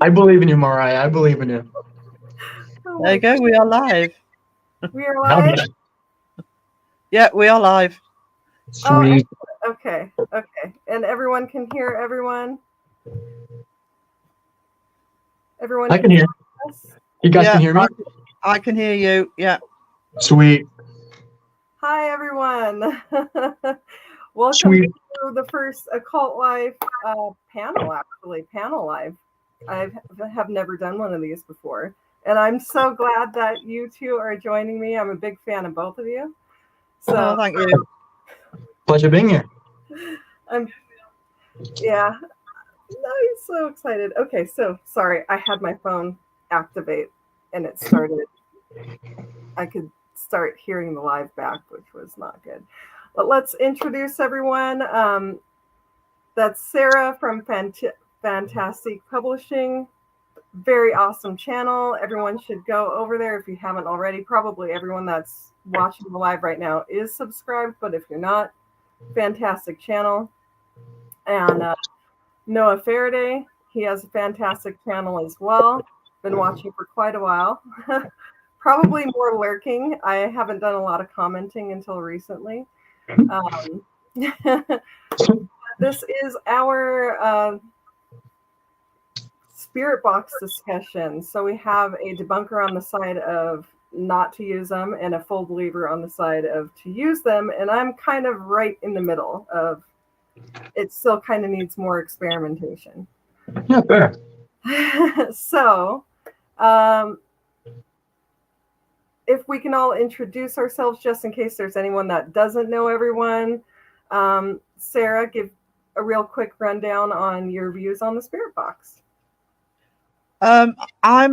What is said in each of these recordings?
I believe in you, Mariah. I believe in you. Oh there you go. We are live. We are live? Yeah, we are live. Sweet. Oh, okay. And everyone can hear everyone? Everyone I can hear. Us? You guys can hear me? I can hear you. Yeah. Sweet. Hi, everyone. Welcome Sweet. to the first Occult Life panel, actually. Panel Live. I have never done one of these before. And I'm so glad that you two are joining me. I'm a big fan of both of you. So thank you. Pleasure being here. Yeah. I'm so excited. Okay, so sorry, I had my phone activate and it started. I could start hearing the live back, which was not good. But let's introduce everyone. That's Sarah from Fantastique Publishing. Very awesome channel. Everyone should go over there if you haven't already. Probably everyone that's watching the live right now is subscribed, but if you're not, fantastic channel. And Noah Faraday, he has a fantastic channel as well. Been watching for quite a while. Probably more lurking. I haven't done a lot of commenting until recently. This is our spirit box discussion. So we have a debunker on the side of not to use them and a full believer on the side of to use them. And I'm kind of right in the middle of it. Still kind of needs more experimentation. Yeah, fair. So if we can all introduce ourselves just in case there's anyone that doesn't know everyone. Sarah, give a real quick rundown on your views on the spirit box. I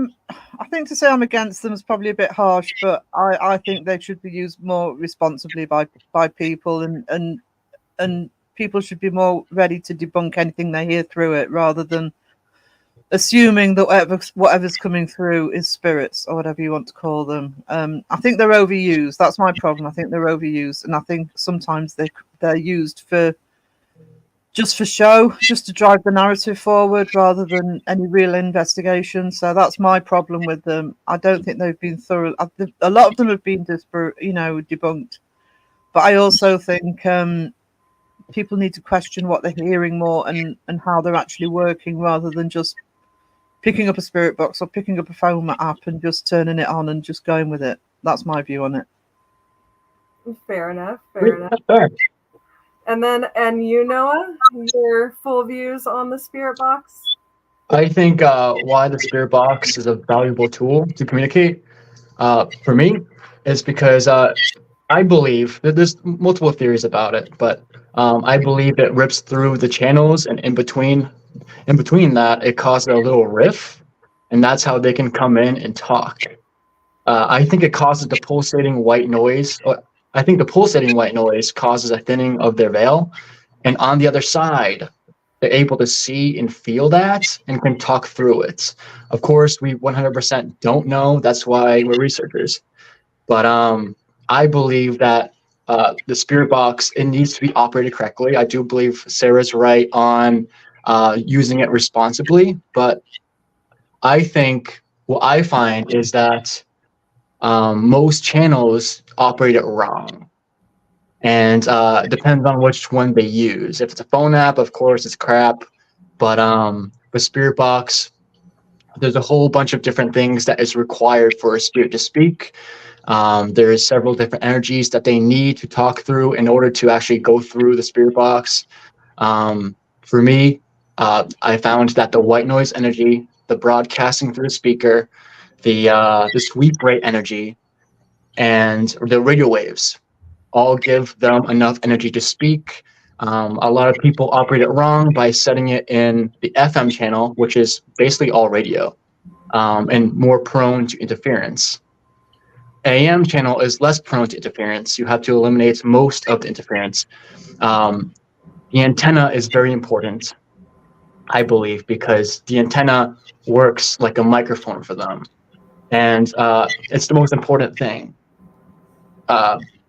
think to say I'm against them is probably a bit harsh, but I think they should be used more responsibly by people, and people should be more ready to debunk anything they hear through it rather than assuming that whatever's coming through is spirits or whatever you want to call them. I think they're overused. That's my problem. I think they're overused, and I think sometimes they're used just for show, just to drive the narrative forward rather than any real investigation. So that's my problem with them. I don't think they've been thorough. A lot of them have been debunked, but I also think people need to question what they're hearing more and how they're actually working rather than just picking up a spirit box or picking up a phone app and just turning it on and just going with it. That's my view on it. Fair enough. Fair. And you, Noah, your full views on the spirit box? I think why the spirit box is a valuable tool to communicate for me is because I believe that there's multiple theories about it, but I believe it rips through the channels, and in between that, it causes a little riff, and that's how they can come in and talk. I think it causes the pulsating white noise. I think the pulsating white noise causes a thinning of their veil, and on the other side, they're able to see and feel that and can talk through it. Of course, we 100% don't know. That's why we're researchers. But I believe that the spirit box, it needs to be operated correctly. I do believe Sarah's right on using it responsibly, but I think what I find is that most channels operate it wrong, and it depends on which one they use. If it's a phone app, of course, it's crap, but the spirit box, there's a whole bunch of different things that is required for a spirit to speak. There is several different energies that they need to talk through in order to actually go through the spirit box. For me, I found that the white noise energy, the broadcasting through the speaker, the sweep rate energy, and the radio waves all give them enough energy to speak. A lot of people operate it wrong by setting it in the FM channel, which is basically all radio, and more prone to interference. AM channel is less prone to interference. You have to eliminate most of the interference. The antenna is very important, I believe, because the antenna works like a microphone for them. And it's the most important thing.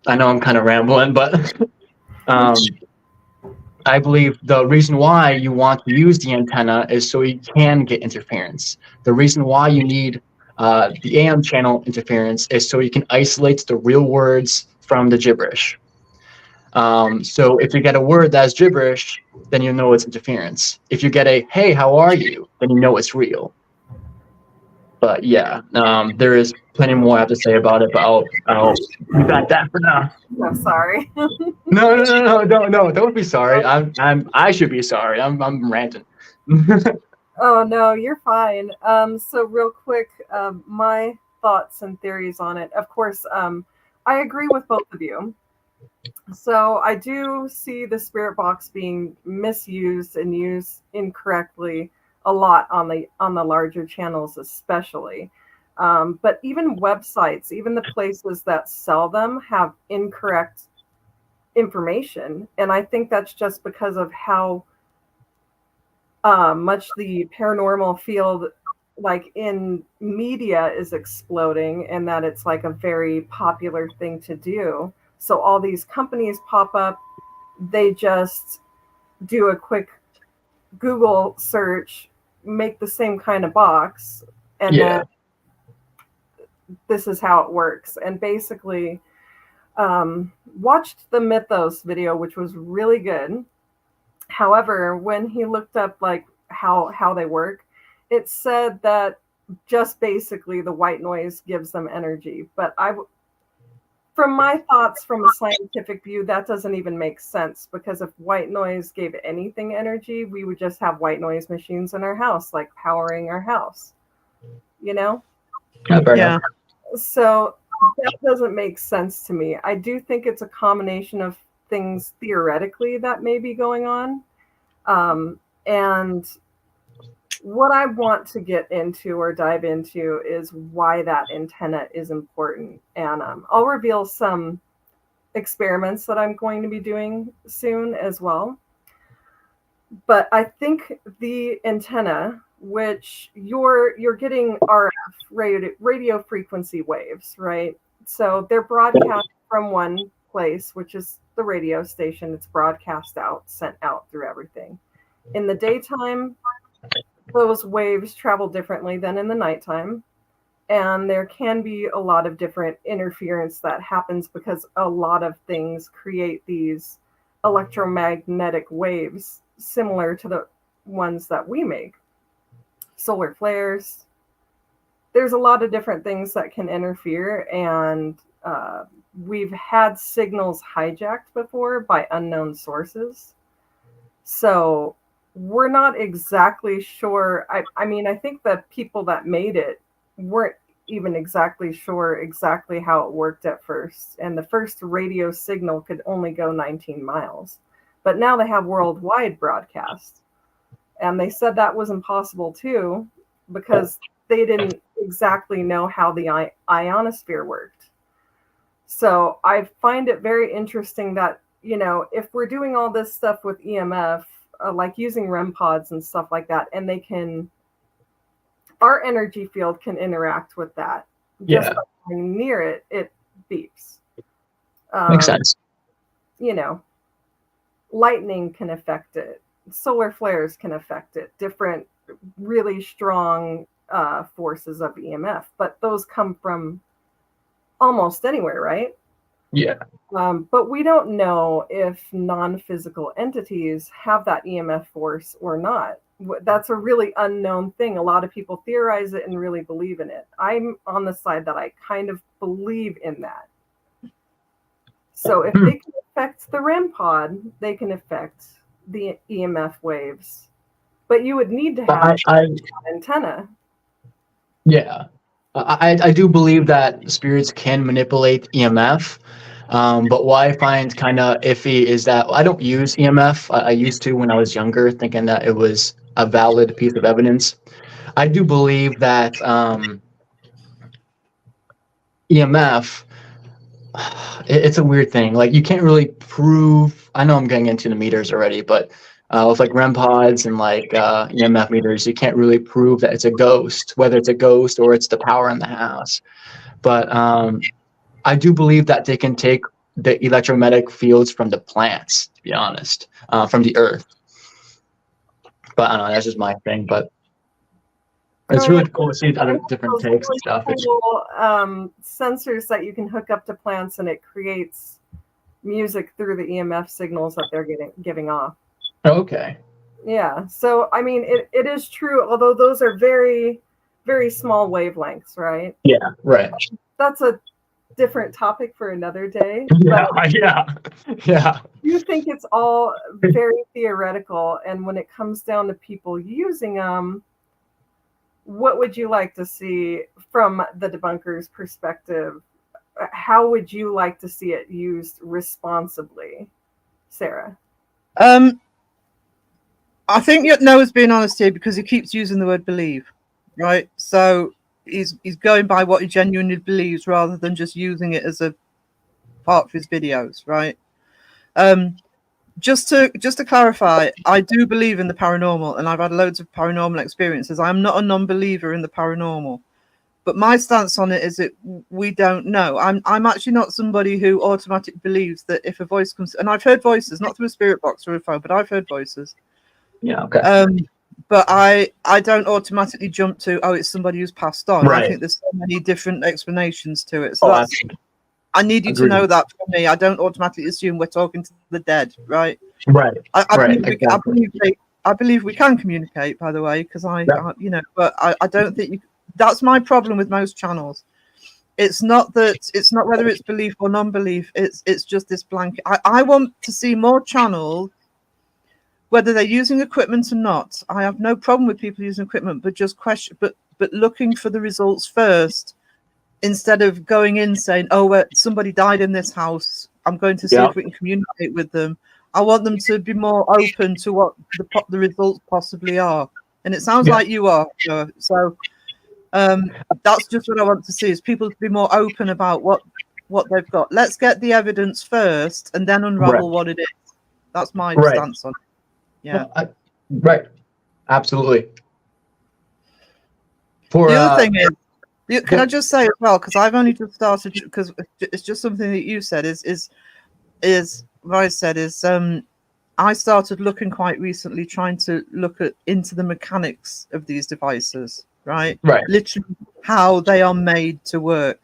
I know I'm kind of rambling, but I believe the reason why you want to use the antenna is so you can get interference. The reason why you need the AM channel interference is so you can isolate the real words from the gibberish. So if you get a word that's gibberish, then you know it's interference. If you get a "Hey, how are you?" then you know it's real. But yeah, there is plenty more I have to say about it, but I'll leave that for now. I'm sorry. No, don't be sorry. I should be sorry. I'm ranting. Oh no, you're fine. So real quick, my thoughts and theories on it. Of course, I agree with both of you. So I do see the spirit box being misused and used incorrectly a lot on the larger channels, especially. But even websites, even the places that sell them, have incorrect information, and I think that's just because of how much the paranormal field, like in media, is exploding, and that it's like a very popular thing to do. So all these companies pop up, they just do a quick Google search, make the same kind of box, and then this is how it works. And basically, watched the Mythos video, which was really good. However, when he looked up like how they work, it said that just basically the white noise gives them energy. But from my thoughts, from a scientific view, that doesn't even make sense, because if white noise gave anything energy, we would just have white noise machines in our house, like powering our house, you know? Yeah. So that doesn't make sense to me. I do think it's a combination of things theoretically that may be going on. And what I want to get into or dive into is why that antenna is important. And I'll reveal some experiments that I'm going to be doing soon as well. But I think the antenna, which you're getting RF, radio frequency waves, right? So they're broadcast from one place, which is the radio station. It's broadcast out, sent out through everything. In the daytime, those waves travel differently than in the nighttime. And there can be a lot of different interference that happens because a lot of things create these electromagnetic waves similar to the ones that we make. Solar flares. There's a lot of different things that can interfere, and we've had signals hijacked before by unknown sources. So we're not exactly sure. I mean, I think the people that made it weren't even exactly sure exactly how it worked at first. And the first radio signal could only go 19 miles. But now they have worldwide broadcast. And they said that was impossible too, because they didn't exactly know how the ionosphere worked. So I find it very interesting that, you know, if we're doing all this stuff with EMF, like using REM pods and stuff like that, and our energy field can interact with that. Just by being near it, it beeps. Makes sense. You know, lightning can affect it. Solar flares can affect it. Different, really strong forces of EMF, but those come from almost anywhere, right? Yeah. But we don't know if non-physical entities have that EMF force or not. That's a really unknown thing. A lot of people theorize it and really believe in it. I'm on the side that I kind of believe in that. So if they can affect the REM pod, they can affect the EMF waves. But you would need to have an antenna. Yeah. I do believe that spirits can manipulate EMF. But what I find kind of iffy is that I don't use EMF. I used to when I was younger, thinking that it was a valid piece of evidence. I do believe that EMF, it's a weird thing. Like, you can't really prove. I know I'm getting into the meters already, but with like REM pods and like EMF meters, you can't really prove that it's a ghost, whether it's a ghost or it's the power in the house. But I do believe that they can take the electromagnetic fields from the plants, to be honest, from the earth. But I don't know, that's just my thing. But it's really cool to see other different takes and stuff. Cool, sensors that you can hook up to plants, and it creates music through the EMF signals that they're giving off. Okay. Yeah. So I mean, it is true. Although those are very, very small wavelengths, right? Yeah. Right. That's a different topic for another day. Yeah. But Yeah. you think it's all very theoretical, and when it comes down to people using them, what would you like to see from the debunkers' perspective? How would you like to see it used responsibly, Sarah? I think Noah's being honest here because he keeps using the word believe, right? So he's going by what he genuinely believes rather than just using it as a part of his videos, right? Just to clarify, I do believe in the paranormal, and I've had loads of paranormal experiences. I'm not a non-believer in the paranormal, but my stance on it is that we don't know. I'm actually not somebody who automatically believes that if a voice comes, and I've heard voices, not through a spirit box or a phone, but I've heard voices. Yeah. Okay. But I don't automatically jump to, oh, it's somebody who's passed on. Right. I think there's so many different explanations to it. So I need you to Agreed. know that for me. I don't automatically assume we're talking to the dead, right? Right. I believe we can communicate, by the way, because but I don't think that's my problem with most channels. It's not whether it's belief or non-belief. It's just this blanket. I want to see more channels, whether they're using equipment or not. I have no problem with people using equipment, but just but looking for the results first, instead of going in saying, oh, somebody died in this house, I'm going to see if we can communicate with them. I want them to be more open to what the results possibly are. And it sounds like you are. So that's just what I want to see, is people to be more open about what they've got. Let's get the evidence first and then unravel what it is. That's my stance on it. Yeah. Right. Absolutely. The other thing is, can I just say as well, because I've only just started, because it's just something that you said is what I said is I started looking quite recently, trying to look into the mechanics of these devices, right? Literally how they are made to work.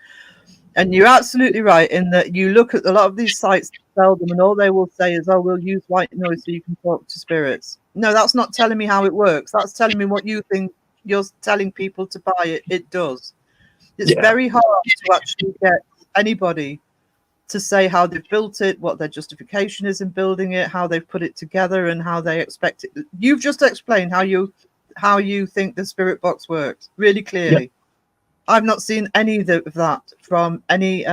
And you're absolutely right in that you look at a lot of these sites that sell them, and all they will say is, oh, we'll use white noise so you can talk to spirits. No, that's not telling me how it works. That's telling me what you think you're telling people to buy it. It does. It's very hard to actually get anybody to say how they've built it, what their justification is in building it, how they've put it together, and how they expect it. You've just explained how you think the spirit box works really clearly. Yep. I've not seen any of that from any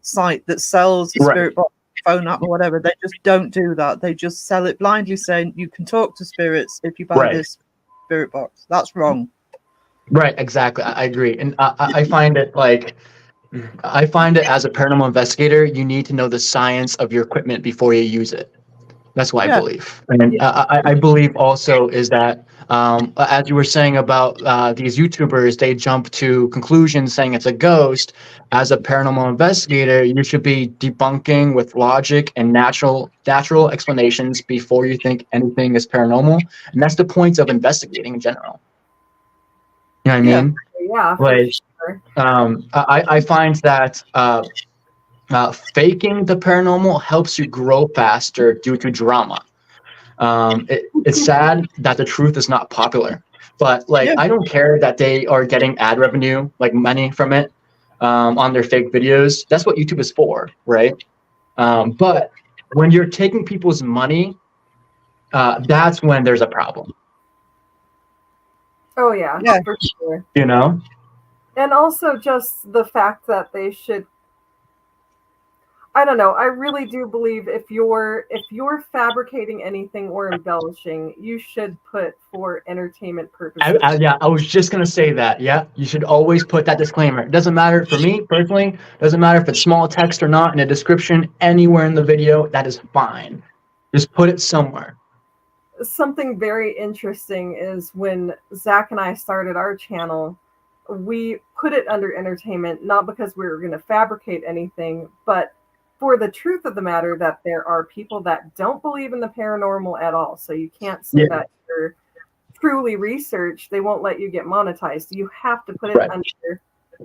site that sells a spirit box, phone app or whatever. They just don't do that. They just sell it blindly, saying you can talk to spirits if you buy this spirit box. That's wrong. Right, exactly. I agree. And I find it as a paranormal investigator, you need to know the science of your equipment before you use it. That's what I believe. And I believe also is that, as you were saying about these YouTubers, they jump to conclusions saying it's a ghost. As a paranormal investigator, you should be debunking with logic and natural explanations before you think anything is paranormal. And that's the point of investigating in general. You know what I mean? Yeah, like, sure. I find that faking the paranormal helps you grow faster due to drama. It's sad that the truth is not popular, but I don't care that they are getting ad revenue, like money from it, on their fake videos. That's what YouTube is for, right? But when you're taking people's money, that's when there's a problem. Oh yeah, for sure. You know? And also just the fact that they should, I don't know, I really do believe if you're fabricating anything or embellishing, you should put for entertainment purposes. I was just going to say that. Yeah, you should always put that disclaimer. It doesn't matter for me personally, doesn't matter if it's small text or not in a description anywhere in the video, that is fine. Just put it somewhere. Something very interesting is when Zach and I started our channel, we put it under entertainment, not because we were going to fabricate anything, but for the truth of the matter that there are people that don't believe in the paranormal at all. So you can't say that you're truly researched. They won't let you get monetized. You have to put it under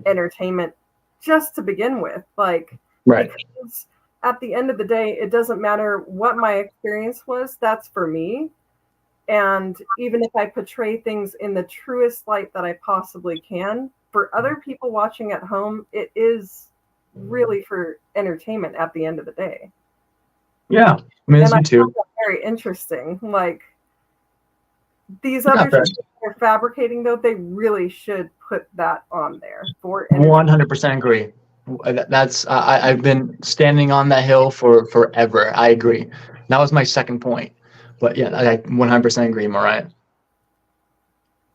entertainment just to begin with. Like, because at the end of the day, it doesn't matter what my experience was. That's for me. And even if I portray things in the truest light that I possibly can, for other people watching at home, it is really for entertainment at the end of the day. Yeah, I mean, and I find that very interesting. Like, these other things they're fabricating, though, they really should put that on there for 100% agree. That's I've been standing on that hill for forever. I agree. That was my second point. But yeah, I 100% agree, Mariah.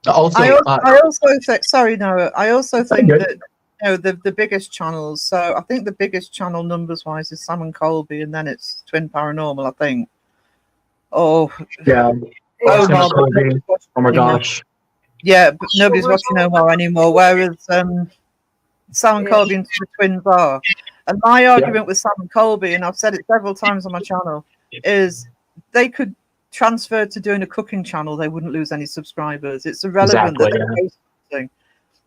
Also, I also think, sorry, Noah, I also think that the biggest channels. So I think the biggest channel numbers wise is Sam and Colby, and then it's Twin Paranormal, I think. Oh yeah. Oh my gosh. Yeah, but nobody's watching Omar anymore. Whereas Sam and Colby and the twins are. And my argument with Sam and Colby, and I've said it several times on my channel, is they could transfer to doing a cooking channel, they wouldn't lose any subscribers. It's irrelevant that they're posting something.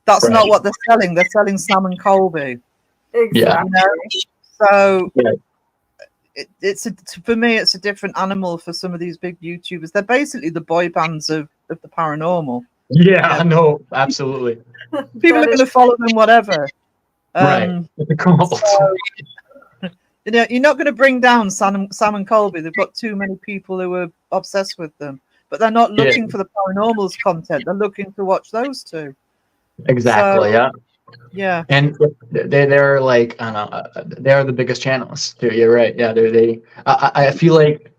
That's not what they're selling. They're selling Sam and Colby. Exactly. You know? So it's for me, it's a different animal for some of these big YouTubers. They're basically the boy bands of the paranormal. Yeah, no, absolutely. People are going to follow them, whatever. You know, you're not going to bring down Sam and Colby. They've got too many people who are obsessed with them. But they're not looking for the paranormal's content. They're looking to watch those two. Exactly, Yeah. And they're like, I don't know, they're the biggest channels. You're right. Yeah, I feel like,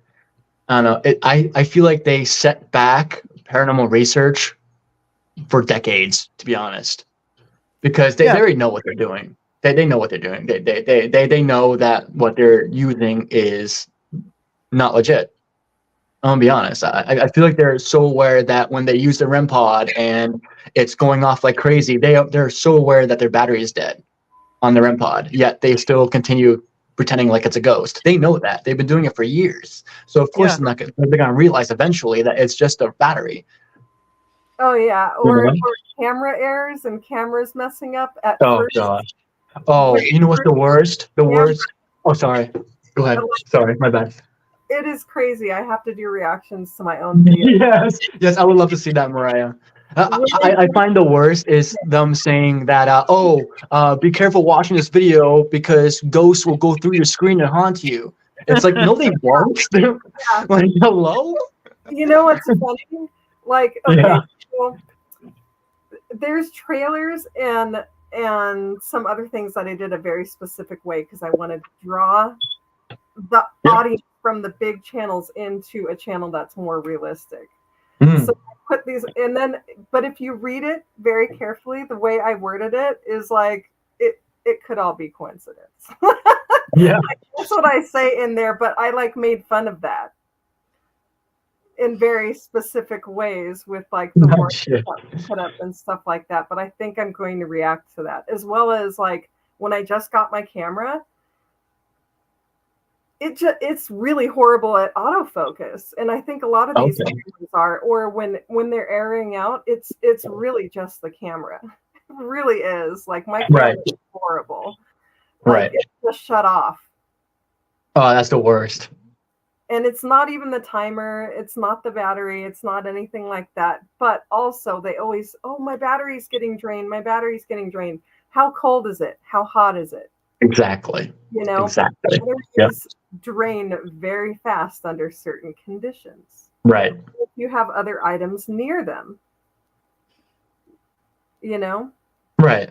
I don't know, I feel like they set back paranormal research for decades, to be honest. Because they already know what they're doing. They know what they're doing. They know that what they're using is not legit. I'm gonna be honest. I feel like they're so aware that when they use the REM pod and it's going off like crazy, they're so aware that their battery is dead on the REM pod. Yet they still continue pretending like it's a ghost. They know that. They've been doing it for years. So of course they're gonna realize eventually that it's just a battery. Oh yeah, or camera errors and cameras messing up at first. God. Oh, you know what's the worst? The worst. Oh, sorry. Go ahead. Sorry, my bad. It is crazy. I have to do reactions to my own videos. Yes, I would love to see that, Mariah. I find the worst is them saying that, be careful watching this video because ghosts will go through your screen and haunt you. It's like, no, they won't. Like, hello? You know what's funny? Like, okay, well, there's trailers and some other things that I did a very specific way because I wanted to draw the audience from the big channels into a channel that's more realistic. So I put these, and then, but if you read it very carefully, the way I worded it is like, it could all be coincidence. That's what I say in there, but I like made fun of that in very specific ways with like the words put up and stuff like that. But I think I'm going to react to that, as well as like when I just got my camera, it's really horrible at autofocus, and I think a lot of these cameras are, or when they're airing out, it's really just the camera. It really is. Like my camera is horrible. Like, it's just shut off. Oh, that's the worst. And it's not even the timer. It's not the battery. It's not anything like that. But also they always, my battery's getting drained. My battery's getting drained. How cold is it? How hot is it? Exactly. You know, exactly. Batteries drain very fast under certain conditions. Right. If you have other items near them, you know? Right.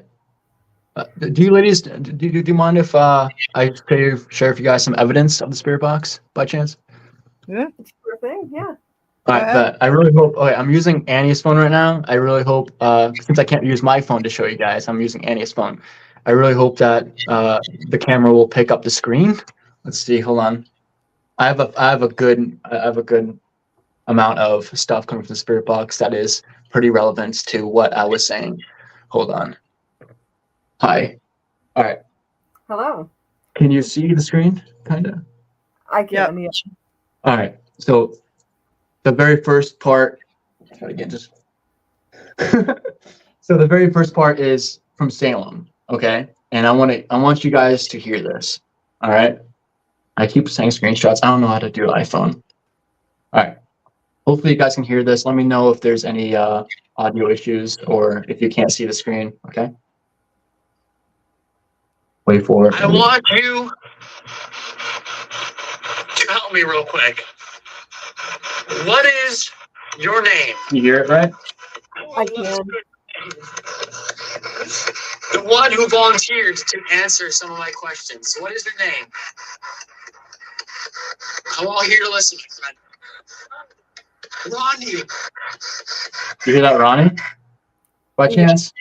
Do you ladies, do you mind if I share with you guys some evidence of the spirit box by chance? Yeah. Sure thing, yeah. All right, but I really hope, I'm using Annie's phone right now. I really hope, since I can't use my phone to show you guys, I'm using Annie's phone. I really hope that the camera will pick up the screen. Let's see, hold on. I have a good amount of stuff coming from the spirit box that is pretty relevant to what I was saying. Hold on. Hi. All right. Hello. Can you see the screen? Kind of. I can. Yeah. All right. So the very first part. Try again. Just. So the very first part is from Salem. Okay. And I want you guys to hear this. All right. I keep saying screenshots. I don't know how to do iPhone. All right. Hopefully you guys can hear this. Let me know if there's any audio issues or if you can't see the screen. Okay. Wait for it. I want you to help me real quick. What is your name? You hear it, right? I can. The one who volunteered to answer some of my questions. What is their name? I'm all here to listen, my friend. Ronnie. You hear that, Ronnie? By chance?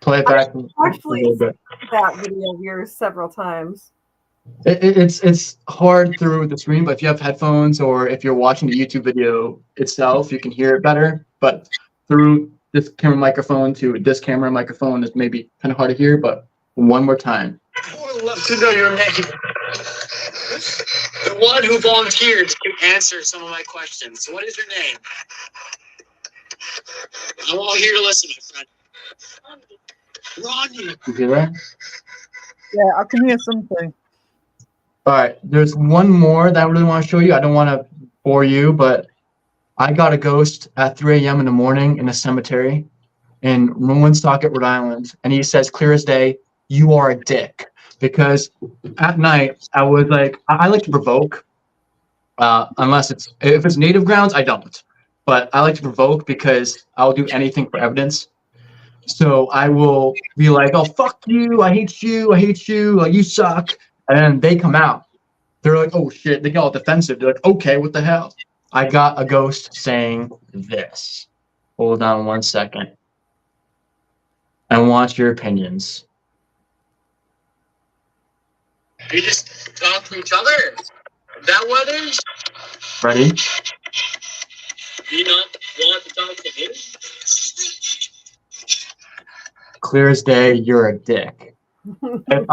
Play it back Actually, a little bit. that video of yours several times. It's hard through the screen, but if you have headphones or if you're watching the YouTube video itself, you can hear it better. But through this camera microphone to this camera microphone is maybe kind of hard to hear, but one more time. I would love to know your name. The one who volunteered to answer some of my questions. What is your name? I'm all here to listen, my friend. Ronnie. You hear that? Yeah, I can hear something. All right, there's one more that I really want to show you. I don't want to bore you, but I got a ghost at 3 a.m. in the morning in a cemetery in Woonsocket, Rhode Island, and he says, clear as day, you are a dick. Because at night, I was like, I like to provoke, unless if it's native grounds, I don't. But I like to provoke because I'll do anything for evidence. So I will be like, oh, fuck you, I hate you, you suck. And then they come out. They're like, oh, shit, they get all defensive. They're like, okay, what the hell? I got a ghost saying this. Hold on 1 second. I want your opinions. You just talk to each other? That weather? Ready? You not want to talk to me? Clear as day, you're a dick. And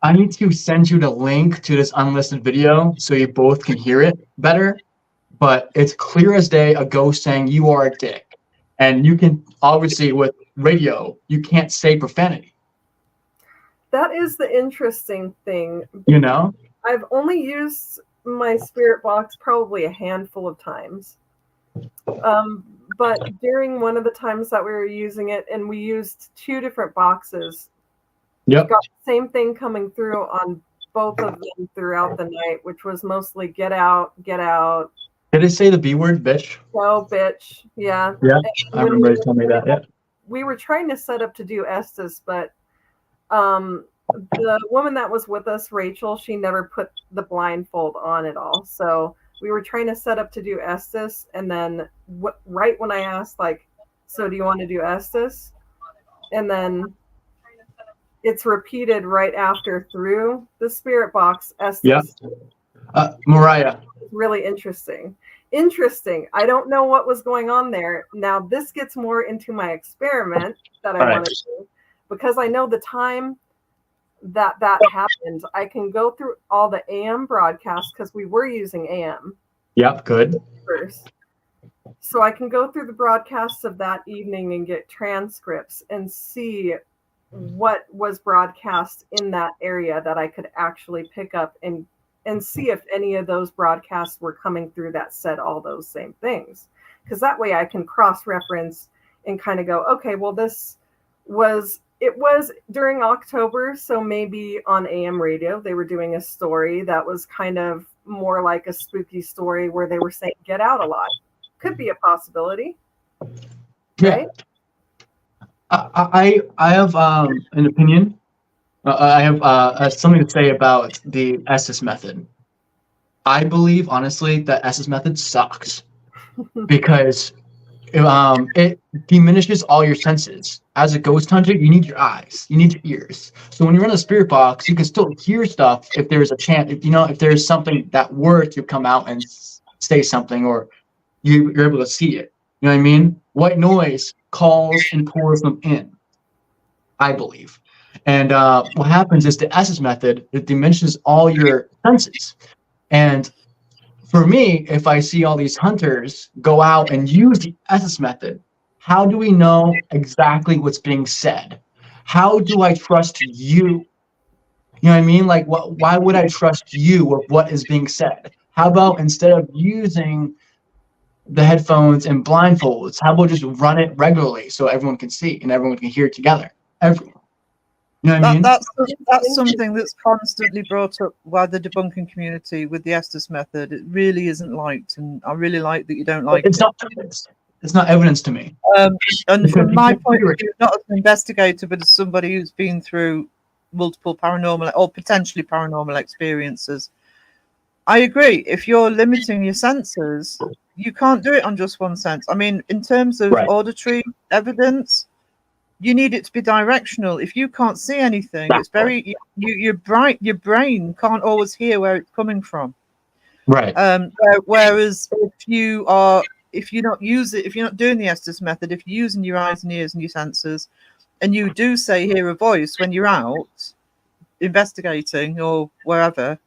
I need to send you the link to this unlisted video so you both can hear it better. But it's clear as day, a ghost saying you are a dick. And you can, obviously, with radio, you can't say profanity. That is the interesting thing. You know? I've only used my spirit box probably a handful of times. But during one of the times that we were using it, and we used 2 different boxes, Yep. got the same thing coming through on both of them throughout the night, which was mostly get out, Did it say the B word, bitch? go, bitch. Yeah. Yeah, And I remember you telling me that, yeah. we were trying to set up to do Estes, but the woman that was with us, Rachel, she never put the blindfold on at all. So we were trying to set up to do Estes, and then right when I asked, like, so do you want to do Estes? And then it's repeated right after through the spirit box, Estes. Yeah. Mariah. Really interesting. I don't know what was going on there. Now this gets more into my experiment that I want to do, because I know the time that happened. I can go through all the AM broadcasts because we were using AM. Yep, good. First. So I can go through the broadcasts of that evening and get transcripts and see what was broadcast in that area that I could actually pick up and see if any of those broadcasts were coming through that said all those same things. Because that way I can cross-reference and kind of go, okay, well, it was during October, so maybe on AM radio they were doing a story that was kind of more like a spooky story where they were saying get out a lot. Could be a possibility. Yeah. Right? I have an opinion. I have something to say about the Estes method. I believe, honestly, that Estes method sucks because it diminishes all your senses. As a ghost hunter, you need your eyes, you need your ears. So when you run a spirit box, you can still hear stuff if there's a chance, if there's something that were to come out and say something, or you're able to see it. You know what I mean? White noise calls and pulls them in. I believe. And what happens is the Estes method, it diminishes all your senses. And for me, if I see all these hunters go out and use the Estes method, how do we know exactly what's being said? How do I trust you? You know what I mean? Like, why would I trust you with what is being said? How about instead of using the headphones and blindfolds, how about just run it regularly so everyone can see and everyone can hear it together? Everyone. You know what I mean? That's something that's constantly brought up by the debunking community with the Estes method. It really isn't liked, and I really like that you don't like it's it. not evidence. It's not evidence to me. And from my point of view, not as an investigator, but as somebody who's been through multiple paranormal or potentially paranormal experiences, I agree. If you're limiting your senses, you can't do it on just one sense. I mean, in terms of auditory evidence, you need it to be directional. If you can't see anything, it's very your brain can't always hear where it's coming from. Right. Whereas if you're not doing the Estes method, if you're using your eyes and ears and your senses, and you do say hear a voice when you're out investigating or wherever,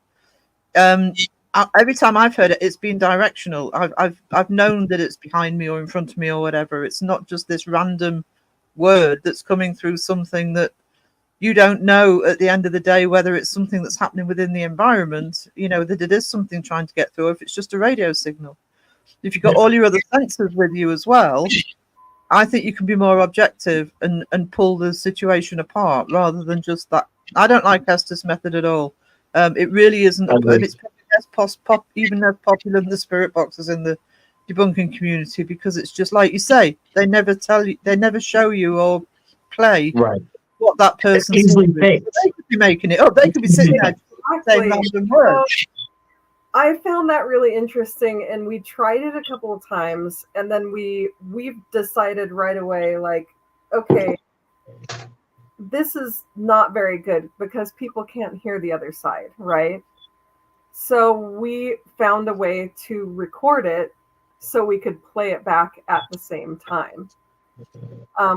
every time I've heard it, it's been directional. I've known that it's behind me or in front of me or whatever. It's not just this random word that's coming through something that you don't know at the end of the day whether it's something that's happening within the environment, that it is something trying to get through, or if it's just a radio signal. If you've got all your other senses with you as well, I think you can be more objective and pull the situation apart rather than just that. I don't like Estes method at all. It really isn't, and it's probably even as popular than the spirit boxes in the debunking community, because it's just like you say, they never tell you, they never show you or play what that person's easily doing. So they could be making it up. They could be sitting there saying random words. I found that really interesting, and we tried it a couple of times, and then we've decided right away, like, okay, this is not very good because people can't hear the other side, right? So we found a way to record it so we could play it back at the same time,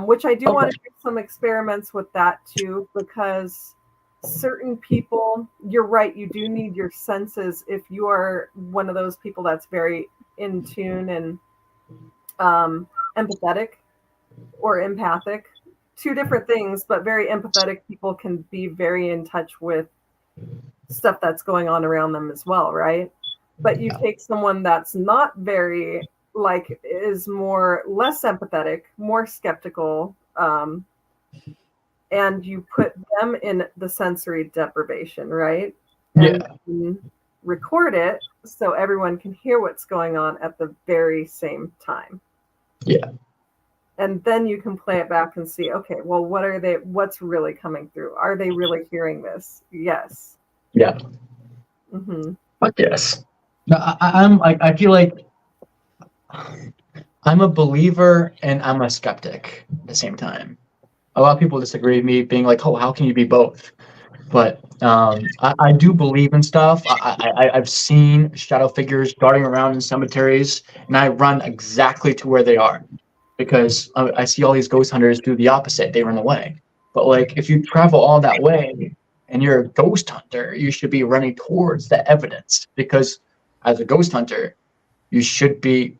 which I do want to do some experiments with that too, because certain people, you're right, you do need your senses if you are one of those people that's very in tune and empathetic or empathic. Two different things, but very empathetic people can be very in touch with stuff that's going on around them as well, right? But you take someone that's not very, like, is less empathetic, more skeptical, and you put them in the sensory deprivation, right? And you record it so everyone can hear what's going on at the very same time. Yeah. And then you can play it back and see, okay, well, what's really coming through? Are they really hearing this? Yes. Yeah. Mm-hmm. But yes. No, I feel like I'm a believer and I'm a skeptic at the same time. A lot of people disagree with me, being like, "Oh, how can you be both?" But I do believe in stuff. I've seen shadow figures darting around in cemeteries, and I run exactly to where they are, because I see all these ghost hunters do the opposite. They run away. But like, if you travel all that way and you're a ghost hunter, you should be running towards the evidence, because as a ghost hunter, you should be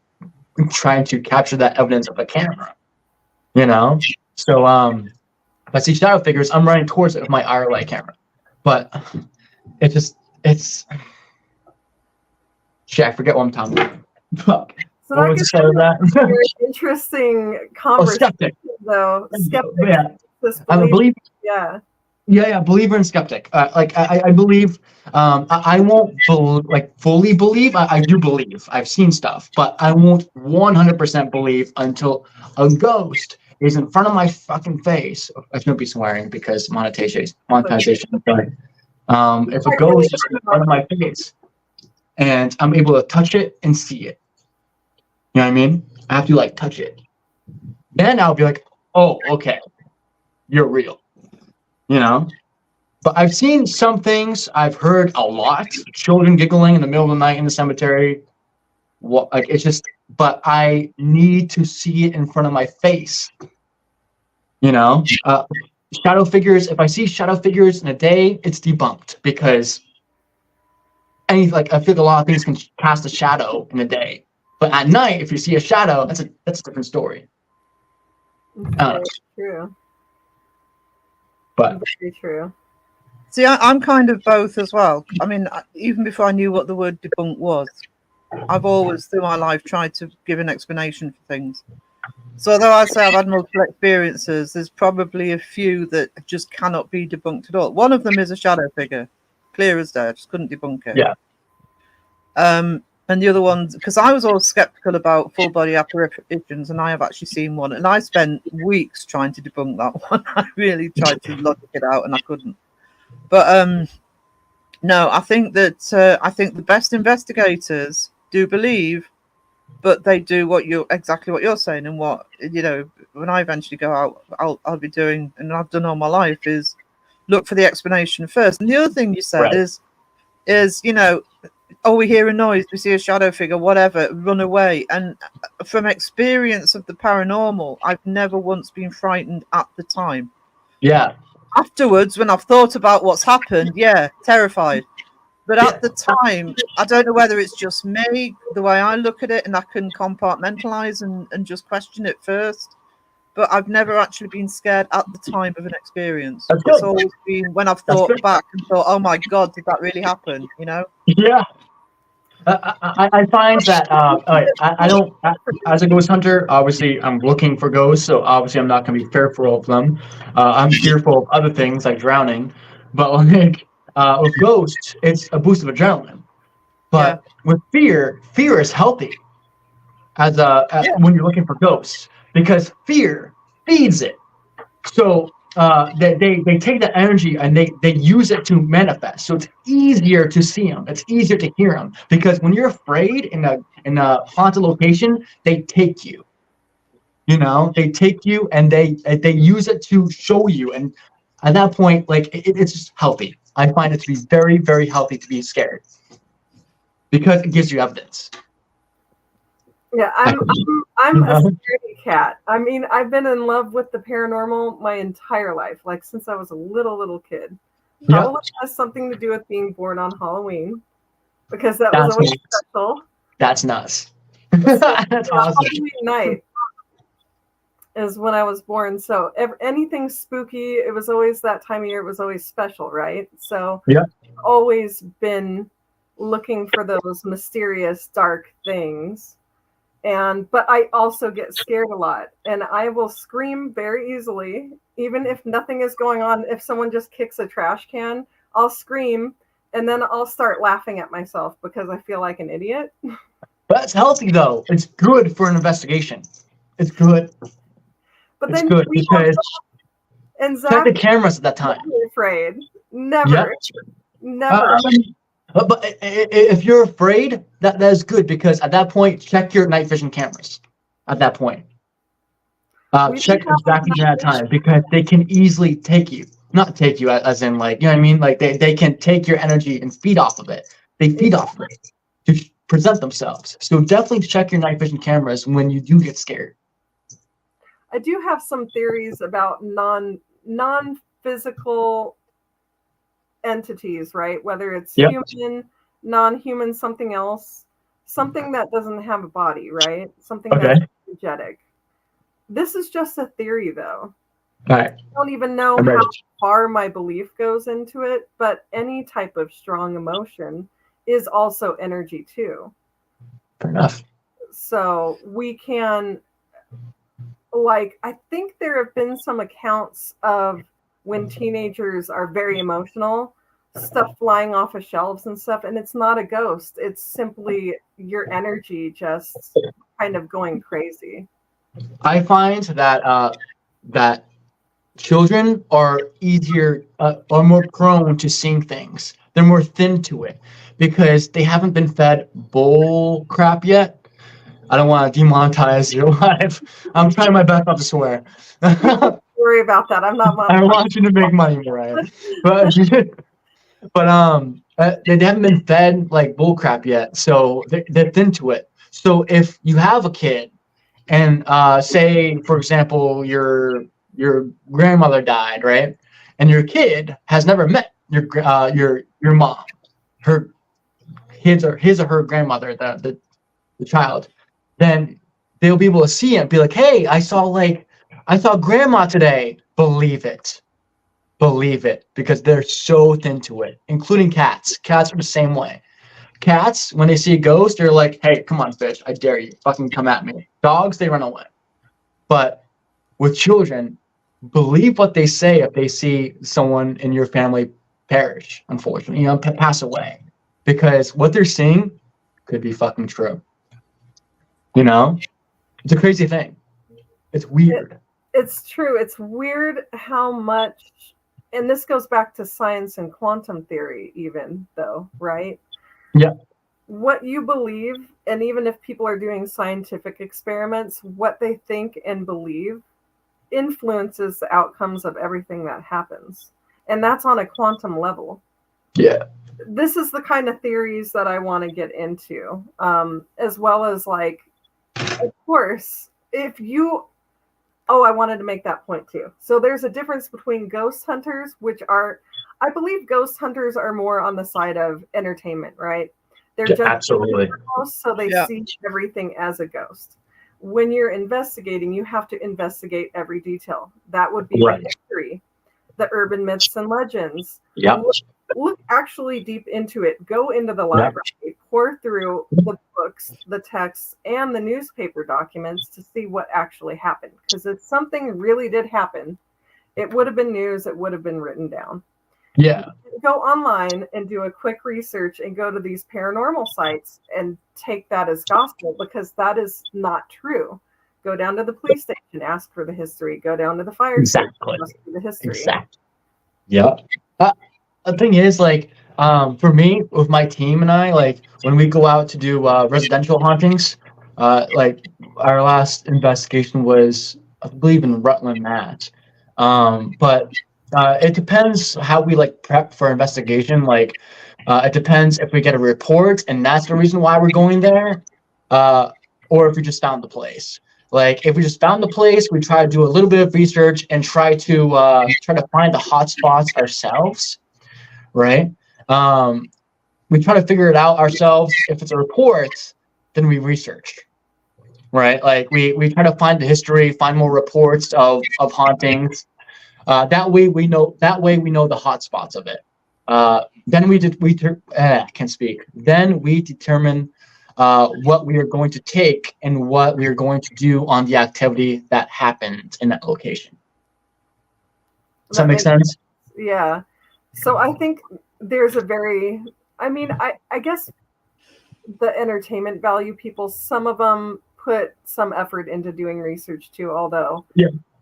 trying to capture that evidence with a camera, So if I see shadow figures, I'm running towards it with my IR camera. But shit, I forget what I'm talking about. Fuck. So what was the start of that? Very interesting conversation, skeptic. Though. Skeptic. Yeah. I'm a believer. Yeah. Yeah, believer and skeptic. I believe. I won't fully believe. I do believe. I've seen stuff, but I won't 100% believe until a ghost is in front of my fucking face. I shouldn't be swearing because monetization. Sorry. If a ghost is in front of my face and I'm able to touch it and see it, you know what I mean? I have to touch it. Then I'll be like, oh, okay, you're real. But I've seen some things. I've heard a lot. Children giggling in the middle of the night in the cemetery. It's just, but I need to see it in front of my face. shadow figures. If I see shadow figures in a day, it's debunked because I feel like a lot of things can cast a shadow in a day, but at night, if you see a shadow, that's a different story. Very true. But very true. See, I'm kind of both as well. I mean, even before I knew what the word debunk was, I've always through my life tried to give an explanation for things. So although I say I've had multiple experiences, there's probably a few that just cannot be debunked at all. One of them is a shadow figure, clear as day. I just couldn't debunk it. Yeah. And the other ones, because I was always skeptical about full body apparitions, and I have actually seen one, and I spent weeks trying to debunk that one. I really tried to logic it out, and I couldn't. But no, I think that the best investigators do believe, but they do exactly what you're saying, and what when I eventually go out, I'll be doing, and I've done all my life, is look for the explanation first. And the other thing you said is we hear a noise, we see a shadow figure, whatever, run away. And from experience of the paranormal, I've never once been frightened at the time. Yeah. Afterwards, when I've thought about what's happened, terrified. But at the time, I don't know whether it's just me, the way I look at it, and I can compartmentalize and just question it first. But I've never actually been scared at the time of an experience. It's always been when I've thought back and thought, oh my God, did that really happen? Yeah. I find that I don't, as a ghost hunter, obviously I'm looking for ghosts, so obviously I'm not going to be fearful of them. I'm fearful of other things like drowning, but with ghosts, it's a boost of adrenaline. But with fear is healthy when you're looking for ghosts, because fear feeds it. So they take that energy and they use it to manifest. So it's easier to see them. It's easier to hear them, because when you're afraid in a haunted location, they take you. They take you and they use it to show you. And at that point, it's just healthy. I find it to be very, very healthy to be scared, because it gives you evidence. Yeah, I'm a scaredy cat. I mean, I've been in love with the paranormal my entire life, like since I was a little kid. Probably has something to do with being born on Halloween, because that was always special. That's nuts. So, That's awesome. Halloween night is when I was born. So anything spooky, it was always that time of year. It was always special, right? So always been looking for those mysterious, dark things. But I also get scared a lot, and I will scream very easily, even if nothing is going on. If someone just kicks a trash can, I'll scream, and then I'll start laughing at myself because I feel like an idiot. That's healthy, though. It's good for an investigation. It's good. But it's then good because and check Zach the cameras at that time. Afraid, never. But if you're afraid, that is good, because at that point, check your night vision cameras. At that point, check exactly that time, because they can easily take you. Not take you as in what I mean? Like they can take your energy and feed off of it. They feed off of it to present themselves. So definitely check your night vision cameras when you do get scared. I do have some theories about non-physical entities, right? Whether it's human, non-human, something else, something that doesn't have a body, right? Something that's energetic. This is just a theory, though. All right. I don't even know how far my belief goes into it, but any type of strong emotion is also energy too. Fair enough. So we can, I think there have been some accounts of when teenagers are very emotional, stuff flying off of shelves and stuff, and it's not a ghost. It's simply your energy just kind of going crazy. I find that that children are more prone to seeing things. They're more thin to it because they haven't been fed bull crap yet. I don't want to demonetize your life. I'm trying my best not to swear. Don't worry about that. I'm not. I want you to make money, Mariah. But they haven't been fed bull crap yet, so they're thin to it. So if you have a kid, and say, for example, you're your grandmother died, right? And your kid has never met your mom, her his or her grandmother, the child, then they'll be able to see it and be like, hey, I saw grandma today. Believe it. Because they're so into it, including cats. Cats are the same way. Cats, when they see a ghost, they're like, hey, come on, fish, I dare you. Fucking come at me. Dogs, they run away. But with children, believe what they say if they see someone in your family perish, unfortunately, pass away. Because what they're seeing could be fucking true. It's a crazy thing. It's weird. It's true. It's weird how much, and this goes back to science and quantum theory even, though, right? Yeah. What you believe, and even if people are doing scientific experiments, what they think and believe influences the outcomes of everything that happens. And that's on a quantum level. Yeah. This is the kind of theories that I want to get into, as well as, like, of course, if you... Oh, I wanted to make that point too. So there's a difference between ghost hunters, which are, I believe ghost hunters are more on the side of entertainment, right? They're just absolutely. Ghosts, so they see everything as a ghost. When you're investigating, you have to investigate every detail. That would be the history, the urban myths and legends. Yep. Look actually deep into it. Go into the library, pour through the books, the texts, and the newspaper documents to see what actually happened. Because if something really did happen, it would have been news. It would have been written down. Yeah. Go online and do a quick research and go to these paranormal sites and take that as gospel, because that is not true. Go down to the police station, ask for the history. Go down to the fire station, ask for the history. Exactly. Yeah. The thing is, like, for me, with my team and I, like, when we go out to do residential hauntings, like, our last investigation was, I believe, in Rutland, Mass. But it depends how we, like, prep for investigation. Like, it depends if we get a report and that's the reason why we're going there, or if we just found the place. Like, if we just found the place, we try to do a little bit of research and try to find the hot spots ourselves. Right? We try to figure it out ourselves. If it's a report, then we research. Right? Like, we try to find the history, find more reports of hauntings. That way we know the hot spots of it. Then Then we determine what we are going to take and what we are going to do on the activity that happened in that location. Does that make sense? Yeah. So I think there's a very, I guess the entertainment value people, some of them put some effort into doing research too, although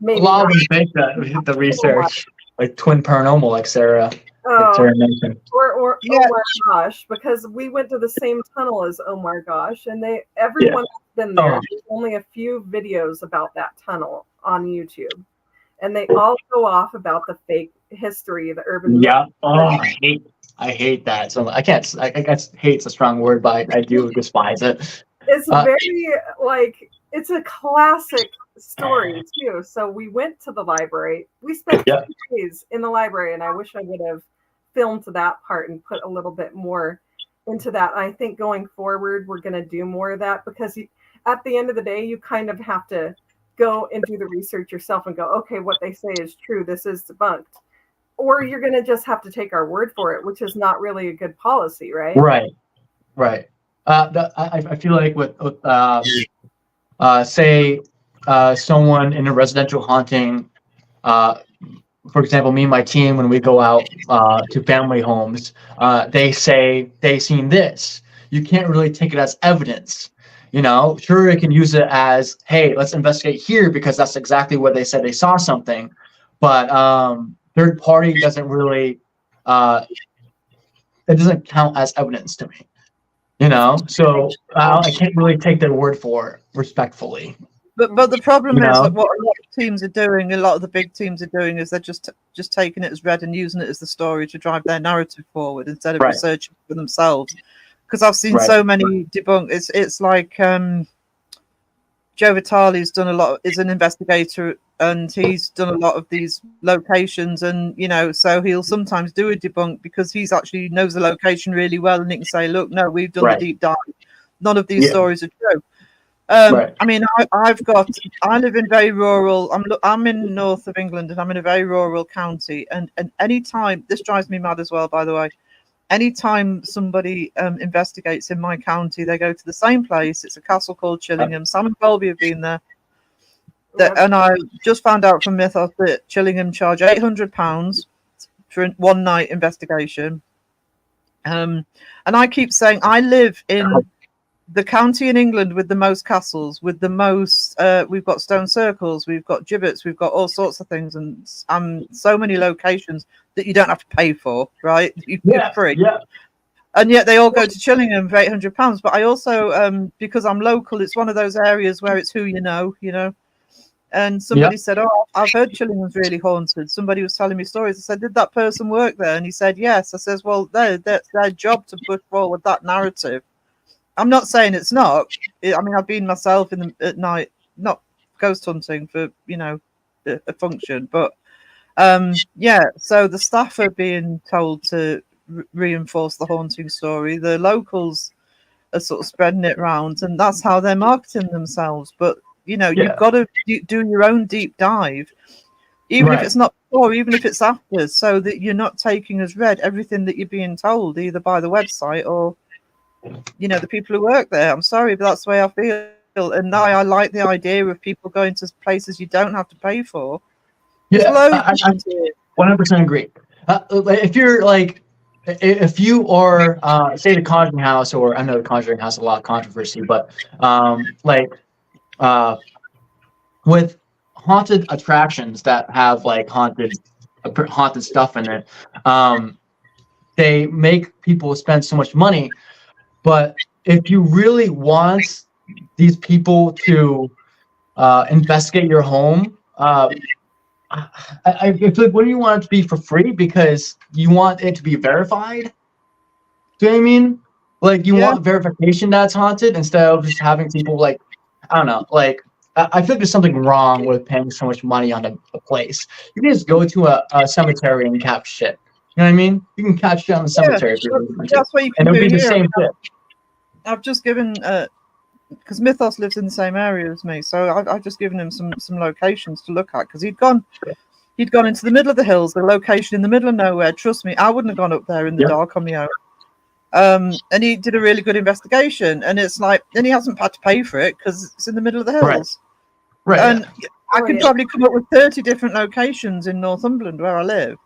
maybe a lot of them think that the research, like Twin Paranormal, like Sarah mentioned. Or Oh my gosh, because we went to the same tunnel as Oh my gosh, and everyone's been there. There's only a few videos about that tunnel on YouTube, and they all go off about the fake history, the urban. Yeah. Oh, I hate that. So I guess hate's a strong word, but I do despise it. It's very, like, it's a classic story too. So we went to the library. We spent 2 days in the library, and I wish I would have filmed that part and put a little bit more into that. I think going forward, we're going to do more of that, because at the end of the day, you kind of have to go and do the research yourself and go, okay, what they say is true. This is debunked. Or you're going to just have to take our word for it, which is not really a good policy, right? Right. I feel like with say someone in a residential haunting, for example, me and my team, when we go out to family homes, they say they seen this. You can't really take it as evidence. Sure, you can use it as, hey, let's investigate here because that's exactly what they said they saw something. But third party doesn't really, it doesn't count as evidence to me. So I can't really take their word for it respectfully. But the problem is that what a lot of teams are doing, a lot of the big teams are doing, is they're just taking it as read and using it as the story to drive their narrative forward instead of researching for themselves. Because I've seen so many debunk. It's like Joe Vitale's done a lot, is an investigator, and he's done a lot of these locations, and so he'll sometimes do a debunk because he's actually knows the location really well, and he can say, look, no, we've done the deep dive, none of these stories are true. I mean, I live in very rural, I'm in north of England, and I'm in a very rural county, and any time, this drives me mad as well, by the way, anytime somebody investigates in my county, they go to the same place. It's a castle called Chillingham. Sam and Colby have been there. And I just found out from Mythos that Chillingham charge £800 for a one-night investigation. And I keep saying I live in the county in England with the most castles, with the most, we've got stone circles, we've got gibbets, we've got all sorts of things, and so many locations that you don't have to pay for, right? You're free. Yeah. And yet they all go to Chillingham for £800. But I also, because I'm local, it's one of those areas where it's who you know. And somebody said, oh, I've heard Chillingham's really haunted. Somebody was telling me stories. I said, did that person work there? And he said, yes. I says, well, that's their job to push forward that narrative. I'm not saying it's not. I mean, I've been myself at night, not ghost hunting for, a function. But, so the staff are being told to reinforce the haunting story. The locals are sort of spreading it around, and that's how they're marketing themselves. But, you've got to do your own deep dive, even if it's not before, even if it's after, so that you're not taking as read everything that you're being told, either by the website or the people who work there. I'm sorry, but that's the way I feel. And now I like the idea of people going to places you don't have to pay for. Yeah, I 100% agree. If you're if you are, say, the Conjuring House, or I know the Conjuring House has a lot of controversy, but with haunted attractions that have haunted stuff in it, they make people spend so much money. But if you really want these people to investigate your home, I feel like, wouldn't you want it to be for free because you want it to be verified? Do you know what I mean? You want verification that's haunted instead of just having people I don't know. I feel like there's something wrong with paying so much money on a place. You can just go to a cemetery and catch shit. You know what I mean? You can catch shit on the cemetery. That's what you can do. And do it'll be the here. same shit. I've just given, because Mythos lives in the same area as me, so I've just given him some locations to look at, because he'd gone into the middle of the hills, the location in the middle of nowhere. Trust me, I wouldn't have gone up there in the dark on my own. And he did a really good investigation, and it's and he hasn't had to pay for it because it's in the middle of the hills. Right. And I could probably come up with 30 different locations in Northumberland where I live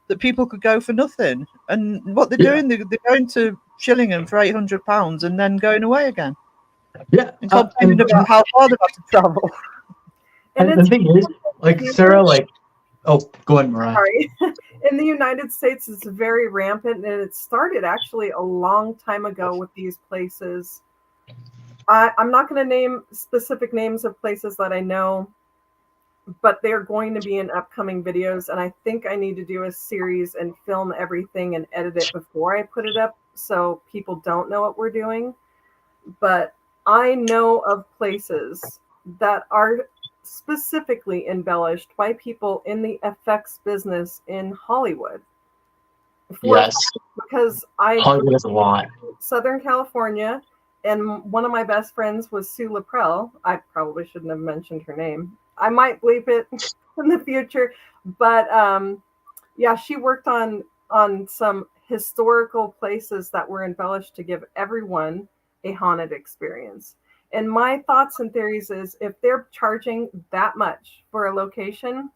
that people could go for nothing. And what they're doing, they're going to Chillingham for £800 and then going away again. Yeah. And complaining about how far they've had to travel. And the thing is, Sarah, oh, go ahead, Mariah. Sorry. In the United States, it's very rampant, and it started actually a long time ago with these places. I'm not going to name specific names of places that I know, but they're going to be in upcoming videos, and I think I need to do a series and film everything and edit it before I put it up so people don't know what we're doing. But I know of places that are specifically embellished by people in the effects business in Hollywood. Yes. Because Hollywood is a lot. Southern California, and one of my best friends was Sue Laprelle. I probably shouldn't have mentioned her name. I might bleep it in the future, but she worked on some historical places that were embellished to give everyone a haunted experience. And my thoughts and theories is, if they're charging that much for a location,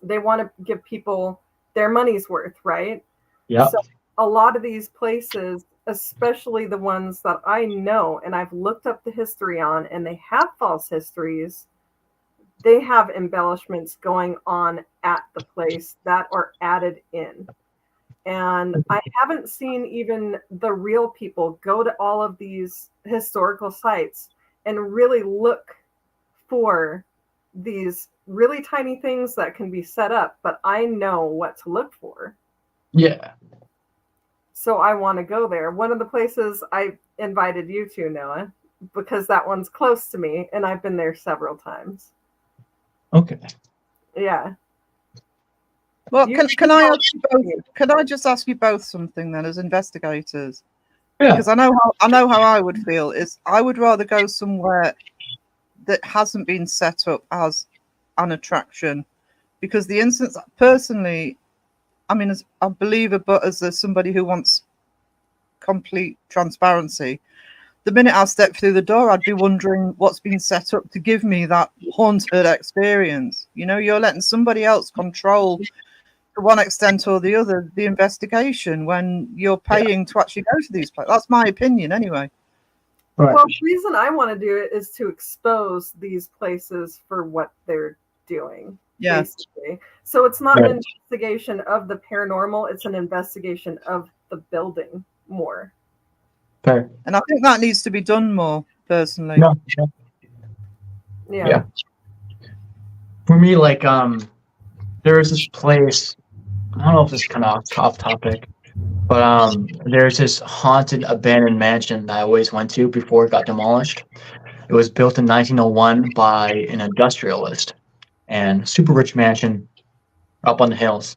they want to give people their money's worth, right? Yeah. So a lot of these places, especially the ones that I know and I've looked up the history on, and they have false histories, they have embellishments going on at the place that are added in. And I haven't seen even the real people go to all of these historical sites and really look for these really tiny things that can be set up, but I know what to look for. Yeah. So I want to go there. One of the places I invited you to, Noah, because that one's close to me, and I've been there several times. Okay. Yeah. Well, You- can I ask you both? Can I just ask you both something then, as investigators? Yeah. Because I know how I would feel. Is I would rather go somewhere that hasn't been set up as an attraction, because the instance personally, I mean, as a believer, but as somebody who wants complete transparency, the minute I step through the door, I'd be wondering what's been set up to give me that haunted experience. You know, you're letting somebody else control, to one extent or the other, the investigation when you're paying to actually go to these places. That's my opinion, anyway. Right. Well, the reason I want to do it is to expose these places for what they're doing. Yeah. Basically. So it's not Right. an investigation of the paranormal, it's an investigation of the building more. Fair. And I think that needs to be done more, personally. No. Yeah. Yeah. For me, like, there's this place. I don't know if this is kind of off topic, but there's this haunted abandoned mansion that I always went to before it got demolished. It was built in 1901 by an industrialist, and super rich mansion up on the hills,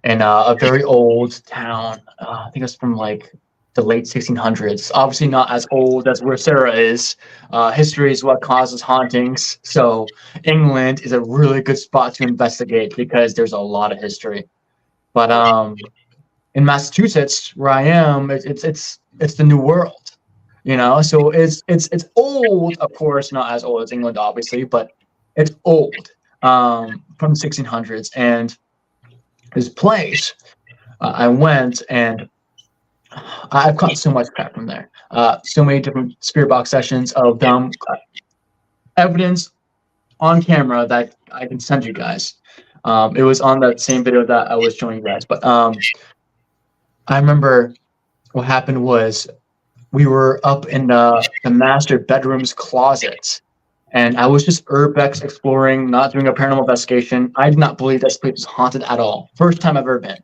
in a very old town. I think it's from like the late 1600s. Obviously not as old as where Sarah is. History is what causes hauntings. So England is a really good spot to investigate because there's a lot of history. But in Massachusetts, where I am, it's the New World, you know. So it's old, of course, not as old as England, obviously, but it's old, from the 1600s. And this place, I went, and I've caught so much crap from there. So many different spirit box sessions of them, evidence on camera that I can send you guys. It was on that same video that I was showing you guys. But I remember what happened was we were up in the master bedroom's closet, and I was just urbex exploring, not doing a paranormal investigation. I did not believe this place was haunted at all. First time I've ever been.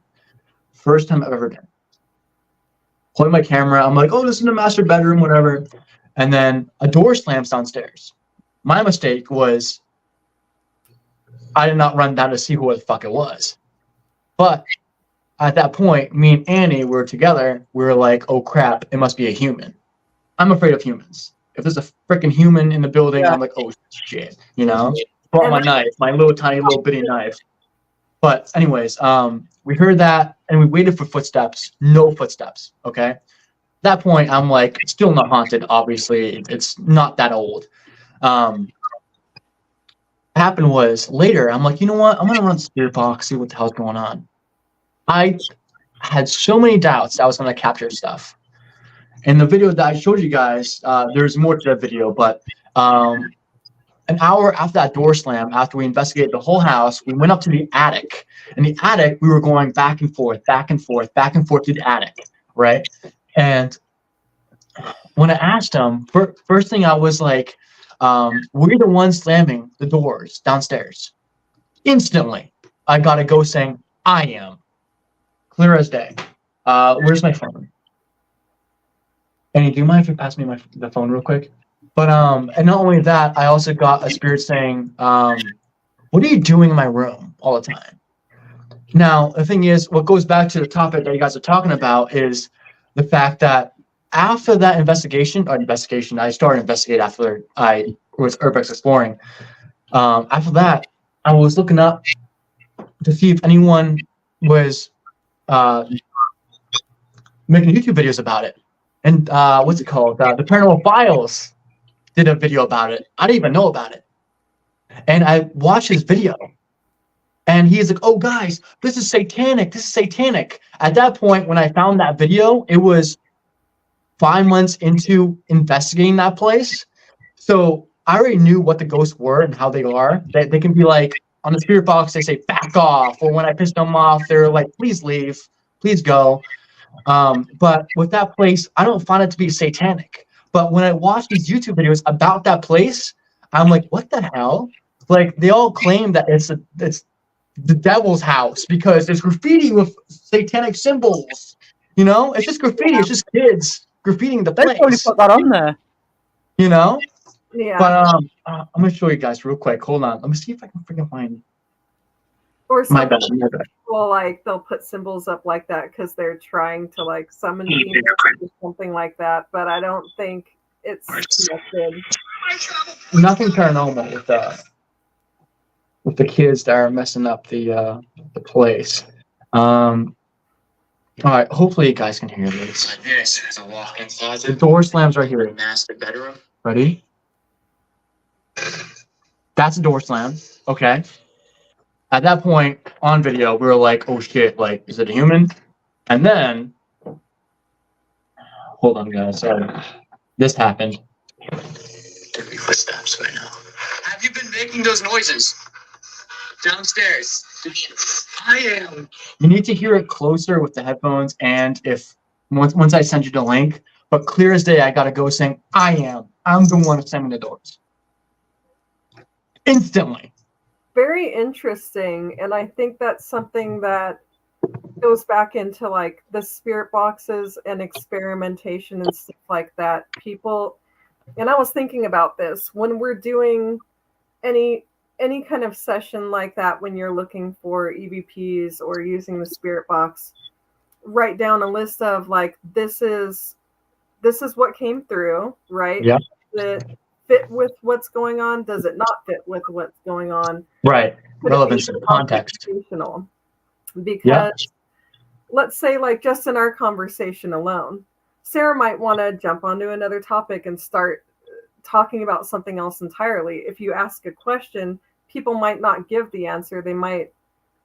Holding my camera, I'm like, oh, this is the master bedroom, whatever. And then a door slams downstairs. My mistake was I did not run down to see who the fuck it was. But at that point, me and Annie were together. We were like, oh crap, it must be a human. I'm afraid of humans. If there's a freaking human in the building, I'm like, oh shit, you know? Brought my knife, my little tiny little bitty knife. But anyways, we heard that and we waited for footsteps. No footsteps. Okay. At that point, I'm like, it's still not haunted. Obviously, it's not that old. What happened was later, I'm like, you know what? I'm gonna run spirit box, see what the hell's going on. I had so many doubts that I was gonna capture stuff. In the video that I showed you guys, there's more to that video, but an hour after that door slam, after we investigated the whole house, we went up to the attic. In the attic, we were going back and forth to the attic, right? And when I asked him, first thing I was like, we're the ones slamming the doors downstairs. Instantly, I got a ghost saying, I am. Clear as day. Where's my phone? Annie, do you mind if you pass me the phone real quick? But and not only that, I also got a spirit saying, what are you doing in my room all the time? Now, the thing is, what goes back to the topic that you guys are talking about is the fact that after that investigation, I started investigating after I was urbex exploring. After that, I was looking up to see if anyone was making YouTube videos about it. And what's it called? The Paranormal Files did a video about it. I didn't even know about it. And I watched his video. And he's like, oh, guys, this is satanic. This is satanic. At that point, when I found that video, it was 5 months into investigating that place. So I already knew what the ghosts were and how they are. They can be like, on the spirit box, they say, back off. Or when I piss them off, they're like, please leave. Please go. But with that place, I don't find it to be satanic. But when I watch these YouTube videos about that place, I'm like, what the hell? Like, they all claim that it's the devil's house because there's graffiti with satanic symbols. You know, it's just graffiti. It's just kids graffitiing the They place. probably put that on there. you know. Yeah. But I'm gonna show you guys real quick. Hold on. Let me see if I can freaking find. Or My some bad. My bad. people, like, they'll put symbols up like that because they're trying to, like, summon demons or something like that. But I don't think it's connected. Nothing paranormal with the kids that are messing up the place. All right. Hopefully you guys can hear this. This is a walk-in closet. The door slams right here. Master bedroom. Ready? That's a door slam. Okay. At that point on video, we were like, "Oh shit! Like, is it a human?" And then, hold on, guys. Sorry, this happened. There'd be footsteps right now. Have you been making those noises downstairs? I am. You need to hear it closer with the headphones, and if once I send you the link. But clear as day, I gotta go saying, I'm the one slamming the doors. Instantly. Very interesting. And I think that's something that goes back into, like, the spirit boxes and experimentation and stuff like that. People, and I was thinking about this when we're doing any kind of session like that, when you're looking for EVPs or using the spirit box, write down a list of, like, this is what came through, right? Yeah. Does it fit with what's going on? Does it not fit with what's going on? Right. Could it be Relevance and context. conversational? Because let's say, like, just in our conversation alone, Sarah might want to jump onto another topic and start talking about something else entirely. If you ask a question, people might not give the answer. They might,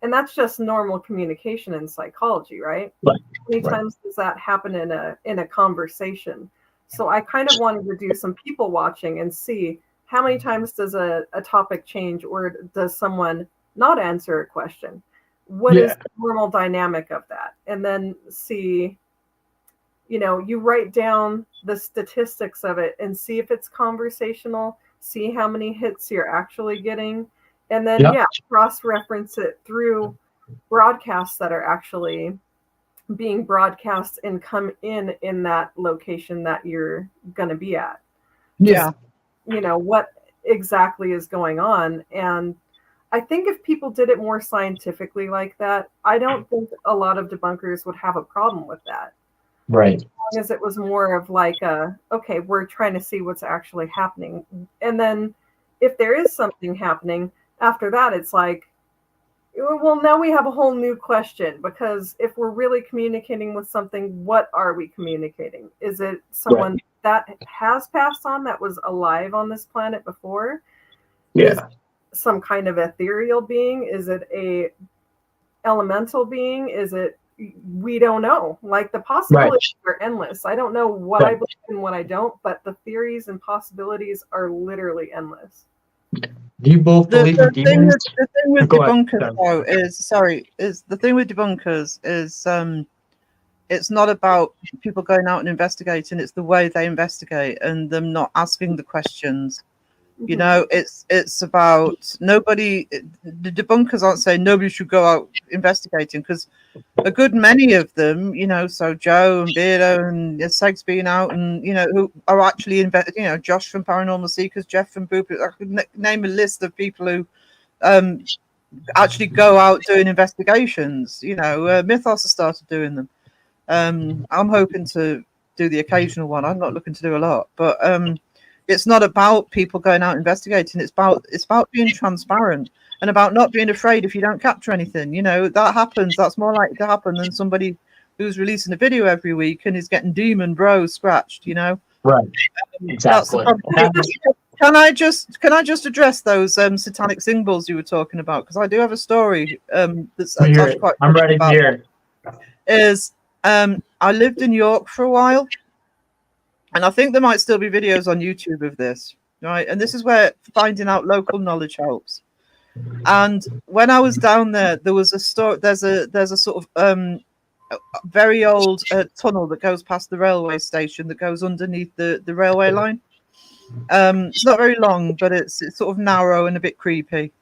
and that's just normal communication in psychology, right? Right. How many times does that happen in a conversation? So I kind of wanted to do some people watching and see how many times does a topic change, or does someone not answer a question? What is the normal dynamic of that? And then see, you write down the statistics of it and see if it's conversational, see how many hits you're actually getting, and then cross-reference it through broadcasts that are actually being broadcast and come in that location that you're going to be at. Yeah. What exactly is going on. And I think if people did it more scientifically like that, I don't think a lot of debunkers would have a problem with that. Right. As long as it was more of like okay, we're trying to see what's actually happening. And then if there is something happening, after that, it's like, well, now we have a whole new question, because if we're really communicating with something, what are we communicating? Is it someone that has passed on, that was alive on this planet before? Yeah. Is some kind of ethereal being? Is it a elemental being? Is it, we don't know. Like, the possibilities are endless. I don't know what I believe and what I don't, but the theories and possibilities are literally endless. Do you both believe in demons? The thing with debunkers, though, is the thing with debunkers is it's not about people going out and investigating. It's the way they investigate and them not asking the questions. You know, it's about nobody. The debunkers aren't saying nobody should go out investigating, because a good many of them, so Joe and Beardo and Segs being out, and who are actually Josh from Paranormal Seekers, Jeff from Boop. I could name a list of people who actually go out doing investigations. Mythos has started doing them. I'm hoping to do the occasional one. I'm not looking to do a lot, but it's not about people going out investigating. It's about being transparent and about not being afraid if you don't capture anything. That happens. That's more likely to happen than somebody who's releasing a video every week and is getting demon bro scratched. Right. Exactly. Can I just address those satanic symbols you were talking about? Because I do have a story that's quite. I'm ready to hear. I lived in York for a while. And I think there might still be videos on YouTube of this, right? And this is where finding out local knowledge helps. And when I was down there, there was a store. There's a sort of very old tunnel that goes past the railway station that goes underneath the railway line. It's not very long, but it's sort of narrow and a bit creepy.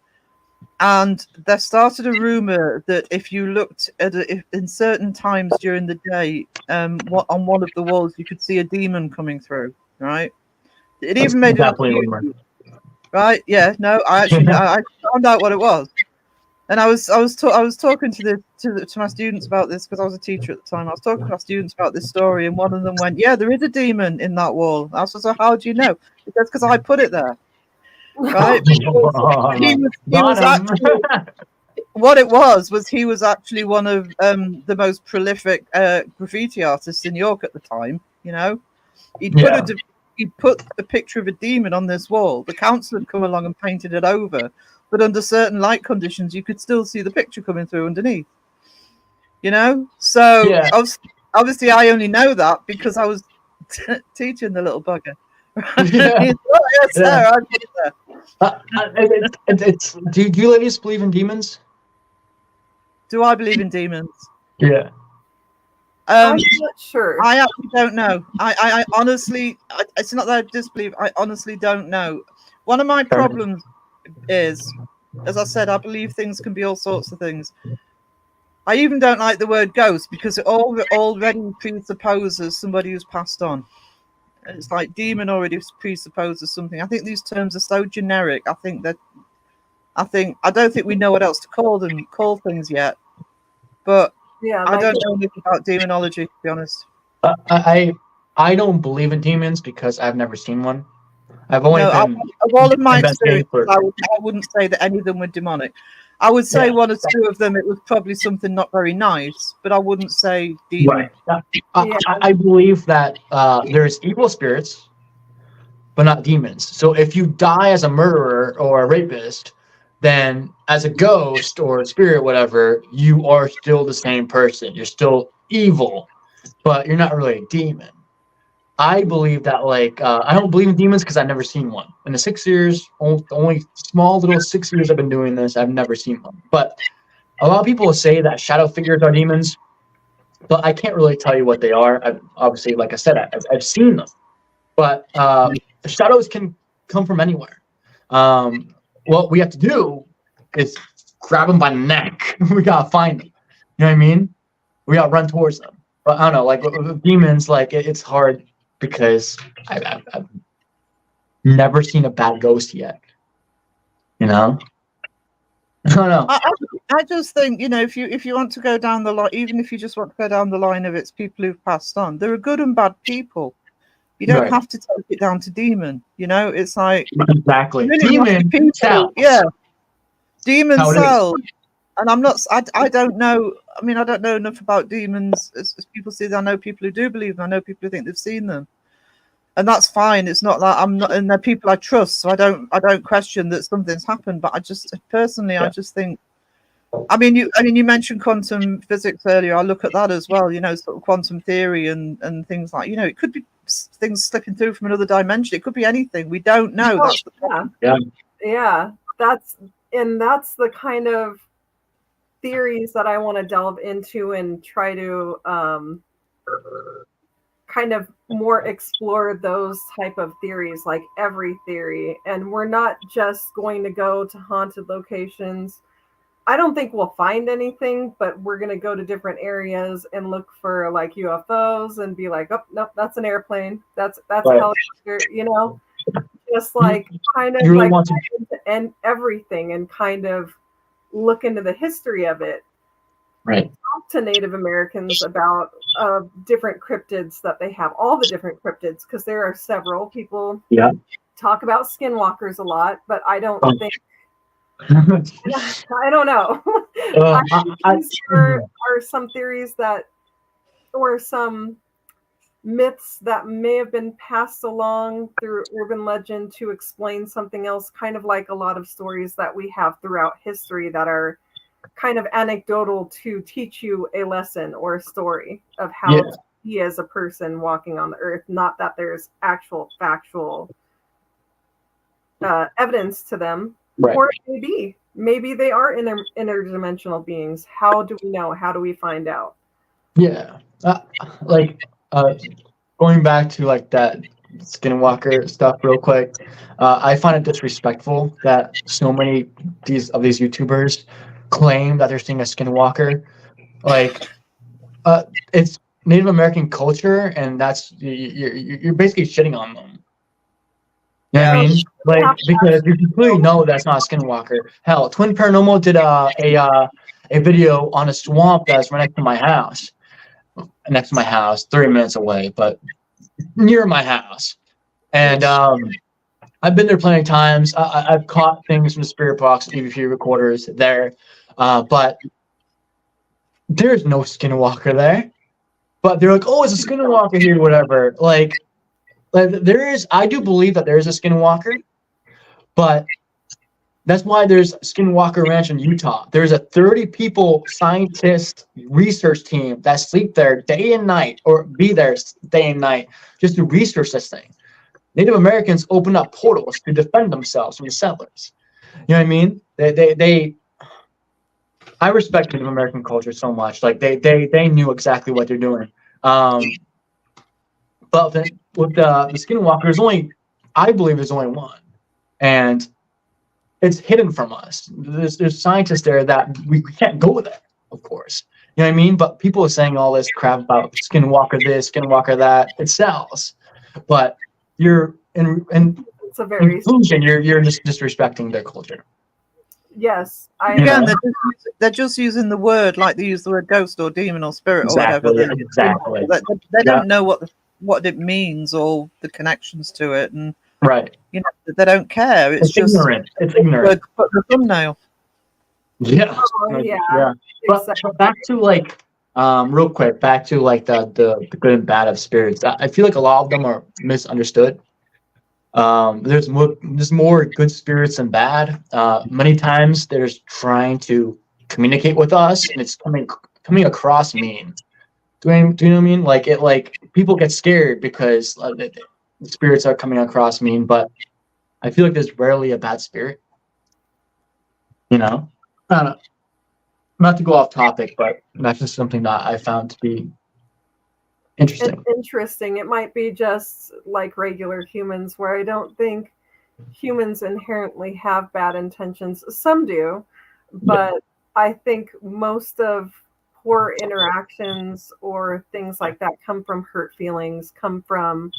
And there started a rumor that if you looked at it in certain times during the day, on one of the walls, you could see a demon coming through, right? It even made it on definitely rumor. YouTube, right? Yeah, no, I actually I found out what it was, and I was talking to my students about this because I was a teacher at the time. I was talking to my students about this story, and one of them went, "Yeah, there is a demon in that wall." I was like, "So how do you know?" He says, "Because I put it there." Right? He was actually, what it was he was actually one of the most prolific graffiti artists in York at the time. You know, he'd put a picture of a demon on this wall. The council had come along and painted it over, but under certain light conditions, you could still see the picture coming through underneath. You know, so obviously I only know that because I was teaching the little bugger. Yeah. Yes, sir, I did It's do you ladies believe in demons? Do I believe in demons? Yeah. I'm not sure. I actually don't know. I honestly, it's not that I disbelieve. I honestly don't know. One of my problems is, as I said, I believe things can be all sorts of things. I even don't like the word ghost because it already presupposes somebody who's passed on. It's like demon already presupposes something. I think these terms are so generic. I don't think we know what else to call things yet. But Yeah, I don't know anything about demonology, to be honest. I don't believe in demons because I've never seen one. I've only been of all of my experience, for... I wouldn't say that any of them were demonic. I would say one or two of them, it was probably something not very nice, but I wouldn't say demon. Right. I believe that there's evil spirits, but not demons. So if you die as a murderer or a rapist, then as a ghost or a spirit, whatever, you are still the same person. You're still evil, but you're not really a demon. I believe that, like, I don't believe in demons because I've never seen one. In the 6 years, only small little 6 years I've been doing this, I've never seen one. But a lot of people say that shadow figures are demons, but I can't really tell you what they are. Obviously, like I said, I've seen them. But shadows can come from anywhere. What we have to do is grab them by the neck. We gotta find them. You know what I mean? We gotta run towards them. But I don't know, like with demons, like it's hard because I've never seen a bad ghost yet. You know? I don't know. I just think, you know, if you want to go down the line, even if you just want to go down the line of it's people who've passed on, there are good and bad people. You don't have to take it down to demon. You know, it's like exactly really demon cells. Yeah, demon cells. And I'm not. I don't know. I mean, I don't know enough about demons as people see. I know people who do believe them. I know people who think they've seen them, and that's fine. It's not like I'm not, and they're people I trust, so I don't question that something's happened. But I just personally, I just think. I mean, you mentioned quantum physics earlier. I look at that as well. You know, sort of quantum theory and things like. You know, it could be things slipping through from another dimension. It could be anything. We don't know. That's the problem. Yeah. That's the kind of theories that I want to delve into and try to kind of more explore those type of theories, like every theory. And we're not just going to go to haunted locations. I don't think we'll find anything, but we're going to go to different areas and look for like UFOs and be like, oh, nope, that's an airplane. That's a helicopter, you know, just like kind of like and everything and kind of look into the history of it. Right. Talk to Native Americans about different cryptids that they have, all the different cryptids, because there are several. People talk about skinwalkers a lot, but I don't think. I don't know. There are some theories that, or some myths that may have been passed along through urban legend to explain something else, kind of like a lot of stories that we have throughout history that are kind of anecdotal to teach you a lesson or a story of how to be as a person walking on the earth. Not that there's actual factual evidence to them. Right. Or maybe they are interdimensional beings. How do we know? How do we find out? Yeah, going back to like that skinwalker stuff real quick. I find it disrespectful that so many of these YouTubers claim that they're seeing a skinwalker. Like, it's Native American culture, and that's you're basically shitting on them. You know what I Yeah. mean? Like, because you completely know that's not a skinwalker. Hell, Twin Paranormal did a video on a swamp that's right next to my house, 30 minutes away, but near my house. And I've been there plenty of times. I've caught things from the spirit box, EVP recorders there, but there's no skinwalker there. But they're like, oh, it's a skinwalker here, whatever. Like there is. I do believe that there is a skinwalker, but that's why there's Skinwalker Ranch in Utah. There's a 30 people scientist research team that sleep there day and night, or be there day and night, just to research this thing. Native Americans opened up portals to defend themselves from the settlers. You know what I mean? I respect Native American culture so much. Like they knew exactly what they're doing. But with the Skinwalker, I believe there's only one, and it's hidden from us. There's scientists there that we can't go there, of course. You know what I mean? But people are saying all this crap about Skinwalker this, Skinwalker that. It sells, but you're in conclusion, you're just disrespecting their culture. Yes, Again, they're just using the word like they use the word ghost or demon or spirit or whatever. Exactly. They don't know what it means or the connections to it, and right. You know, they don't care. It's just ignorant. It's ignorant. Put the thumbnail. Yeah. Oh, yeah. But back to real quick, back to the good and bad of spirits. I feel like a lot of them are misunderstood. There's more good spirits than bad. Many times they're just trying to communicate with us, and it's coming across mean. Do you know what I mean? Like people get scared because the spirits are coming across mean, but I feel like there's rarely a bad spirit. You know, I don't know. Not to go off topic, but that's just something that I found to be interesting. It's interesting. It might be just like regular humans, where I don't think humans inherently have bad intentions. Some do, but I think most of poor interactions or things like that come from hurt feelings, come from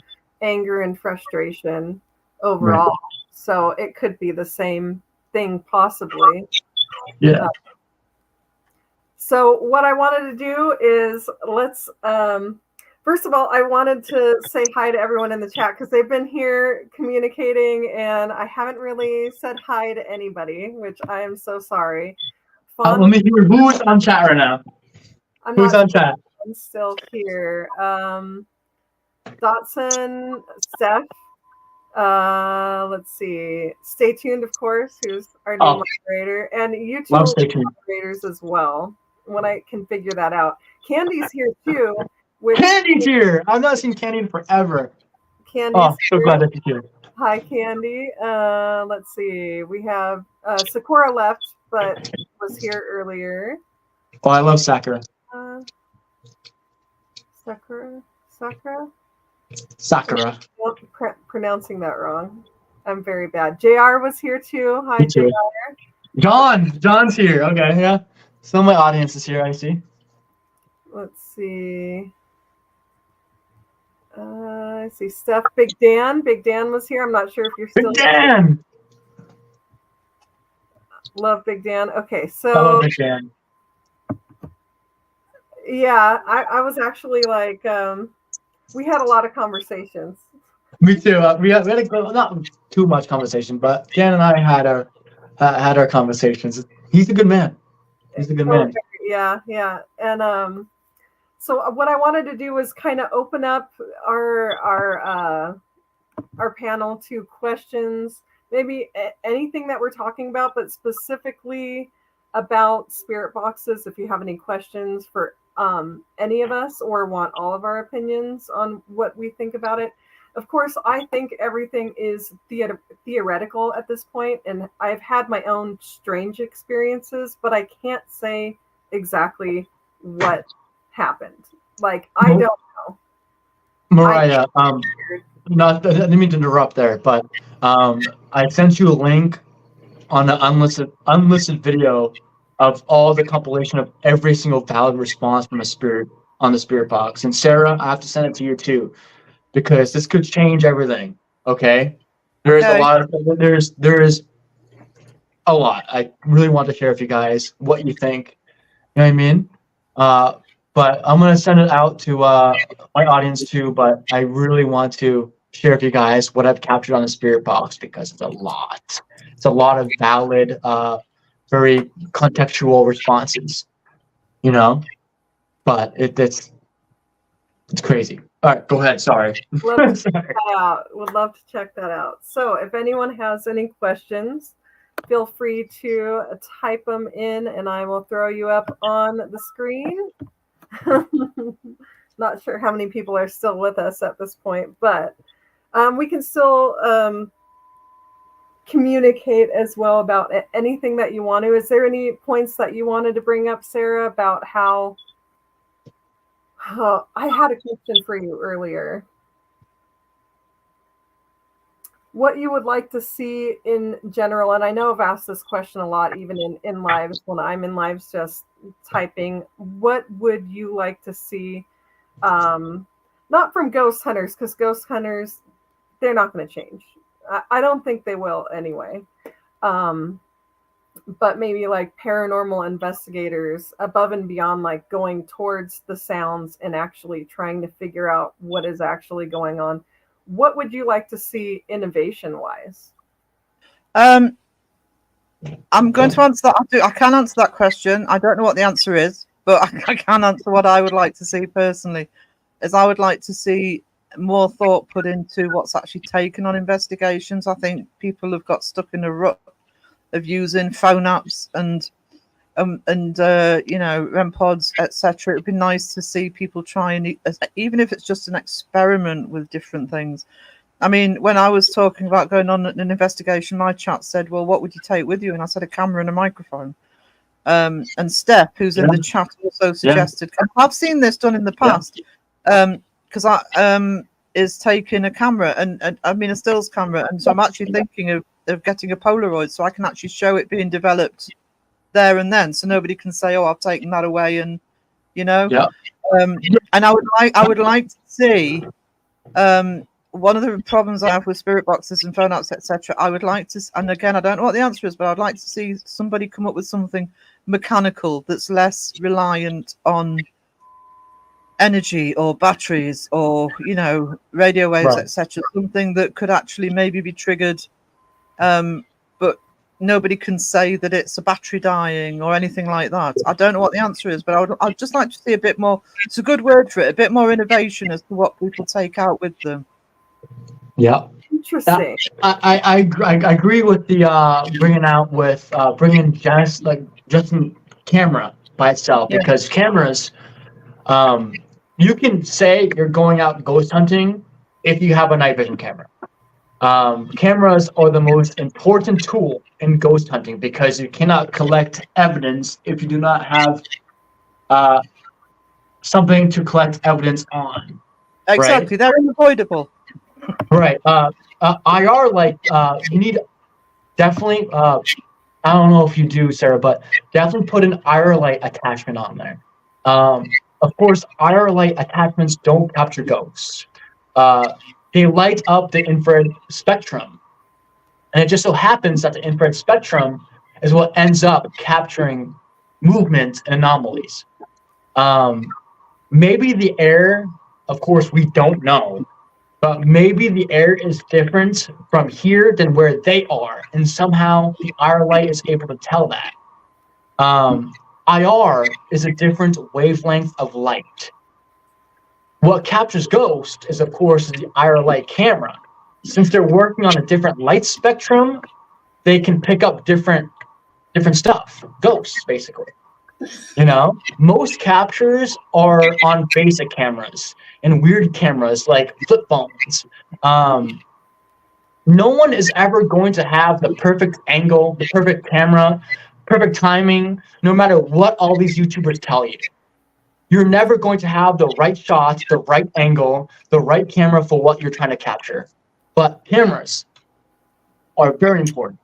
anger and frustration overall. Right. So it could be the same thing, possibly. Yeah. So what I wanted to do is let's first of all, I wanted to say hi to everyone in the chat because they've been here communicating, and I haven't really said hi to anybody, which I am so sorry. Let me hear who's on chat right now. Who's on chat? I'm still here. Dawson, Steph. Let's see. Stay tuned, of course, who's our new moderator, and you two moderators as well. When I can figure that out, Candy's here too. Candy's here. I've not seen Candy in forever. Candy's so glad that you're here. Hi, Candy. Let's see. We have Sakura left, but was here earlier. Oh, I love Sakura. Sakura. Oh, pronouncing that wrong. I'm very bad. JR was here too. Hi, JR. John's here. Okay, yeah. Some of my audience is here, I see. Let's see. I see Steph. Big Dan. Big Dan was here. I'm not sure if you're still Big Dan! Love Big Dan. Okay, so I love Big Dan. Yeah, I was actually like, we had a lot of conversations. Me too. We had not too much conversation, but Dan and I had our conversations. He's a good man. He's a good man. Yeah. And so what I wanted to do was kind of open up our panel to questions, maybe anything that we're talking about, but specifically about spirit boxes. If you have any questions for any of us or want all of our opinions on what we think about it. Of course, I think everything is theoretical at this point, and I've had my own strange experiences, but I can't say exactly what happened. Like, I don't know. Mariah, I didn't mean to interrupt there, but I sent you a link on the unlisted video of all the compilation of every single valid response from a spirit on the spirit box. And Sarah, I have to send it to you too, because this could change everything. Okay. There is a Okay. lot. There is a lot. I really want to share with you guys what you think. You know what I mean? But I'm gonna send it out to my audience too. But I really want to share with you guys what I've captured on the spirit box because it's a lot. It's a lot of valid, very contextual responses. You know, but it's crazy. All right, go ahead. Sorry. Love to Sorry. check that out. Would love to check that out. So if anyone has any questions, feel free to type them in and I will throw you up on the screen. Not sure how many people are still with us at this point, but we can still communicate as well about anything that you want to. Is there any points that you wanted to bring up, Sarah, about how I had a question for you earlier. What you would like to see in general, and I know I've asked this question a lot, even in lives, when I'm in lives just typing, what would you like to see? Not from ghost hunters, because ghost hunters, they're not going to change. I don't think they will anyway. But maybe like paranormal investigators above and beyond, like going towards the sounds and actually trying to figure out what is actually going on. What would you like to see innovation wise? I'm going to answer that. I can answer that question. I don't know what the answer is, but I can answer what I would like to see personally. Is I would like to see more thought put into what's actually taken on investigations. I think people have got stuck in a rut of using phone apps and you know, REM pods, etc. It'd be nice to see people try and, even if it's just an experiment with different things. I mean, when I was talking about going on an investigation, my chat said, well, what would you take with you? And I said a camera and a microphone. And Steph, who's in the chat, also suggested, I've seen this done in the past, because I is taking a camera and I mean a stills camera, and so I'm actually thinking of getting a Polaroid so I can actually show it being developed there and then, so nobody can say, oh, I've taken that away, and you know. And I would like to see one of the problems I have with spirit boxes and phone apps, etc. I would like to, and again, I don't know what the answer is, but I'd like to see somebody come up with something mechanical that's less reliant on energy or batteries or, you know, radio waves, etc. Something that could actually maybe be triggered, but nobody can say that it's a battery dying or anything like that. I don't know what the answer is, but I'd just like to see a bit more. It's a good word for it. A bit more innovation as to what people take out with them. Yeah. Interesting. I agree with the bringing just camera by itself, because cameras, you can say you're going out ghost hunting if you have a night vision camera. Cameras are the most important tool in ghost hunting because you cannot collect evidence if you do not have something to collect evidence on. Exactly, they're unavoidable. Right. IR, you need definitely. I don't know if you do, Sarah, but definitely put an IR light attachment on there. Of course, IR light attachments don't capture ghosts. They light up the infrared spectrum, and it just so happens that the infrared spectrum is what ends up capturing movement and anomalies. Maybe the air, of course, we don't know. But maybe the air is different from here than where they are, and somehow the IR light is able to tell that. IR is a different wavelength of light. What captures ghosts is, of course, the IR light camera. Since they're working on a different light spectrum, they can pick up different stuff, ghosts, basically. You know, most captures are on basic cameras and weird cameras like flip phones. No one is ever going to have the perfect angle, the perfect camera, perfect timing, no matter what all these YouTubers tell you. You're never going to have the right shot, the right angle, the right camera for what you're trying to capture. But cameras are very important.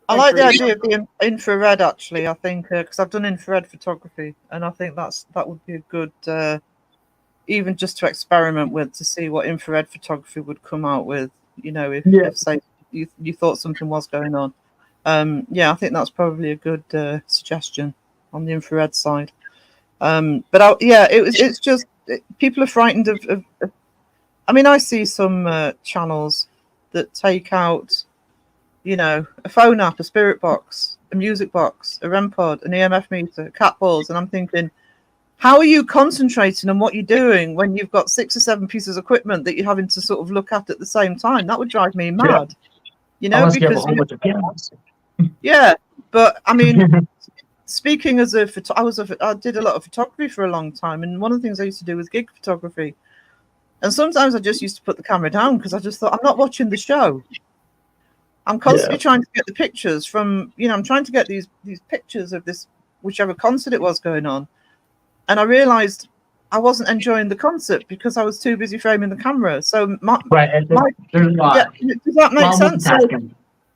I like the idea of the infrared, actually. I think because I've done infrared photography, and I think that would be a good even just to experiment with, to see what infrared photography would come out with, you know, if say you thought something was going on. Yeah, I think that's probably a good suggestion on the infrared side. But it's just people are frightened of. I mean, I see some channels that take out, you know, a phone app, a spirit box, a music box, a REM pod, an EMF meter, cat balls, and I'm thinking, how are you concentrating on what you're doing when you've got 6 or 7 pieces of equipment that you're having to sort of look at the same time? That would drive me mad. You know, Unless because you have a whole bunch of cameras. yeah, but I mean, speaking as I did a lot of photography for a long time, and one of the things I used to do was gig photography. And sometimes I just used to put the camera down because I just thought, I'm not watching the show. I'm constantly trying to get the pictures from, you know, I'm trying to get these pictures of this, whichever concert it was going on. And I realized I wasn't enjoying the concert because I was too busy framing the camera. So There's a lot. yeah, does that make sense? So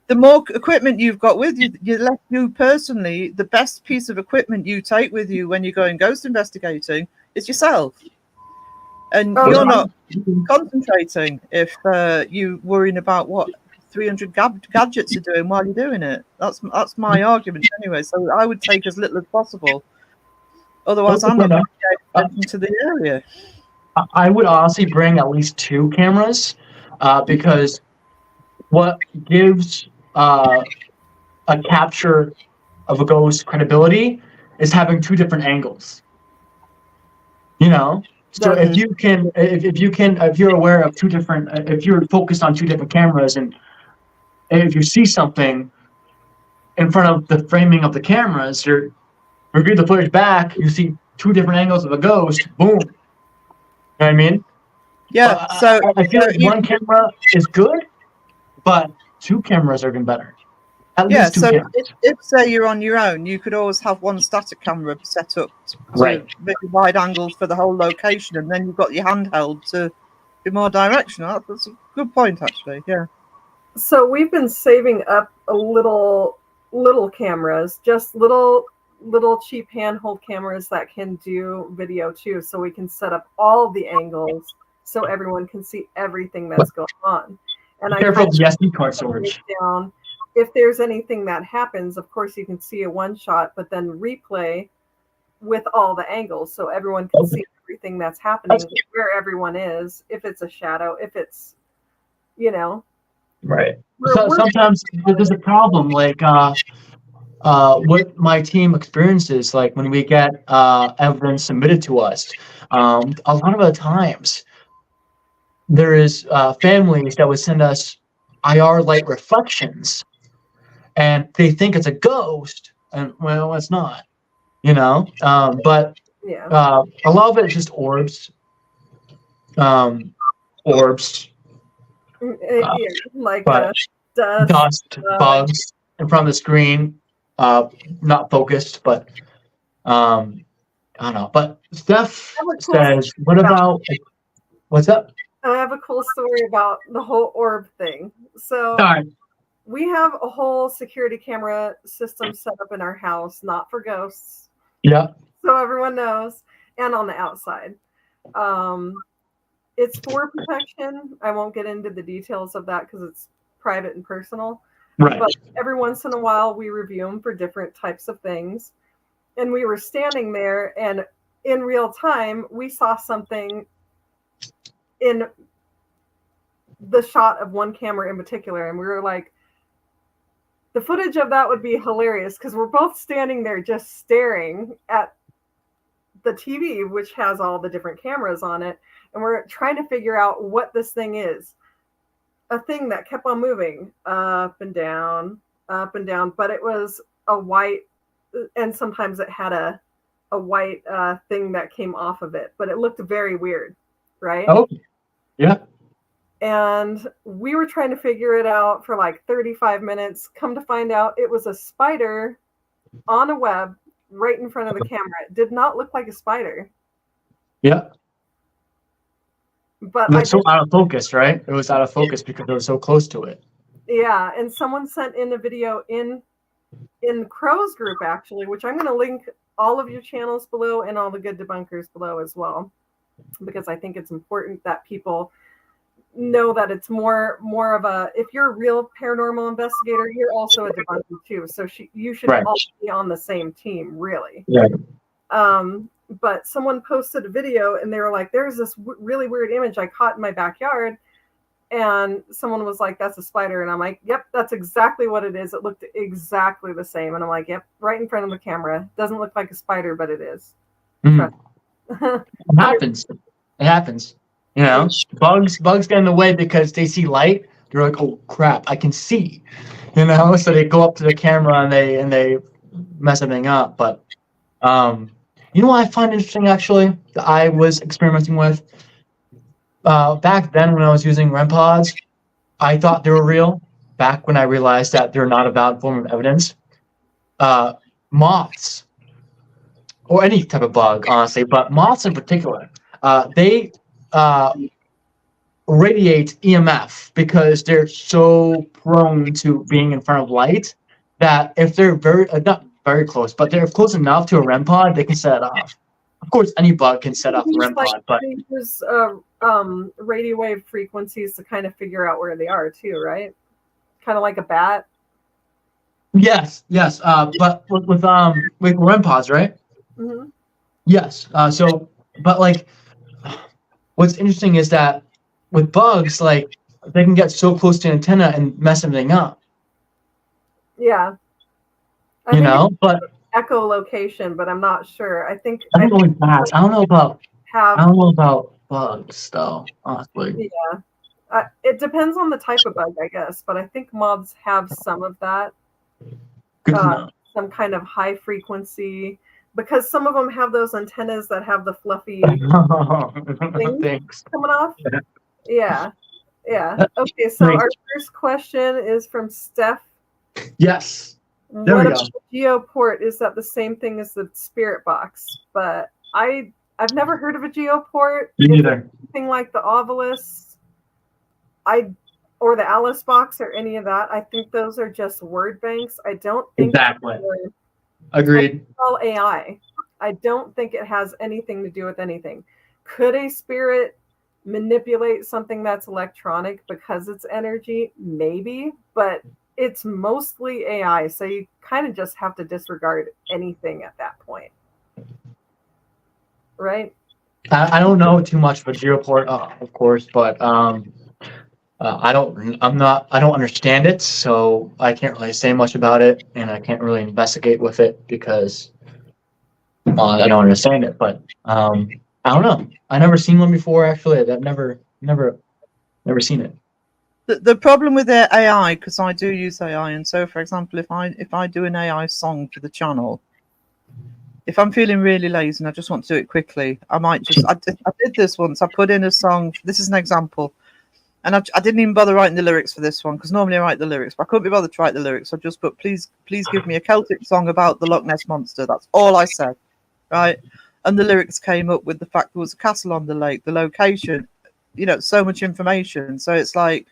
the more equipment you've got with you, you personally, the best piece of equipment you take with you when you're going ghost investigating is yourself. And you're not concentrating if you're worrying about what 300 gadgets are doing while you're doing it. That's my argument anyway. So I would take as little as possible. Otherwise, I'm not going to get into the area. I would honestly bring at least 2 cameras because what gives a capture of a ghost credibility is having 2 different angles. You know? So if you're aware of 2 different, if you're focused on 2 different cameras, and if you see something in front of the framing of the cameras, you're review the footage back, you see 2 different angles of a ghost, boom. You know what I mean? Yeah. So I feel like 1 camera is good, but 2 cameras are even better. At least 2 cameras. If say you're on your own, you could always have 1 static camera set up to make wide angles for the whole location, and then you've got your handheld to be more directional. That's a good point, actually. Yeah. So we've been saving up a little cameras, just little cheap handhold cameras that can do video too, so we can set up all the angles so everyone can see everything that's going on. And be careful of the SD card storage. Down. If there's anything that happens, of course you can see a 1 shot, but then replay with all the angles so everyone can see everything that's happening, where everyone is, if it's a shadow, if it's, you know. Right. So sometimes there's a problem, like what my team experiences, like when we get evidence submitted to us, a lot of the times there is families that would send us IR light reflections, and they think it's a ghost, and well, it's not, you know. But a lot of it is just orbs. Like dust, bugs in front of the screen, not focused, but I don't know. But Steph says, "What about what's up?" I have a cool story about the whole orb thing. So we have a whole security camera system set up in our house, not for ghosts. Yeah. So everyone knows, and on the outside. It's for protection. I won't get into the details of that because it's private and personal. Right. But every once in a while, we review them for different types of things. And we were standing there, and in real time, we saw something in the shot of 1 camera in particular. And we were like, the footage of that would be hilarious because we're both standing there just staring at the TV, which has all the different cameras on it. And we're trying to figure out what this thing is. A thing that kept on moving up and down, but it was a white, and sometimes it had a white thing that came off of it, but it looked very weird, right? Oh, yeah. And we were trying to figure it out for like 35 minutes. Come to find out, it was a spider on a web right in front of the camera. It did not look like a spider. Yeah. But it's so out of focus, right? It was out of focus because they were so close to it. Yeah, and someone sent in a video in Crow's group, actually, which I'm going to link all of your channels below and all the good debunkers below as well. because I think it's important that people know that it's more of a, if you're a real paranormal investigator, you're also a debunker too. So you should Right. all be on the same team, really. Yeah. But someone posted a video and they were like, there's this really weird image I caught in my backyard. And someone was like, that's a spider. And I'm like, yep, that's exactly what it is. It looked exactly the same. And I'm like, yep, right in front of the camera. Doesn't look like a spider, but it is. Mhm. It happens. It happens. You know, bugs get in the way because they see light. They're like, oh crap, I can see. You know, so they go up to the camera and they mess everything up. But you know what I find interesting actually that I was experimenting with back then when I was using REM pods, I thought they were real. Back when I realized that they're not a valid form of evidence, moths or any type of bug, honestly, but moths in particular, they radiate EMF because they're so prone to being in front of light that if they're not very close, but they're close enough to a REM pod, they can set it off. Of course, any bug can set off a REM pod, but they use radio wave frequencies to kind of figure out where they are too, right? Kind of like a bat. yes. But with REM pods, right? Mm-hmm. Yes. But like, what's interesting is that with bugs, like they can get so close to an antenna and mess everything up. Yeah. I You think know, it's but echolocation, but I'm not sure. I think I don't know with bats. I don't know about bugs though, honestly. Yeah. It depends on the type of bug, I guess, but I think moths have some of that. Good to know. Some kind of high frequency, because some of them have those antennas that have the fluffy Thanks. coming off. Yeah. Yeah. Okay, so our first question is from Steph. Yes. There What we go. about geoport? Is that the same thing as the spirit box? But I've never heard of a geoport. Me neither. Anything like the Ovilus, or the Alice box or any of that. I think those are just word banks. I don't think Exactly. Agreed. all AI. I don't think it has anything to do with anything. Could a spirit manipulate something that's electronic because it's energy? Maybe, but it's mostly AI, so you kind of just have to disregard anything at that point, right? I don't know too much about geoport, of course, but I don't understand it, so I can't really say much about it, and I can't really investigate with it because I don't understand it. But I don't know. I never seen one before. Actually, I've never seen it. The problem with their AI, because I do use AI, and so for example, if I do an AI song for the channel, if I'm feeling really lazy and I just want to do it quickly, I might just I did this once. I put in a song. This is an example, and I didn't even bother writing the lyrics for this one because normally I write the lyrics, but I couldn't be bothered to write the lyrics. I just put please give me a Celtic song about the Loch Ness monster. That's all I said, right? And the lyrics came up with the fact there was a castle on the lake, the location, so much information. So it's like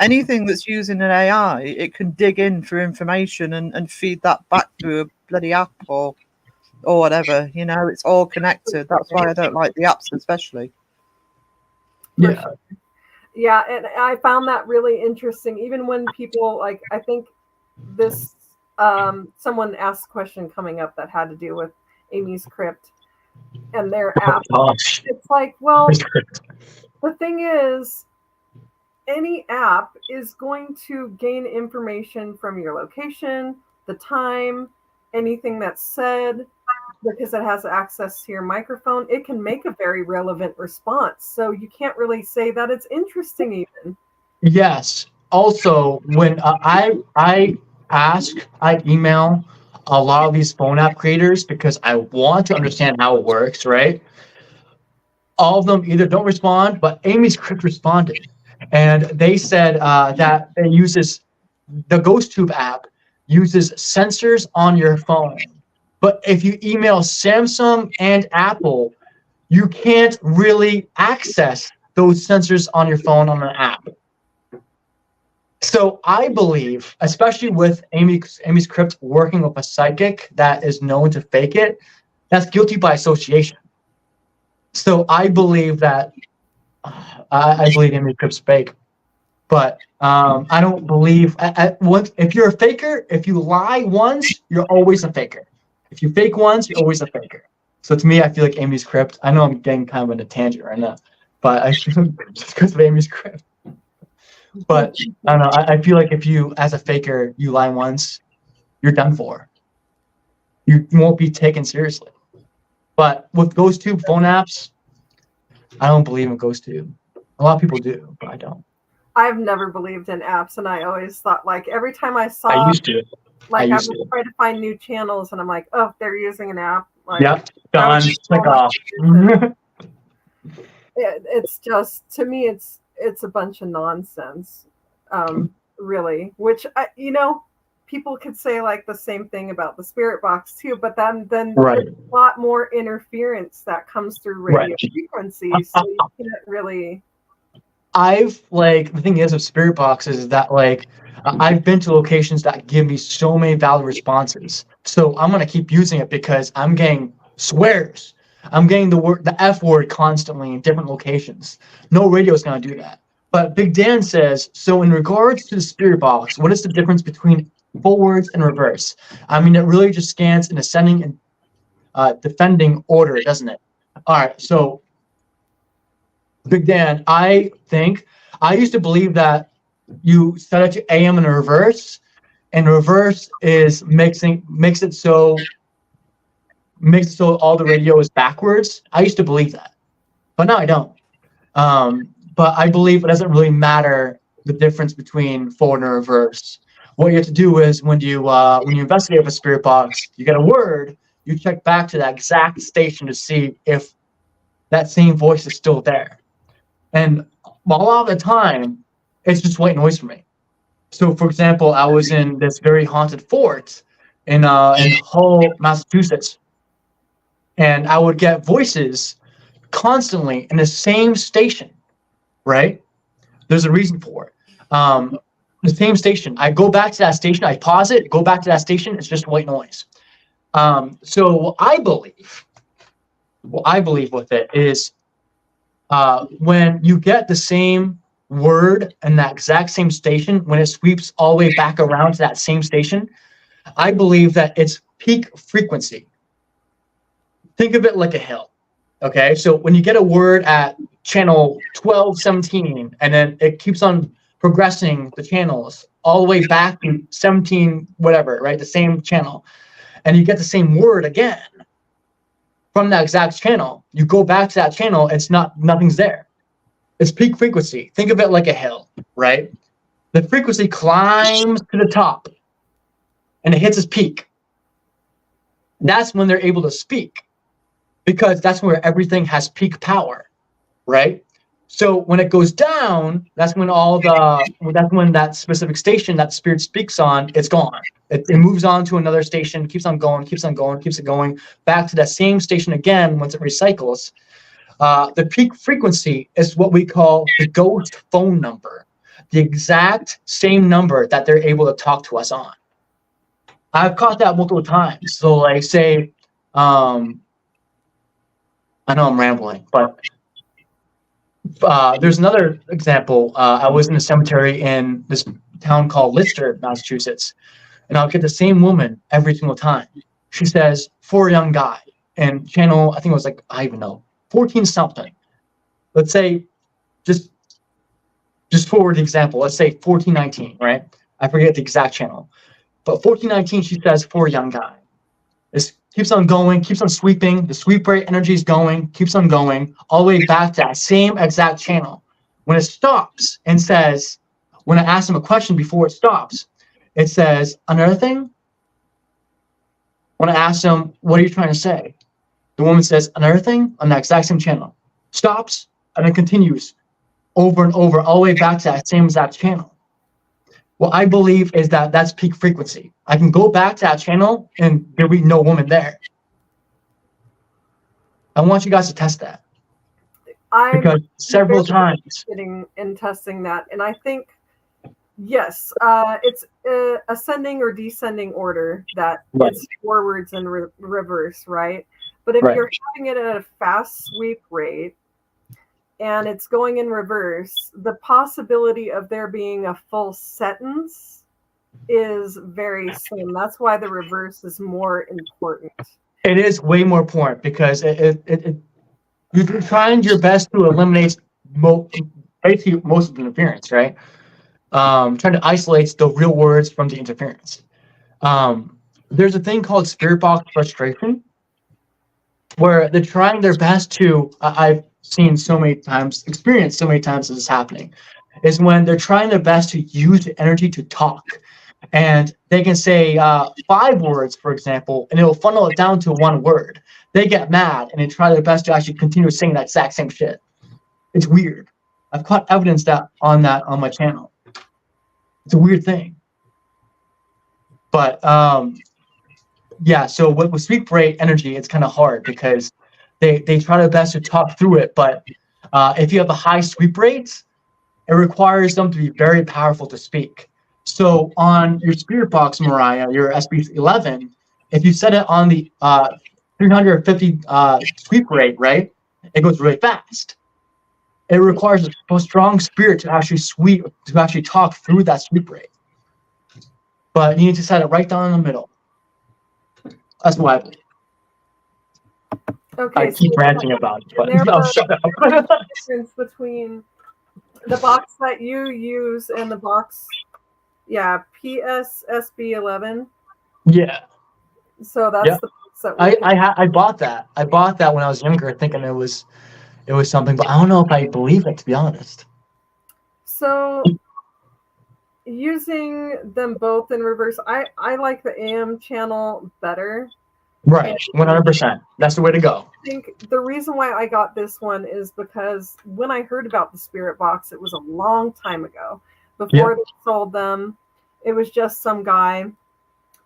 anything that's using an AI, it can dig in for information and feed that back to a bloody app or whatever. It's all connected. That's why I don't like the apps, especially. Yeah. Yeah, and I found that really interesting. Even when people I think this someone asked a question coming up that had to do with Amy's Crypt and their app. Gosh. It's like, well, the thing is, any app is going to gain information from your location, the time, anything that's said, because it has access to your microphone. It can make a very relevant response. So you can't really say that it's interesting even. Yes. Also, when I email a lot of these phone app creators because I want to understand how it works, right? All of them either don't respond, but Amy's Crypt responded. And they said that it uses the GhostTube app uses sensors on your phone. But if you email Samsung and Apple, you can't really access those sensors on your phone on an app. So I believe, especially with Amy's Crypt working with a psychic that is known to fake it, that's guilty by association. So I believe that I believe Amy Crypt's fake, but I don't believe once. If you're a faker, if you lie once, you're always a faker. If you fake once, you're always a faker. So to me, I feel like Amy's Crypt. I know I'm getting kind of in a tangent right now, but I feel just because of Amy's Crypt. But I don't know. I feel like if you, as a faker, you lie once, you're done for. You won't be taken seriously. But with GhostTube phone apps, I don't believe in GhostTube. A lot of people do, but I don't. I've never believed in apps, and I always thought, like, every time I saw, I used to. like, I would try to find new channels, and I'm like, oh, they're using an app. Like, yep, done. Click off. It's just, to me, it's a bunch of nonsense, really. Which people could say like the same thing about the spirit box too, but then right. There's a lot more interference that comes through radio frequencies, so you can't really. The thing is with spirit boxes is that I've been to locations that give me so many valid responses. So I'm gonna keep using it because I'm getting swears. I'm getting the F word constantly in different locations. No radio is gonna do that. But Big Dan says, so in regards to the spirit box, what is the difference between forwards and reverse? I mean, it really just scans in ascending and defending order, doesn't it? All right, so Big Dan, I think I used to believe that you set it to AM in reverse, and reverse is makes it so all the radio is backwards. I used to believe that, but now I don't. But I believe it doesn't really matter the difference between forward and reverse. What you have to do is when you investigate with a spirit box, you get a word, you check back to that exact station to see if that same voice is still there. And a lot of the time, it's just white noise for me. So, for example, I was in this very haunted fort in Hull, Massachusetts, and I would get voices constantly in the same station, right? There's a reason for it. The same station. I go back to that station, I pause it, go back to that station, it's just white noise. So what I believe with it is when you get the same word in that exact same station, when it sweeps all the way back around to that same station, I believe that it's peak frequency. Think of it like a hill. Okay, so when you get a word at channel 1217, and then it keeps on progressing the channels all the way back to 17, whatever, right? The same channel, and you get the same word again from that exact channel. You go back to that channel, nothing's there. It's peak frequency. Think of it like a hill, right? The frequency climbs to the top, and it hits its peak. That's when they're able to speak, because that's where everything has peak power, right? So when it goes down, that's when that specific station that the spirit speaks on, it's gone. It moves on to another station, keeps it going back to that same station again once it recycles. The peak frequency is what we call the ghost phone number, the exact same number that they're able to talk to us on. I've caught that multiple times. So like say, I know I'm rambling, but there's another example. I was in a cemetery in this town called Lister, Massachusetts, and I'll get the same woman every single time. She says, for a young guy, and channel, I think it was like, I even know, 14 something. Let's say, just for the example, let's say 1419, right? I forget the exact channel. But 1419, she says, for a young guy. This keeps on going, keeps on sweeping. The sweep rate energy is going, keeps on going, all the way back to that same exact channel. When it stops and says, when I ask them a question before it stops, it says, another thing? When I ask them, what are you trying to say? The woman says, another thing on that exact same channel. Stops, and it continues over and over, all the way back to that same exact channel. What I believe is that that's peak frequency. I can go back to that channel and there will be no woman there. I want you guys to test that. Because several times. In testing that, and I think, yes, it's ascending or descending order that it's forwards and reverse, right? But if Right. you're having it at a fast sweep rate and it's going in reverse, the possibility of there being a full sentence is very slim. That's why the reverse is more important. It is way more important because you're trying your best to eliminate basically most of the interference, right? Trying to isolate the real words from the interference. There's a thing called spirit box frustration, where they're trying their best to. I've seen so many times, experienced so many times this is happening, is when they're trying their best to use the energy to talk, and they can say 5 words, for example, and it'll funnel it down to 1 word. They get mad and they try their best to actually continue saying that exact same shit. It's weird. I've caught evidence on my channel. It's a weird thing. But yeah, so with sweep rate energy, it's kind of hard because they try their best to talk through it. But if you have a high sweep rate, it requires them to be very powerful to speak. So on your spirit box, Mariah, your SB11, if you set it on the 350 sweep rate, right, it goes really fast. It requires a strong spirit to actually talk through that sweep rate. But you need to set it right down in the middle. That's why Okay, I keep ranting about it. But shut up. difference between the box that you use and the box, PSSB11. Yeah. So that's the box that I bought that. I bought that when I was younger, thinking it was something, but I don't know if I believe it, to be honest. So using them both in reverse, I like the AM channel better. Right, 100%. That's the way to go. I think the reason why I got this one is because when I heard about the spirit box, it was a long time ago. Before they sold them, it was just some guy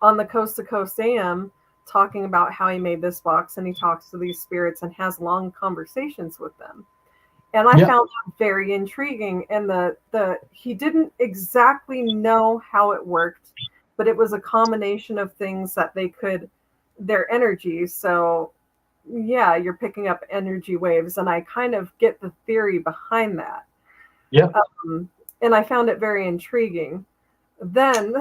on the Coast to Coast AM talking about how he made this box, and he talks to these spirits and has long conversations with them. And I found that very intriguing. And he didn't exactly know how it worked, but it was a combination of things that their energy. So yeah, you're picking up energy waves, and I kind of get the theory behind that. Yeah. And I found it very intriguing. Then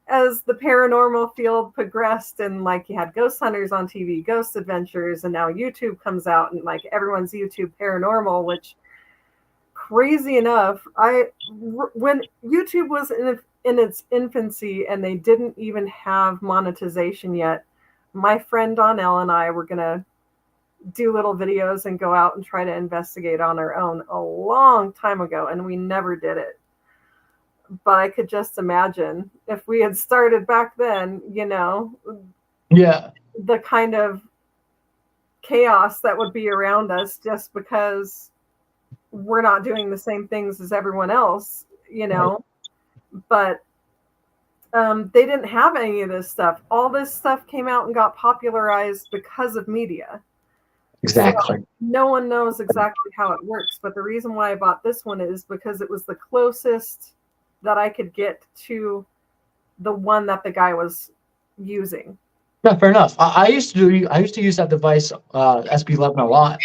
as the paranormal field progressed, and like you had ghost hunters on TV, ghost adventures, and now YouTube comes out, and like everyone's YouTube paranormal, which crazy enough, when YouTube was in its infancy and they didn't even have monetization yet, my friend Donnell and I were going to do little videos and go out and try to investigate on our own a long time ago, and we never did it. But I could just imagine if we had started back then, the kind of chaos that would be around us just because we're not doing the same things as everyone else, Right. But they didn't have any of this stuff. All this stuff came out and got popularized because of media. Exactly. So no one knows exactly how it works, but the reason why I bought this one is because it was the closest that I could get to the one that the guy was using. Yeah, fair enough. I used to use that device, SB11, a lot,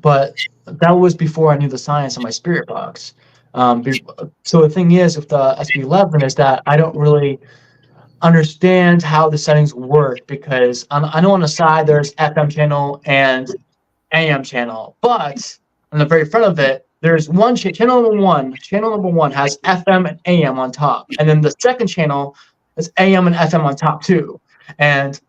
but that was before I knew the science of my spirit box. So the thing is with the SB11 is that I don't really understand how the settings work, because I know on the side there's FM channel and AM channel, but on the very front of it, there's one channel number one. Channel number one has FM and AM on top, and then the second channel is AM and FM on top too. And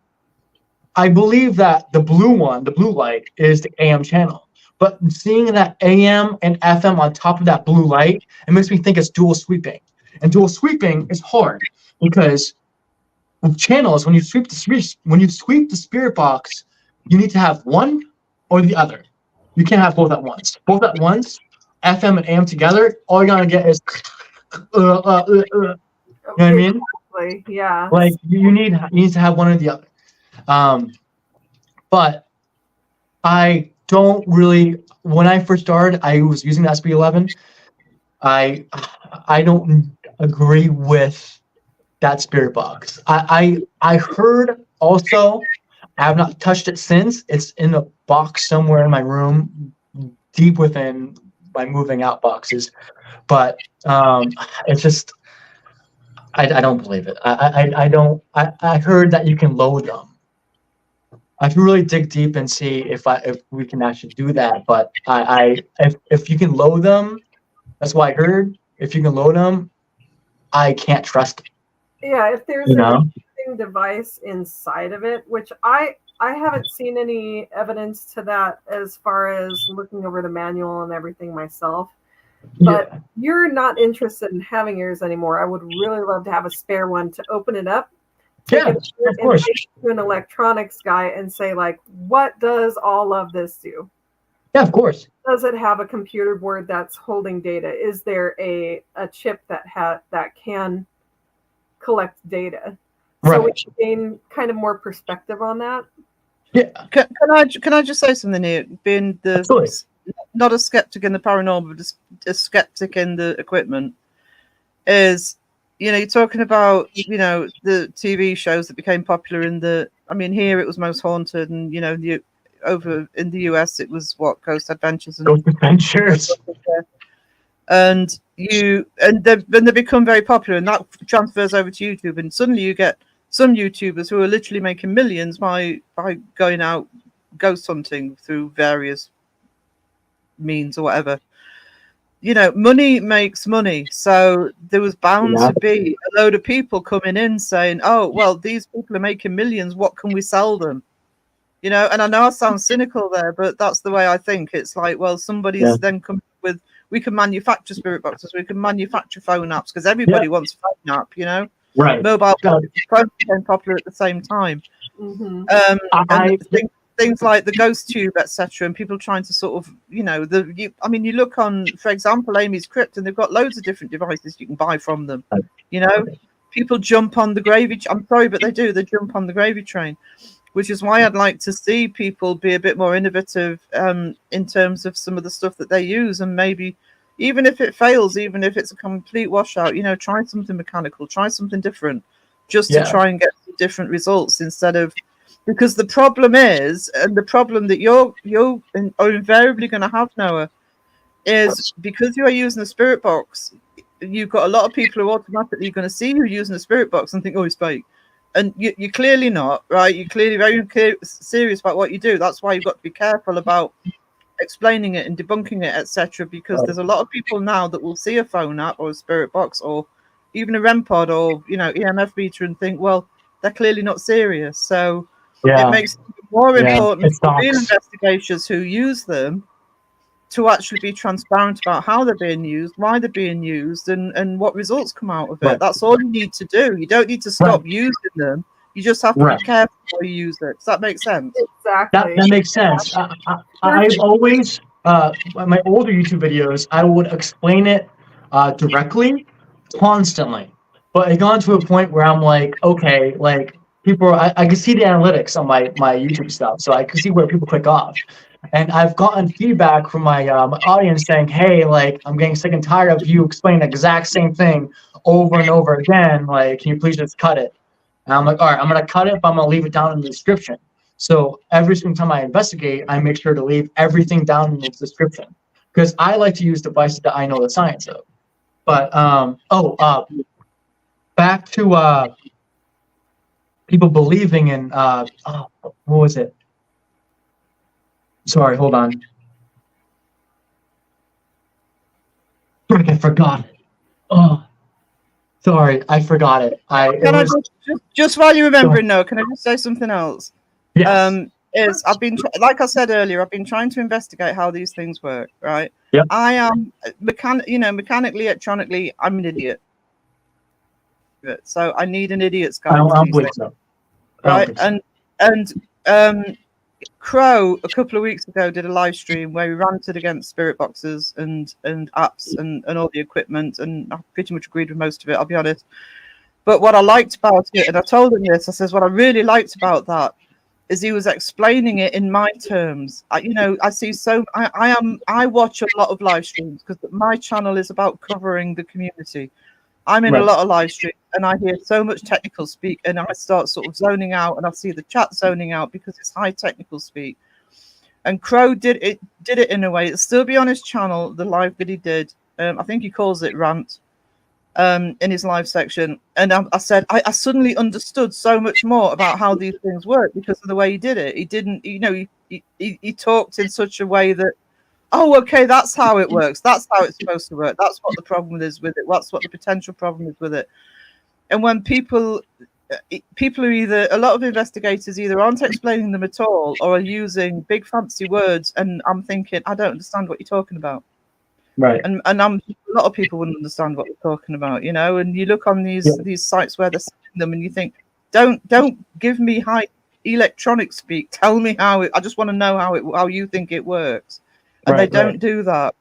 I believe that the blue light, is the AM channel. But seeing that AM and FM on top of that blue light, it makes me think it's dual sweeping. And dual sweeping is hard because with channels, when you sweep the spirit box, you need to have one or the other. You can't have both at once. Both at once, FM and AM together, all you're gonna get is you know what I mean? Exactly. Yeah. Like you need to have one or the other. But I don't really. When I first started, I was using the SB11. I don't agree with that spirit box. I heard also I have not touched it since. It's in a box somewhere in my room, deep within my moving out boxes. But it's just, I don't believe it. I don't. I heard that you can load them. I can really dig deep and see if we can actually do that. But if you can load them, that's what I heard. If you can load them, I can't trust it. Yeah, if there's You a know? recording device inside of it, which I haven't seen any evidence to that as far as looking over the manual and everything myself. But Yeah. you're not interested in having yours anymore. I would really love to have a spare one to open it up, take Yeah, it of course. and take it to an electronics guy and say, like, what does all of this do? Yeah, of course. Does it have a computer board that's holding data? Is there a chip that can collect data? So we Right. can gain kind of more perspective on that. Yeah. Can I just say something here? Being Absolutely. not a skeptic in the paranormal, but a skeptic in the equipment, is, you're talking about, the TV shows that became popular here it was Most Haunted, and over in the US it was Ghost Adventures and Ghost Adventures. and they become very popular, and that transfers over to YouTube, and suddenly you get some YouTubers who are literally making millions by going out ghost hunting through various means or whatever. Money makes money, so there was bound to be a load of people coming in saying, oh, well, these people are making millions, what can we sell them? And I know I sound cynical there, but that's the way I think. It's like, well, somebody's then come with, we can manufacture spirit boxes, we can manufacture phone apps, because everybody wants a phone app, Right. Mobile phones became popular at the same time. Mm-hmm. And things like the ghost tube, etc., and people trying to sort of, you look on, for example, Amy's Crypt, and they've got loads of different devices you can buy from them. People jump on the gravy. I'm sorry, but they do. They jump on the gravy train, which is why I'd like to see people be a bit more innovative in terms of some of the stuff that they use, and maybe even if it fails, even if it's a complete washout, try something mechanical, try something different, just to try and get different results instead of. Because the problem is, and the problem that you're invariably going to have, Noah, is because you are using a spirit box, you've got a lot of people who are automatically going to see you using a spirit box and think, oh, it's fake. And you're clearly not, right? You're clearly very serious about what you do. That's why you've got to be careful about explaining it and debunking it, etc. Because there's a lot of people now that will see a phone app or a spirit box or even a REM pod or, EMF meter and think, well, they're clearly not serious. So it makes it more important for real investigators who use them to actually be transparent about how they're being used, why they're being used, and what results come out of it. Right. That's all you need to do. You don't need to stop using them. You just have to be careful how you use it. Does that make sense? Exactly. That makes sense. I've always, my older YouTube videos, I would explain it directly, constantly. But it got to a point where I'm like, okay, like, people, I can see the analytics on my YouTube stuff, so I can see where people click off. And I've gotten feedback from my audience saying, hey, like, I'm getting sick and tired of you explaining the exact same thing over and over again. Like, can you please just cut it? And I'm like, all right, I'm going to cut it, but I'm going to leave it down in the description. So every single time I investigate, I make sure to leave everything down in the description. Because I like to use devices that I know the science of. But, back to... people believing in what was it? Sorry, hold on. I forgot it. Oh, sorry, I forgot it. Just while you're remembering, Noah, can I just say something else? Yes. I've been like I said earlier, I've been trying to investigate how these things work. Right? Yep. I am mechanically, electronically, I'm an idiot. So I need an idiot's guide. I don't believe so. Right, and Crow a couple of weeks ago did a live stream where he ranted against spirit boxes and apps and all the equipment, and I pretty much agreed with most of it, I'll be honest. But what I liked about it, and I told him this, I says what I really liked about that is he was explaining it in my terms. I watch a lot of live streams because my channel is about covering the community. I'm in Right. a lot of live streams and I hear so much technical speak and I start sort of zoning out, and I see the chat zoning out because it's high technical speak. And Crow did it in a way. It'll still be on his channel, the live that he did. I think he calls it Rant in his live section. And I said, I suddenly understood so much more about how these things work because of the way he did it. He didn't, you know, he talked in such a way that, oh, okay, that's how it works. That's how it's supposed to work. That's what the problem is with it. That's what the potential problem is with it. And when people are either, a lot of investigators either aren't explaining them at all or are using big fancy words, and I'm thinking, I don't understand what you're talking about. Right. And a lot of people wouldn't understand what you're talking about, you know. And you look on these sites where they're selling them, and you think, don't give me high electronic speak. Tell me how it. I just want to know how you think it works. And they don't do that.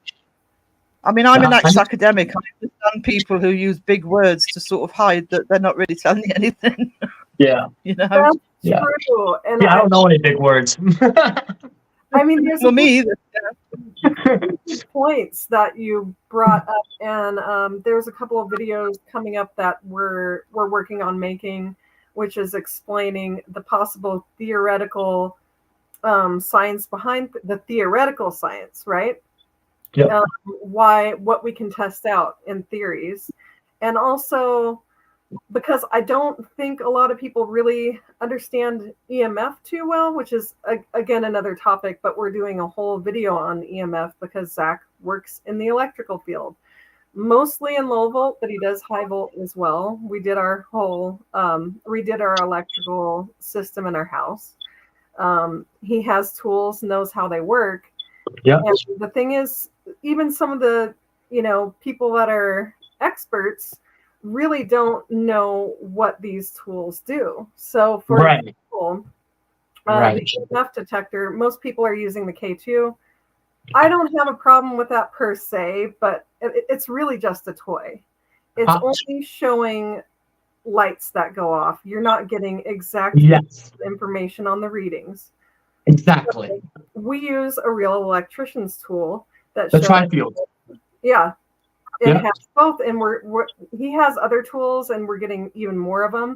I mean, I'm an ex-academic. I understand people who use big words to sort of hide that they're not really telling you anything. Yeah. You know. That's Yeah. true. And Yeah, I don't know any big words. I mean, there's For me either. points that you brought up, and there's a couple of videos coming up that we're working on making, which is explaining the possible theoretical science behind the theoretical science, right? Yep. What we can test out in theories, and also because I don't think a lot of people really understand EMF too well, which is again another topic, but we're doing a whole video on EMF because Zach works in the electrical field, mostly in low volt, but he does high volt as well. We did our whole redid our electrical system in our house. He has tools, knows how they work. Yeah. And the thing is, even some of the, you know, people that are experts really don't know what these tools do. So for example, the EMF detector, most people are using the K2. I don't have a problem with that per se, but it's really just a toy. It's only showing lights that go off. You're not getting exact information on the readings. Exactly. So we use a real electrician's tool that the shows. tri-field. Yeah. It has both, and he has other tools, and we're getting even more of them.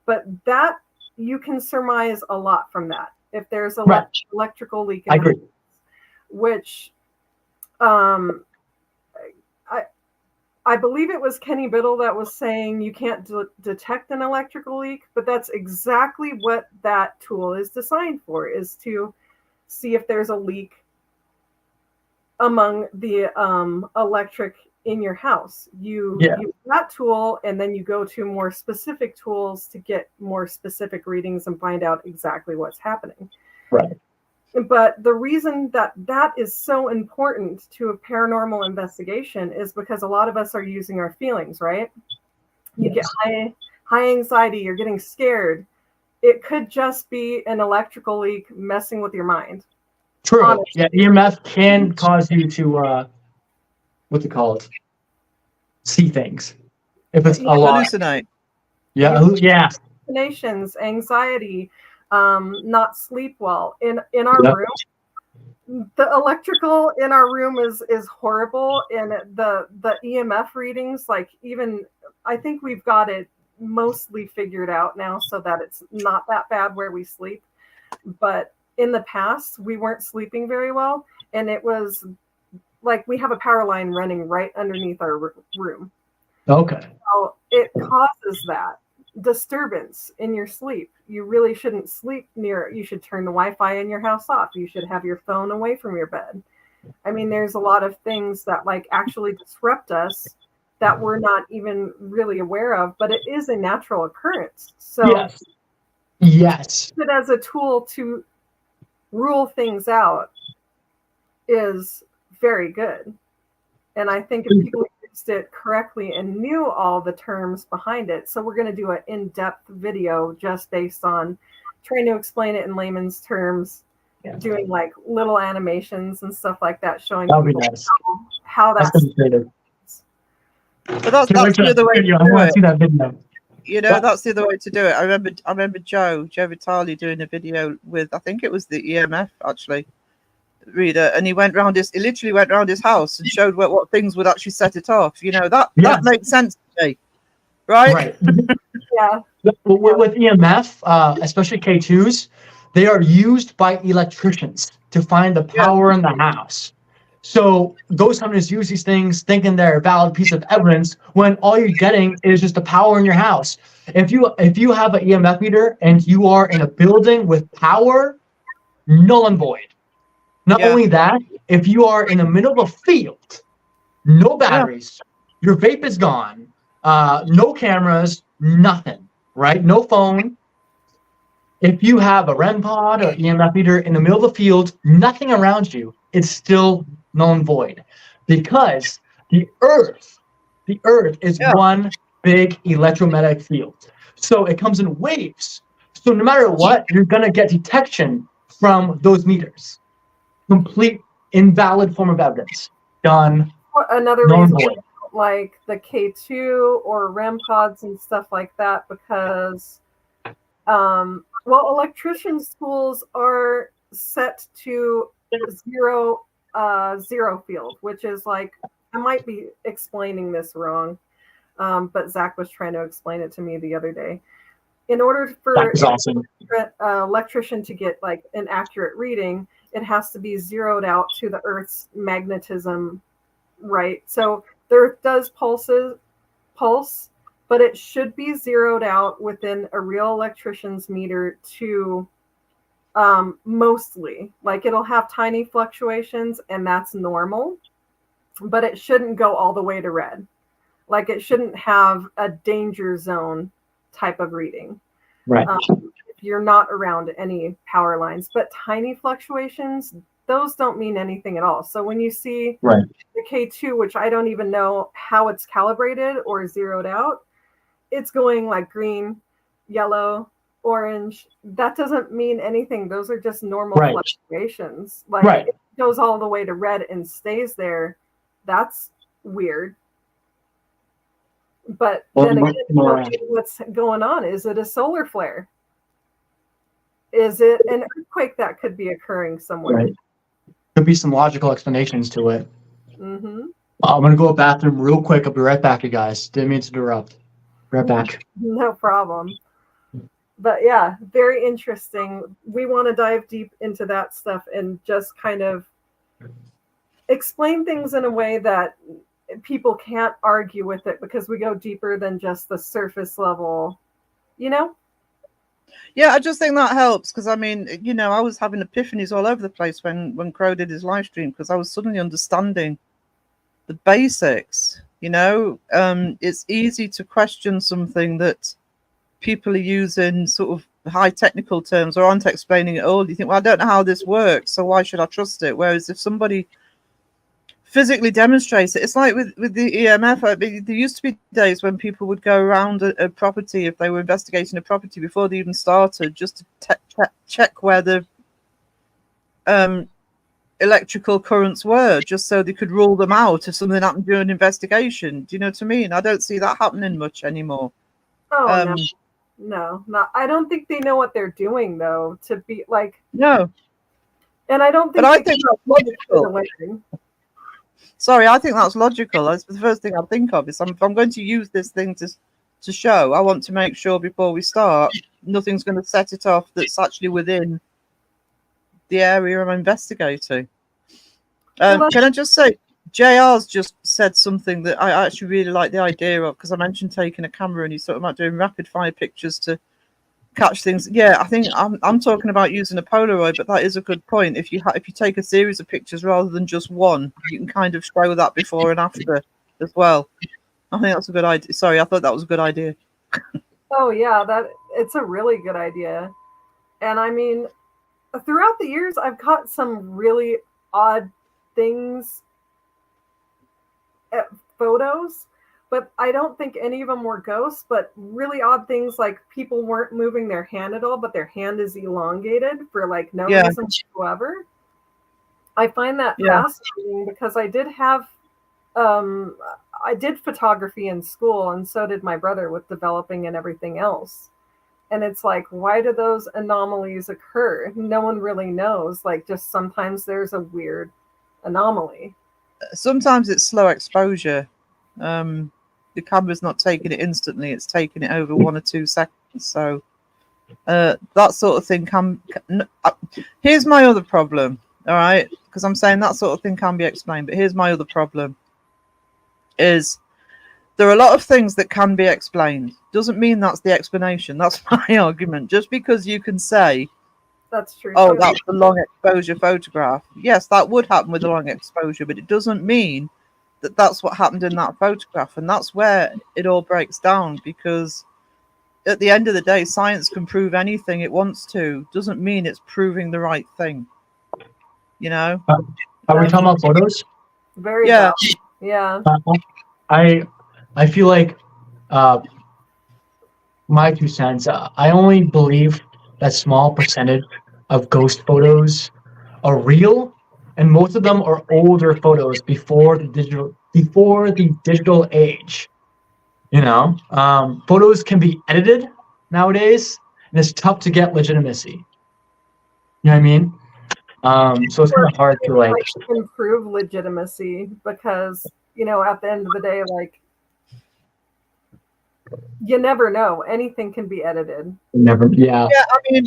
But that you can surmise a lot from that. If there's a electrical leak, I agree. Which, I believe it was Kenny Biddle that was saying you can't detect an electrical leak, but that's exactly what that tool is designed for: is to see if there's a leak among the electric in your house. You use that tool, and then you go to more specific tools to get more specific readings and find out exactly what's happening. Right. But the reason that is so important to a paranormal investigation is because a lot of us are using our feelings, right? You get high anxiety, you're getting scared. It could just be an electrical leak messing with your mind. True. Honestly. Yeah, EMF can cause you to what do you call it? See things. If it's a lot. Hallucinate. Yeah. Yeah. Hallucinations, anxiety, not sleep well. In our room, the electrical in our room is horrible, and the EMF readings, like, even I think we've got it mostly figured out now so that it's not that bad where we sleep. But in the past, we weren't sleeping very well, and it was like we have a power line running right underneath our room. Okay. So it causes that disturbance in your sleep. You really shouldn't sleep near it. You should turn the Wi-Fi in your house off. You should have your phone away from your bed. I mean, there's a lot of things that like actually disrupt us that we're not even really aware of, but it is a natural occurrence. So yes. It as a tool to rule things out is very good. And I think if people used it correctly and knew all the terms behind it, so we're going to do an in-depth video just based on trying to explain it in layman's terms, doing like little animations and stuff like that, showing people how that's creative. But that's the other way to do I want to see that video. You know, that's the other way to do it. I remember Joe Vitale doing a video with, I think it was the EMF actually reader, and he literally went round his house and showed what things would actually set it off. You know, that makes sense to me. right? Yeah. With EMF, especially K2s, they are used by electricians to find the power in the house. So ghost hunters use these things thinking they're a valid piece of evidence when all you're getting is just the power in your house. If you have an EMF meter and you are in a building with power, null and void. Not only that, if you are in the middle of a field, no batteries, your vape is gone, no cameras, nothing, right? No phone. If you have a REM pod or EMF meter in the middle of the field, nothing around you, it's still null and void, because the Earth is one big electromagnetic field. So it comes in waves. So no matter what, you're gonna get detection from those meters. Complete invalid form of evidence. Done. Another null and reason, void. like the K2 or REM pods and stuff like that, because electrician schools are set to zero field, which is like, I might be explaining this wrong, but Zach was trying to explain it to me the other day. In order for awesome. an electrician to get like an accurate reading, it has to be zeroed out to the Earth's magnetism, right? So the Earth does pulse, but it should be zeroed out within a real electrician's meter to mostly, like, it'll have tiny fluctuations and that's normal, but it shouldn't go all the way to red. Like, it shouldn't have a danger zone type of reading. Right. If you're not around any power lines, but tiny fluctuations, those don't mean anything at all. So when you see the K2, which I don't even know how it's calibrated or zeroed out, it's going like green, yellow, orange. That doesn't mean anything. Those are just normal fluctuations. Like, it goes all the way to red and stays there. That's weird. But then again, what's going on? Is it a solar flare? Is it an earthquake that could be occurring somewhere? Right. Could be some logical explanations to it. Mm-hmm. I'm going to go to the bathroom real quick. I'll be right back, you guys. Didn't mean to interrupt. Right back. No problem. But yeah, very interesting. We want to dive deep into that stuff and just kind of explain things in a way that people can't argue with it, because we go deeper than just the surface level, you know? Yeah, I just think that helps, because I mean, you know, I was having epiphanies all over the place when Crow did his live stream, because I was suddenly understanding the basics. You know, it's easy to question something that people are using sort of high technical terms or aren't explaining it all. You think, well, I don't know how this works, so why should I trust it? Whereas if somebody physically demonstrates it, it's like with the EMF. There used to be days when people would go around a property, if they were investigating a property before they even started, just to check where the electrical currents were, just so they could rule them out if something happened during an investigation. Do you know what I mean? I don't see that happening much anymore. Oh, no, I don't think they know what they're doing, though, to be like... No. And I don't think... But I think that's logical. Sorry, I think that's logical. That's the first thing I think of. Is if I'm going to use this thing to show, I want to make sure before we start, nothing's going to set it off that's actually within the area I'm investigating. Can I just say, JR's just said something that I actually really like the idea of, because I mentioned taking a camera and he's talking about doing rapid fire pictures to catch things. Yeah, I think I'm talking about using a Polaroid, but that is a good point. If you take a series of pictures rather than just one, you can kind of show that before and after as well. I think that's a good idea. Sorry, I thought that was a good idea. Oh yeah, it's a really good idea. And I mean, throughout the years, I've caught some really odd things at photos, but I don't think any of them were ghosts, but really odd things, like people weren't moving their hand at all, but their hand is elongated for like no reason whatsoever. I find that fascinating, because I did have I did photography in school, and so did my brother with developing and everything else. And it's like, why do those anomalies occur? No one really knows. Like, just sometimes there's a weird anomaly. Sometimes it's slow exposure. the camera's not taking it instantly; it's taking it over 1 or 2 seconds. So that sort of thing can. Here's my other problem. All right, because I'm saying that sort of thing can be explained, but here's my other problem: is there are a lot of things that can be explained. Doesn't mean that's the explanation. That's my argument. Just because you can say, That's true. oh, too. that's a long exposure photograph. Yes, that would happen with a long exposure, but it doesn't mean that that's what happened in that photograph. And that's where it all breaks down, because at the end of the day, science can prove anything it wants to. Doesn't mean it's proving the right thing. You know? Are we talking about photos? Very Yeah. valid. Yeah. I feel like my 2 cents. I only believe that small percentage of ghost photos are real, and most of them are older photos before the digital age. You know, photos can be edited nowadays, and it's tough to get legitimacy. You know what I mean? So it's kind of hard to like improve legitimacy, because at the end of the day, like, you never know. Anything can be edited. never. Yeah. Yeah, I mean,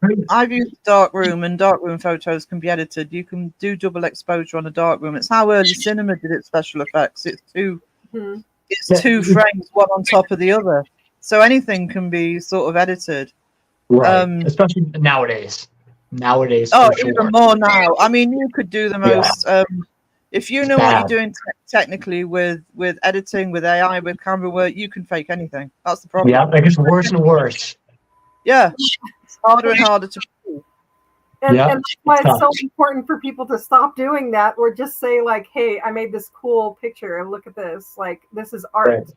Right. I've used darkroom, and darkroom photos can be edited. You can do double exposure on a darkroom. It's how early cinema did its special effects. It's two frames, one on top of the other. So anything can be sort of edited. Right. Especially nowadays. Oh, even more now. I mean, you could do the most. If you know what you're doing technically with editing, with AI, with camera work, you can fake anything. That's the problem. Yeah, it gets worse and worse. Yeah, it's harder and harder to prove. And that's why it's so important for people to stop doing that, or just say like, hey, I made this cool picture and look at this. Like, this is art,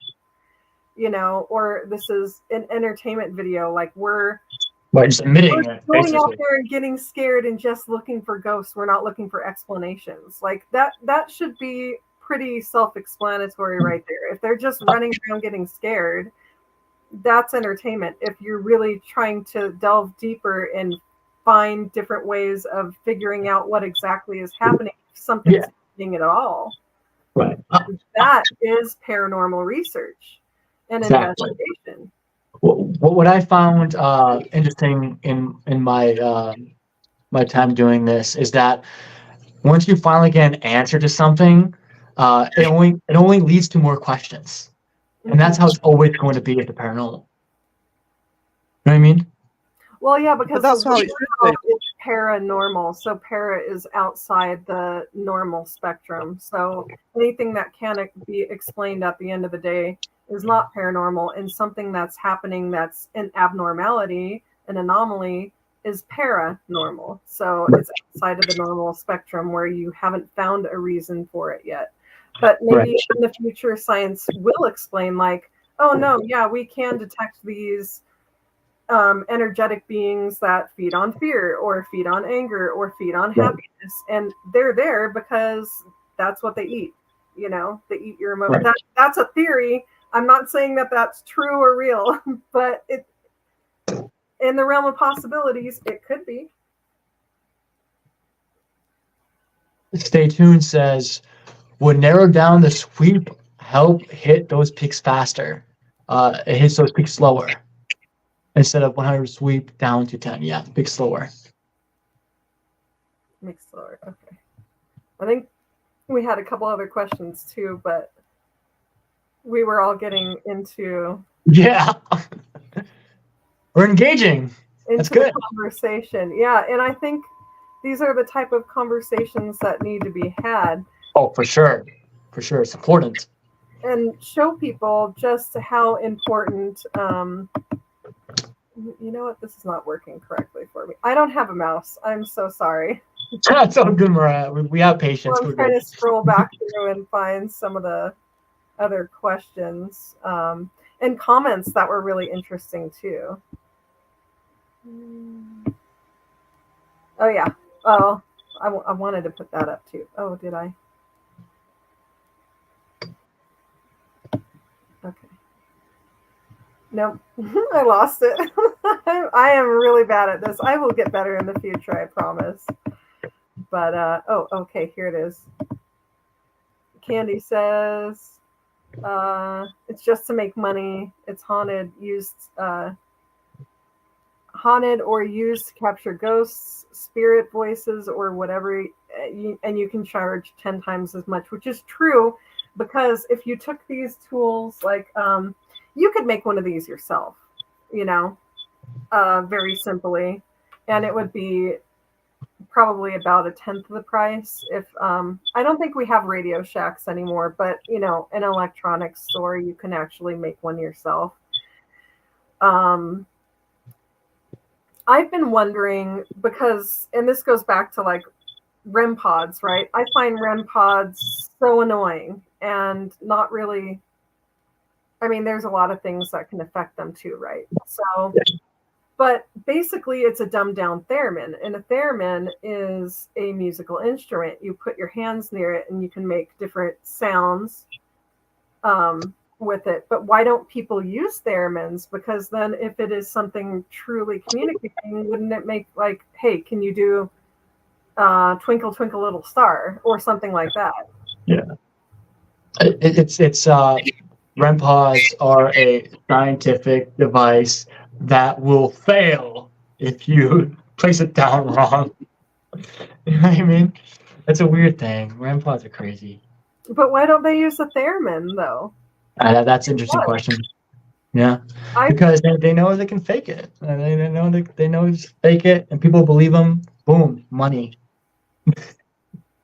or this is an entertainment video. Like, we're just admitting it, going out there and getting scared and just looking for ghosts. We're not looking for explanations. Like, that should be pretty self-explanatory right there. If they're just running around getting scared, that's entertainment. If you're really trying to delve deeper and find different ways of figuring out what exactly is happening, if something's happening at all, right? That is paranormal research and investigation. What I found interesting in my my time doing this is that once you finally get an answer to something, it only leads to more questions, and that's how it's always going to be with the paranormal. You know what I mean? Well, yeah, because that's how it's paranormal. So para is outside the normal spectrum. So anything that can be explained at the end of the day is not paranormal, and something that's happening that's an abnormality, an anomaly, is paranormal. So it's outside of the normal spectrum where you haven't found a reason for it yet. But maybe in the future, science will explain, like, oh no, yeah, we can detect these energetic beings that feed on fear or feed on anger or feed on happiness, and they're there because that's what they eat. They eat your emotions. That's a theory. I'm not saying that that's true or real, but it, in the realm of possibilities, it could be. Stay tuned says, would narrow down the sweep help hit those peaks faster? It hits those peaks slower. Instead of 100 sweep down to 10. Yeah, peak slower. Makes slower. Okay. I think we had a couple other questions too, but we were all getting into we're engaging. That's good. The conversation. Yeah, and I think these are the type of conversations that need to be had. Oh, for sure. It's important. And show people just how important. You know what? This is not working correctly for me. I don't have a mouse. I'm so sorry. That's all good, Mariah. We have patience. I'm trying to scroll back through and find some of the other questions and comments that were really interesting too. Oh yeah. Oh, I wanted to put that up too. Oh, did I? Okay. Nope. I lost it. I am really bad at this. I will get better in the future, I promise. But oh, okay, here it is. Candy says it's just to make money. It's haunted or used to capture ghosts, spirit voices, or whatever. And you can charge 10 times as much, which is true, because if you took these tools, like you could make one of these yourself, very simply, and it would be probably about 1/10 of the price. If I don't think we have Radio Shacks anymore, but an electronics store, you can actually make one yourself. I've been wondering, because, and this goes back to like REM pods, right? I find REM pods so annoying and not really, I mean, there's a lot of things that can affect them too, right? So, but basically it's a dumbed down theremin, and a theremin is a musical instrument. You put your hands near it and you can make different sounds with it. But why don't people use theremins? Because then if it is something truly communicating, wouldn't it make like, hey, can you do Twinkle Twinkle Little Star or something like that? Yeah. It's REM pods are a scientific device that will fail if you place it down wrong. You know what I mean? That's a weird thing. REM pods are crazy. But why don't they use a theremin though? That's an interesting question. Yeah, because they know they can fake it. They know just fake it, and people believe them. Boom, money.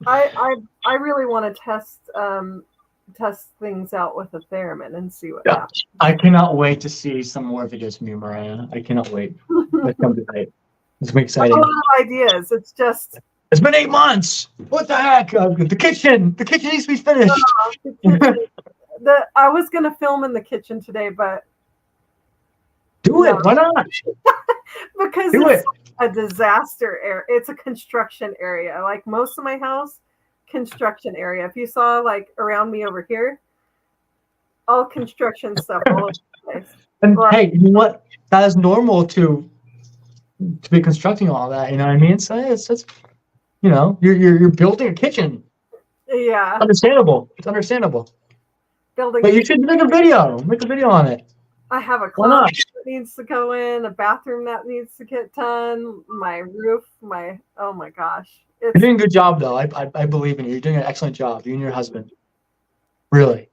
I really want to test things out with a theremin and see what happens. I cannot wait to see some more videos from you, Mariah. I cannot wait. Let's come tonight. It's exciting. I have a lot of ideas. It's just. It's been 8 months. What the heck? The kitchen needs to be finished. I was gonna film in the kitchen today, but do it. Why not? Because it's a disaster area. It's a construction area. Like most of my house, construction area. If you saw like around me over here, all construction stuff all over the place. And hey, you know what? That is normal to be constructing all that. You know what I mean? So it's you're building a kitchen. Yeah. Understandable. It's understandable. Building. But you should make a video. Make a video on it. I have a closet that needs to go in, a bathroom that needs to get done, my roof, oh my gosh. You're doing a good job though. I believe in you. You're doing an excellent job. You and your husband. Really.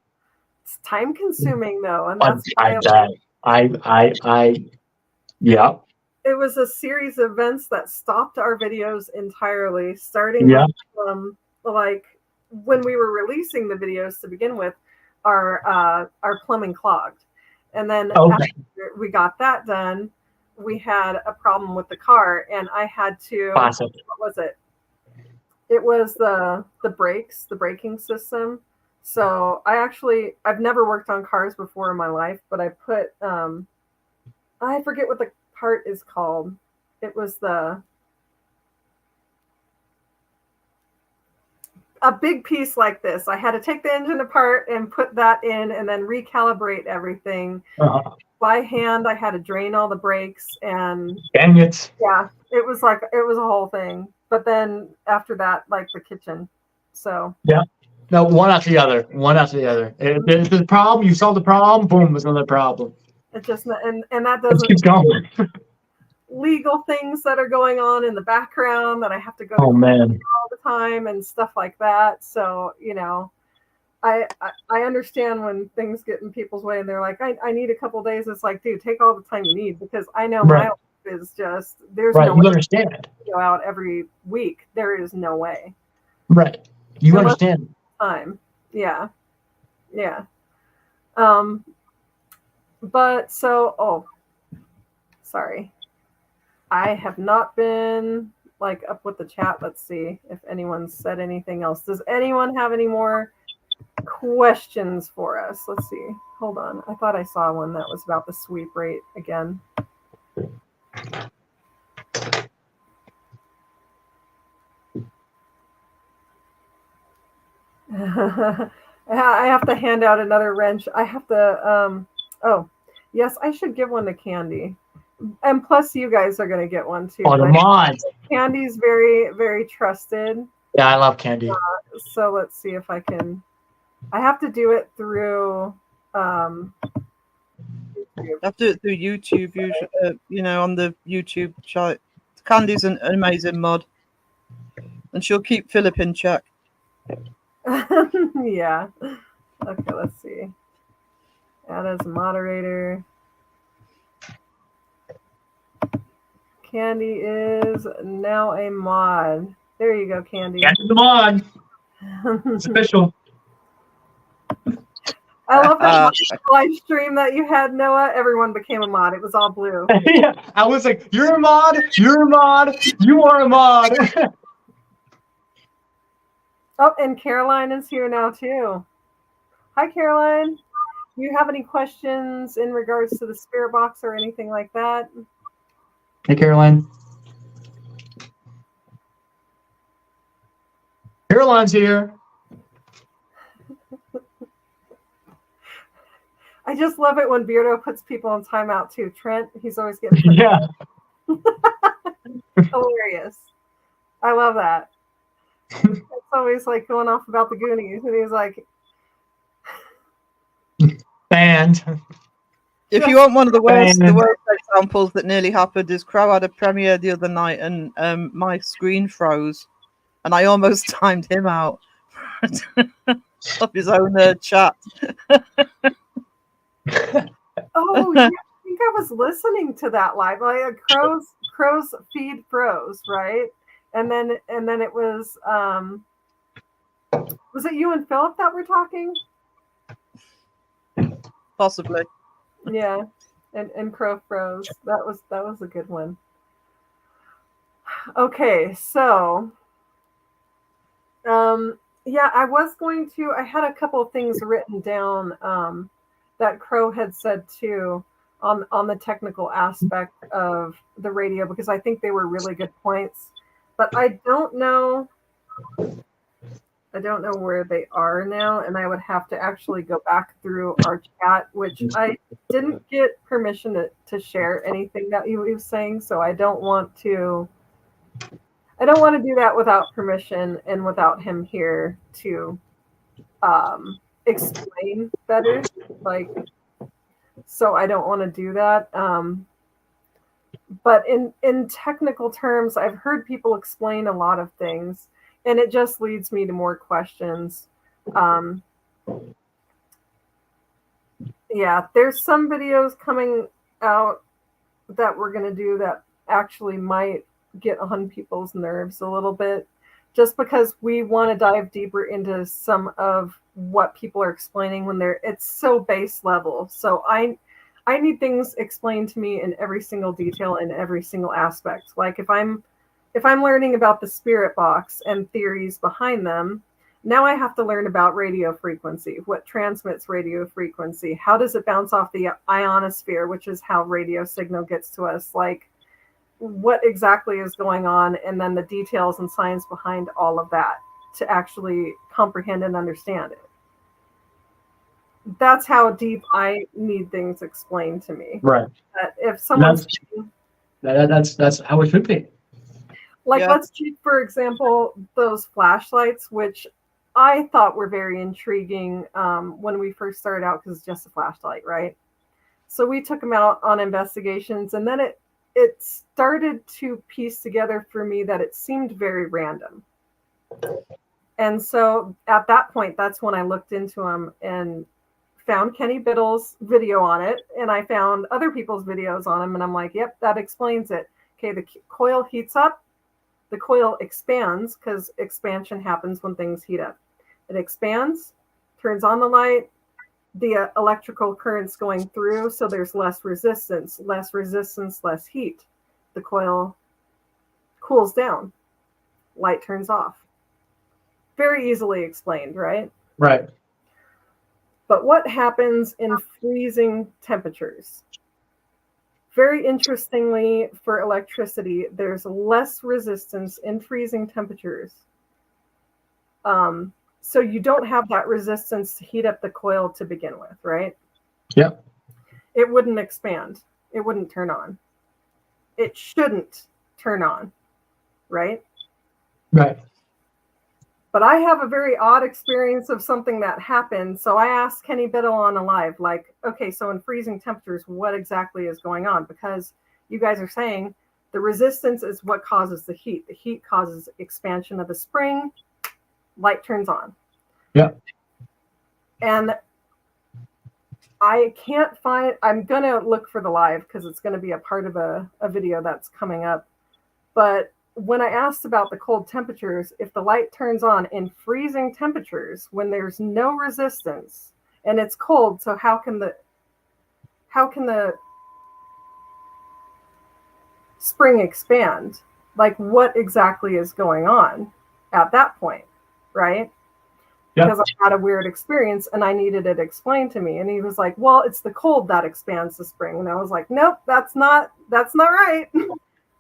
It's time consuming though, and that's yeah. It was a series of events that stopped our videos entirely, starting from like when we were releasing the videos to begin with, our plumbing clogged. And then after we got that done, we had a problem with the car, and I had to. Classic. What was it? It was the brakes, the braking system. So I've never worked on cars before in my life, but I put I forget what the part is called. It was a big piece like this. I had to take the engine apart and put that in and then recalibrate everything. By hand. I had to drain all the brakes, and dang it. Yeah, it was a whole thing. But then after that, like the kitchen. So yeah. No, one after the other. If there's a problem, you solve the problem, boom, there's another problem. It just and that doesn't keep going. Legal things that are going on in the background that I have to go all the time and stuff like that. So, I understand when things get in people's way and they're like, I need a couple days. It's like, dude, take all the time you need, because I know my life is just, there's no way you understand. to go out every week. There is no way. Right. You understand. Time. Yeah. Yeah. But so, sorry. I have not been like up with the chat. Let's see if anyone said anything else. Does anyone have any more questions for us? Let's see. Hold on. I thought I saw one that was about the sweep rate again. I have to hand out another wrench. I have to, yes, I should give one to Candy. And plus, you guys are going to get one too. The mods. Candy's very, very trusted. Yeah, I love Candy. So let's see if I can. I have to do it through YouTube. You have to do it through YouTube, usually, on the YouTube chart. Candy's an amazing mod, and she'll keep Philip in check. Yeah. Okay, let's see. Add as a moderator. Candy is now a mod. There you go, Candy. Come on. It's official. I love that live stream that you had, Noah. Everyone became a mod. It was all blue. Yeah, I was like, you're a mod, you're a mod, you are a mod. Oh, and Caroline is here now too. Hi, Caroline. Do you have any questions in regards to the spirit box or anything like that? Hey, Caroline. Caroline's here. I just love it when Beardo puts people on timeout too. Trent, he's always getting Yeah. hilarious. I love that. It's always like going off about the Goonies, and he's like, Banned. If you want one of the worst examples that nearly happened, is Crow had a premiere the other night, and my screen froze, and I almost timed him out of his own chat. oh, yeah, I think I was listening to that live. Like Crow's feed froze, right? And then it was it you and Philip that were talking? Possibly. Yeah. And Crow froze. That was a good one. Okay, so yeah, I had a couple of things written down that Crow had said too on the technical aspect of the radio, because I think they were really good points. But I don't know where they are now, and I would have to actually go back through our chat, which I didn't get permission to share anything that he was saying, so I don't want to do that without permission and without him here to explain better. So I don't want to do that. But in technical terms, I've heard people explain a lot of things, and it just leads me to more questions. Yeah, there's some videos coming out that we're going to do that actually might get on people's nerves a little bit, just because we want to dive deeper into some of what people are explaining when it's so base level. So I need things explained to me in every single detail and every single aspect. Like if I'm learning about the spirit box and theories behind them, now I have to learn about radio frequency, what transmits radio frequency, how does it bounce off the ionosphere, which is how radio signal gets to us, like what exactly is going on, and then the details and science behind all of that to actually comprehend and understand it. That's how deep I need things explained to me. Right. If someone's that's how it should be. Like, let's take, for example, those flashlights, which I thought were very intriguing when we first started out, because it's just a flashlight, right? So we took them out on investigations, and then it started to piece together for me that it seemed very random. And so at that point, that's when I looked into them and found Kenny Biddle's video on it, and I found other people's videos on them, and I'm like, yep, that explains it. Okay, the coil heats up, the coil expands, because expansion happens when things heat up. It expands, turns on the light, the electrical current's going through, so there's less resistance, less heat. The coil cools down, light turns off. Very easily explained, right? Right. But what happens in freezing temperatures? Very interestingly, for electricity, there's less resistance in freezing temperatures. So you don't have that resistance to heat up the coil to begin with, right? Yep. It wouldn't expand. It wouldn't turn on. It shouldn't turn on, right? Right. But I have a very odd experience of something that happened. So I asked Kenny Biddle on a live, like, okay, so in freezing temperatures, what exactly is going on? Because you guys are saying the resistance is what causes the heat. The heat causes expansion of the spring, light turns on. Yeah. And I can't find, I'm going to look for the live because it's going to be a part of a video that's coming up. But when I asked about the cold temperatures, if the light turns on in freezing temperatures when there's no resistance and it's cold, so how can the spring expand? Like, what exactly is going on at that point, right? Yeah. Because I had a weird experience and I needed it explained to me. And he was like, well, it's the cold that expands the spring. And I was like, nope, that's not right.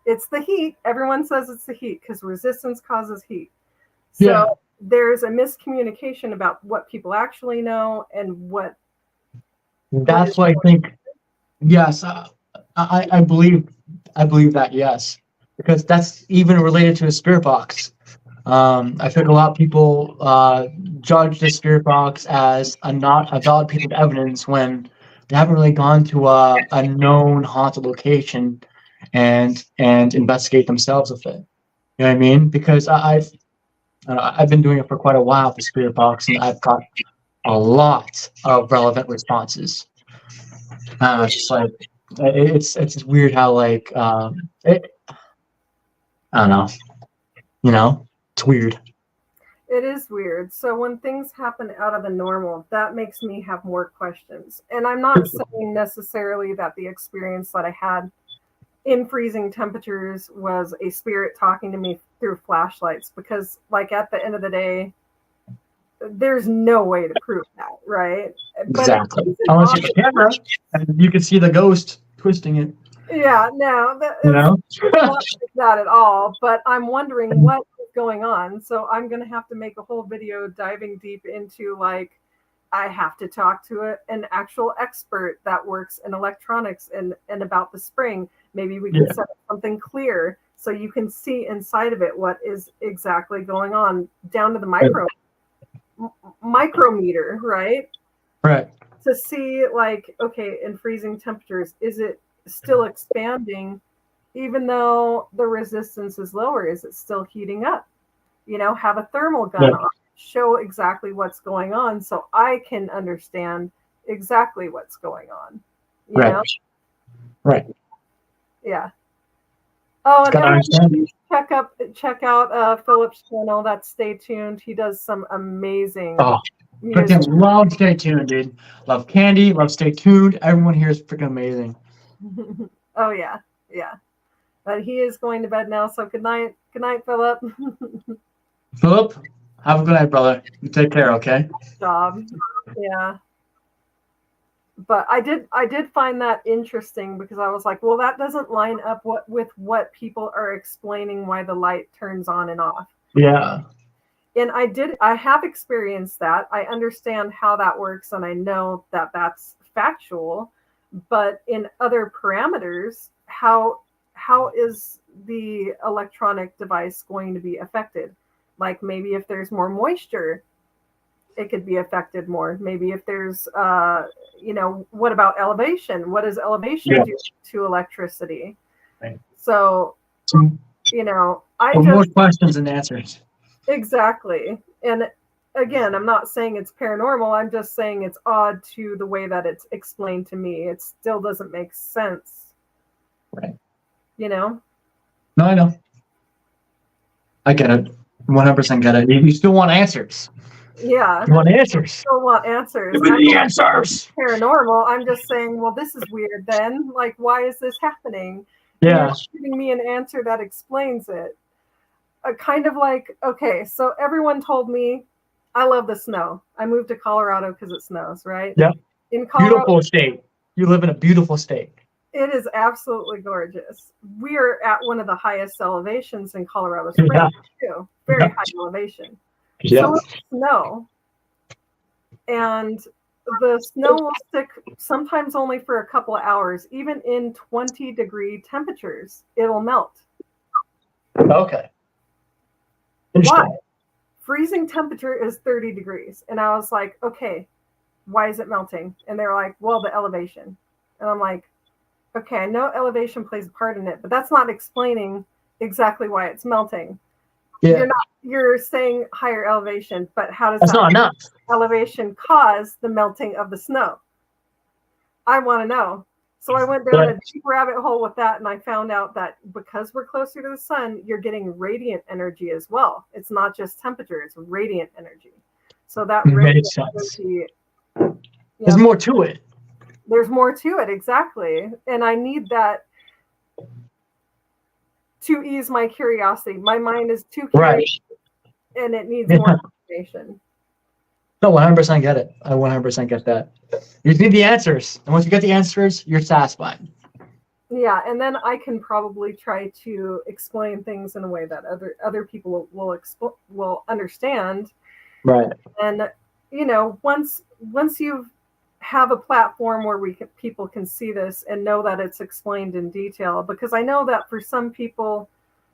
It's the heat. Everyone says it's the heat because resistance causes heat. So there's a miscommunication about what people actually know and what. That's why I think, yes, I believe that, yes, because that's even related to a spirit box. I think a lot of people judge the spirit box as not a valid piece of evidence when they haven't really gone to a known haunted location and investigate themselves with it. You know what I mean? Because I've been doing it for quite a while, the spirit box, and I've got a lot of relevant responses. It's just like it's just weird how like I don't know, you know, it's weird. It is weird. So when things happen out of the normal, that makes me have more questions. And I'm not saying necessarily that the experience that I had in freezing temperatures was a spirit talking to me through flashlights, because like at the end of the day, there's no way to prove that, right? Exactly. Unless you have a camera and you can see the ghost twisting it. Yeah, no, You know? not like that at all. But I'm wondering what is going on. So I'm going to have to make a whole video diving deep into, like, I have to talk to an actual expert that works in electronics and about the spring. Maybe we can set up something clear so you can see inside of it what is exactly going on down to the micrometer, right? Right. To see, like, okay, in freezing temperatures, is it still expanding even though the resistance is lower? Is it still heating up? You know, have a thermal gun on, show exactly what's going on so I can understand exactly what's going on. You know? Right. Yeah. Oh, and Gotta everyone check out Philip's channel. That's Stay Tuned. He does some amazing music. Freaking love Stay Tuned, dude. Love Candy, love Stay Tuned. Everyone here is freaking amazing. Oh yeah. But he is going to bed now, so good night. Good night, Philip. Philip, have a good night, brother. You take care, okay? Job. Yeah. But I did find that interesting, because I was like, well, that doesn't line up with what people are explaining why the light turns on and off. Yeah. And I have experienced that. I understand how that works, and I know that that's factual. But in other parameters, how is the electronic device going to be affected? Like, maybe if there's more moisture, it could be affected more. Maybe if there's, what about elevation? What does elevation do to electricity? Right. So, more questions than answers. Exactly. And again, I'm not saying it's paranormal. I'm just saying it's odd to the way that it's explained to me. It still doesn't make sense. Right. You know? No, I know. I get it. 100% get it. You still want answers. Yeah. You want answers. Still want answers. Give me the answers. Paranormal. I'm just saying, well, this is weird then. Like, why is this happening? Yeah. And you're giving me an answer that explains it. Kind of like, okay, so everyone told me I love the snow. I moved to Colorado because it snows, right? Yeah. In Colorado, beautiful state. You live in a beautiful state. It is absolutely gorgeous. We are at one of the highest elevations in Colorado Springs, too. Very high elevation. Yeah. So it's snow. And the snow will stick sometimes only for a couple of hours. Even in 20-degree temperatures, it'll melt. Okay. Why? freezing temperature is 30 degrees. And I was like, okay, why is it melting? And they're like, well, the elevation. And I'm like, okay, I know elevation plays a part in it, but that's not explaining exactly why it's melting. Yeah. You're saying higher elevation, but how does That's that not enough. elevation cause the melting of the snow? I want to know. So I went down a deep rabbit hole with that, and I found out that because we're closer to the sun, you're getting radiant energy as well. It's not just temperature, it's radiant energy. So that radiant energy, there's more to it. There's more to it, exactly. And I need that to ease my curiosity. My mind is too curious, and it needs more information. No, 100% get it. I 100% get that. You need the answers, and once you get the answers, you're satisfied. Yeah, and then I can probably try to explain things in a way that other people will understand. Right. And once you have a platform where people can see this and know that it's explained in detail, because I know that for some people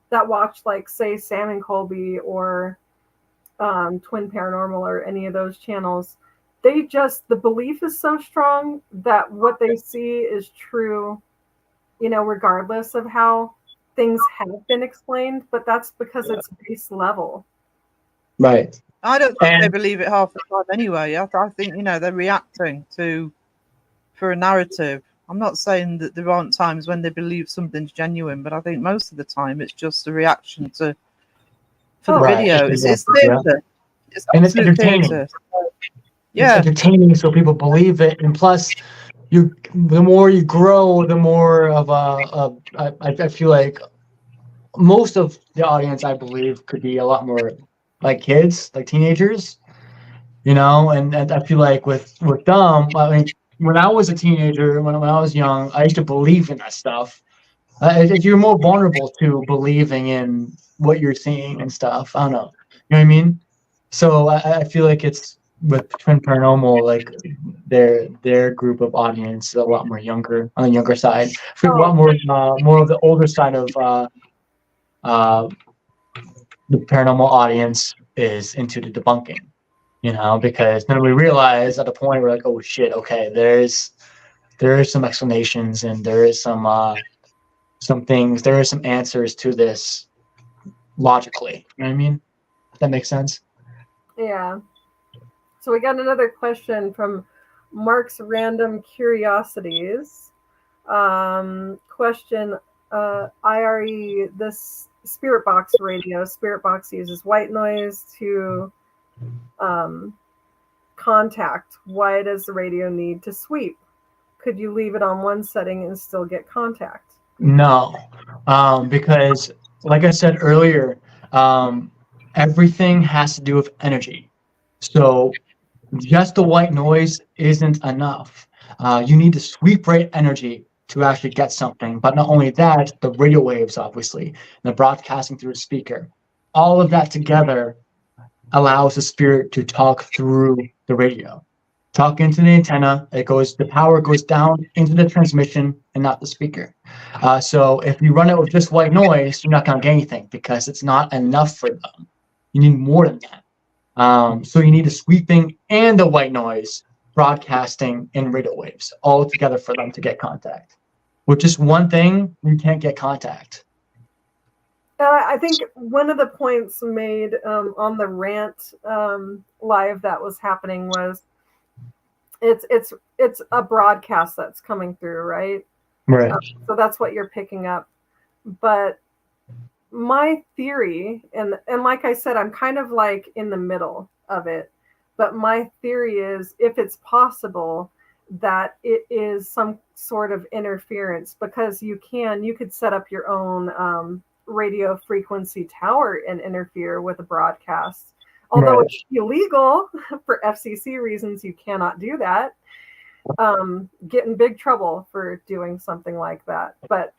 that watch, like, say, Sam and Colby or Twin Paranormal or any of those channels, the belief is so strong that what they see is true, regardless of how things have been explained, but that's because it's base level. Right. I don't think they believe it half the time anyway. I think, they're reacting for a narrative. I'm not saying that there aren't times when they believe something's genuine, but I think most of the time it's just a reaction for the video. It's theatre. And it's entertaining. Theater. It's entertaining, so people believe it. And plus, the more you grow, the more of I feel like most of the audience, I believe, could be a lot more like kids, like teenagers, and I feel like with them, I mean, when I was a teenager, when I was young, I used to believe in that stuff. You're more vulnerable to believing in what you're seeing and stuff. I don't know. You know what I mean? So I feel like it's with Twin Paranormal, like their group of audience is a lot more younger, on the younger side. I feel a lot more of the older side of the paranormal audience is into the debunking, because then we realize at a point we're like, oh shit, okay, there is some explanations and there is some things, there are some answers to this logically. You know what I mean? If that makes sense. Yeah. So we got another question from Mark's Random Curiosities. Question, IRE, this Spirit Box radio. Spirit Box uses white noise to contact. Why does the radio need to sweep? Could you leave it on one setting and still get contact? No, because like I said earlier, everything has to do with energy. So just the white noise isn't enough. You need to sweep rate energy to actually get something. But not only that, the radio waves, obviously, and the broadcasting through a speaker, all of that together allows the spirit to talk through the radio, talk into the antenna. The power goes down into the transmission and not the speaker. So if you run it with just white noise, you're not going to get anything because it's not enough for them. You need more than that. So you need the sweeping and the white noise broadcasting in radio waves all together for them to get contact. With just one thing, you can't get contact. I think one of the points made on the rant live that was happening was it's a broadcast that's coming through, right? Right. So that's what you're picking up. But my theory, and like I said, I'm kind of like in the middle of it, but my theory is if it's possible that it is some sort of interference, because you could set up your own radio frequency tower and interfere with a broadcast. Although it's illegal for FCC reasons, you cannot do that. Get in big trouble for doing something like that. But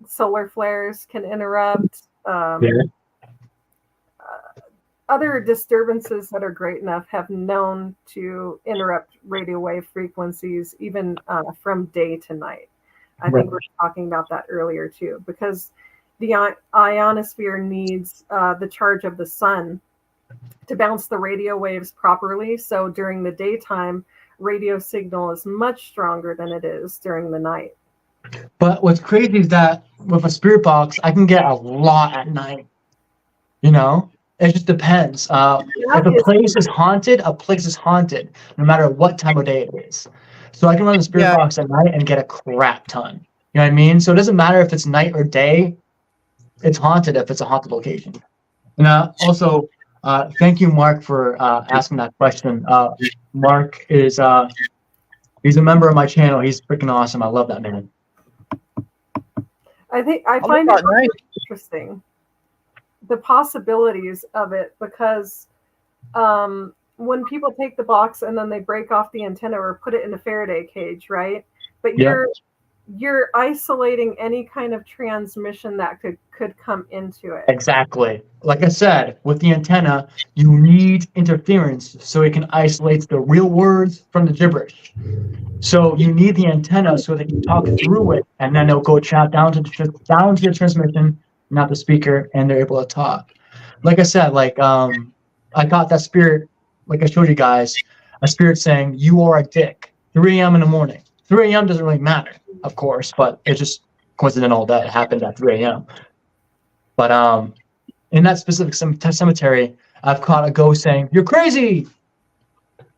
solar flares can interrupt. Other disturbances that are great enough have known to interrupt radio wave frequencies, even from day to night. I think we were talking about that earlier too, because the ionosphere needs the charge of the sun to bounce the radio waves properly. So during the daytime, radio signal is much stronger than it is during the night. But what's crazy is that with a spirit box, I can get a lot at night. You know, it just depends. If a place is haunted, a place is haunted, no matter what time of day it is. So I can run the spirit box at night and get a crap ton. You know what I mean? So it doesn't matter if it's night or day. It's haunted if it's a haunted location. And also, thank you, Mark, for asking that question. Mark is he's a member of my channel. He's freaking awesome. I love that man. I find it really interesting, the possibilities of it, because when people take the box and then they break off the antenna or put it in a Faraday cage, right? But you're isolating any kind of transmission that could come into it. Exactly. Like I said, with the antenna, you need interference so it can isolate the real words from the gibberish. So you need the antenna so they can talk through it, and then it'll go chat down to the transmission, not the speaker, and they're able to talk. Like I said, I got that spirit, like I showed you guys, a spirit saying, "You are a dick." 3 a.m. in the morning. 3 a.m. doesn't really matter, of course, but it's just coincidental that it happened at 3 a.m. But in that specific cemetery, I've caught a ghost saying, "You're crazy."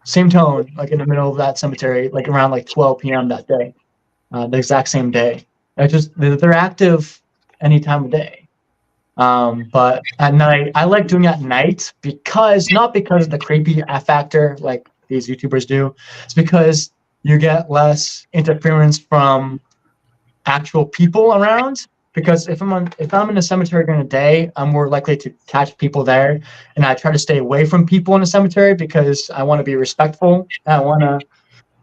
Same tone, like in the middle of that cemetery, like around 12 p.m. that day, the exact same day. They're active any time of day. But at night, I like doing it at night not because of the creepy factor like these YouTubers do. It's because you get less interference from actual people around. Because if I'm in a cemetery during the day, I'm more likely to catch people there, and I try to stay away from people in the cemetery because I want to be respectful. I don't want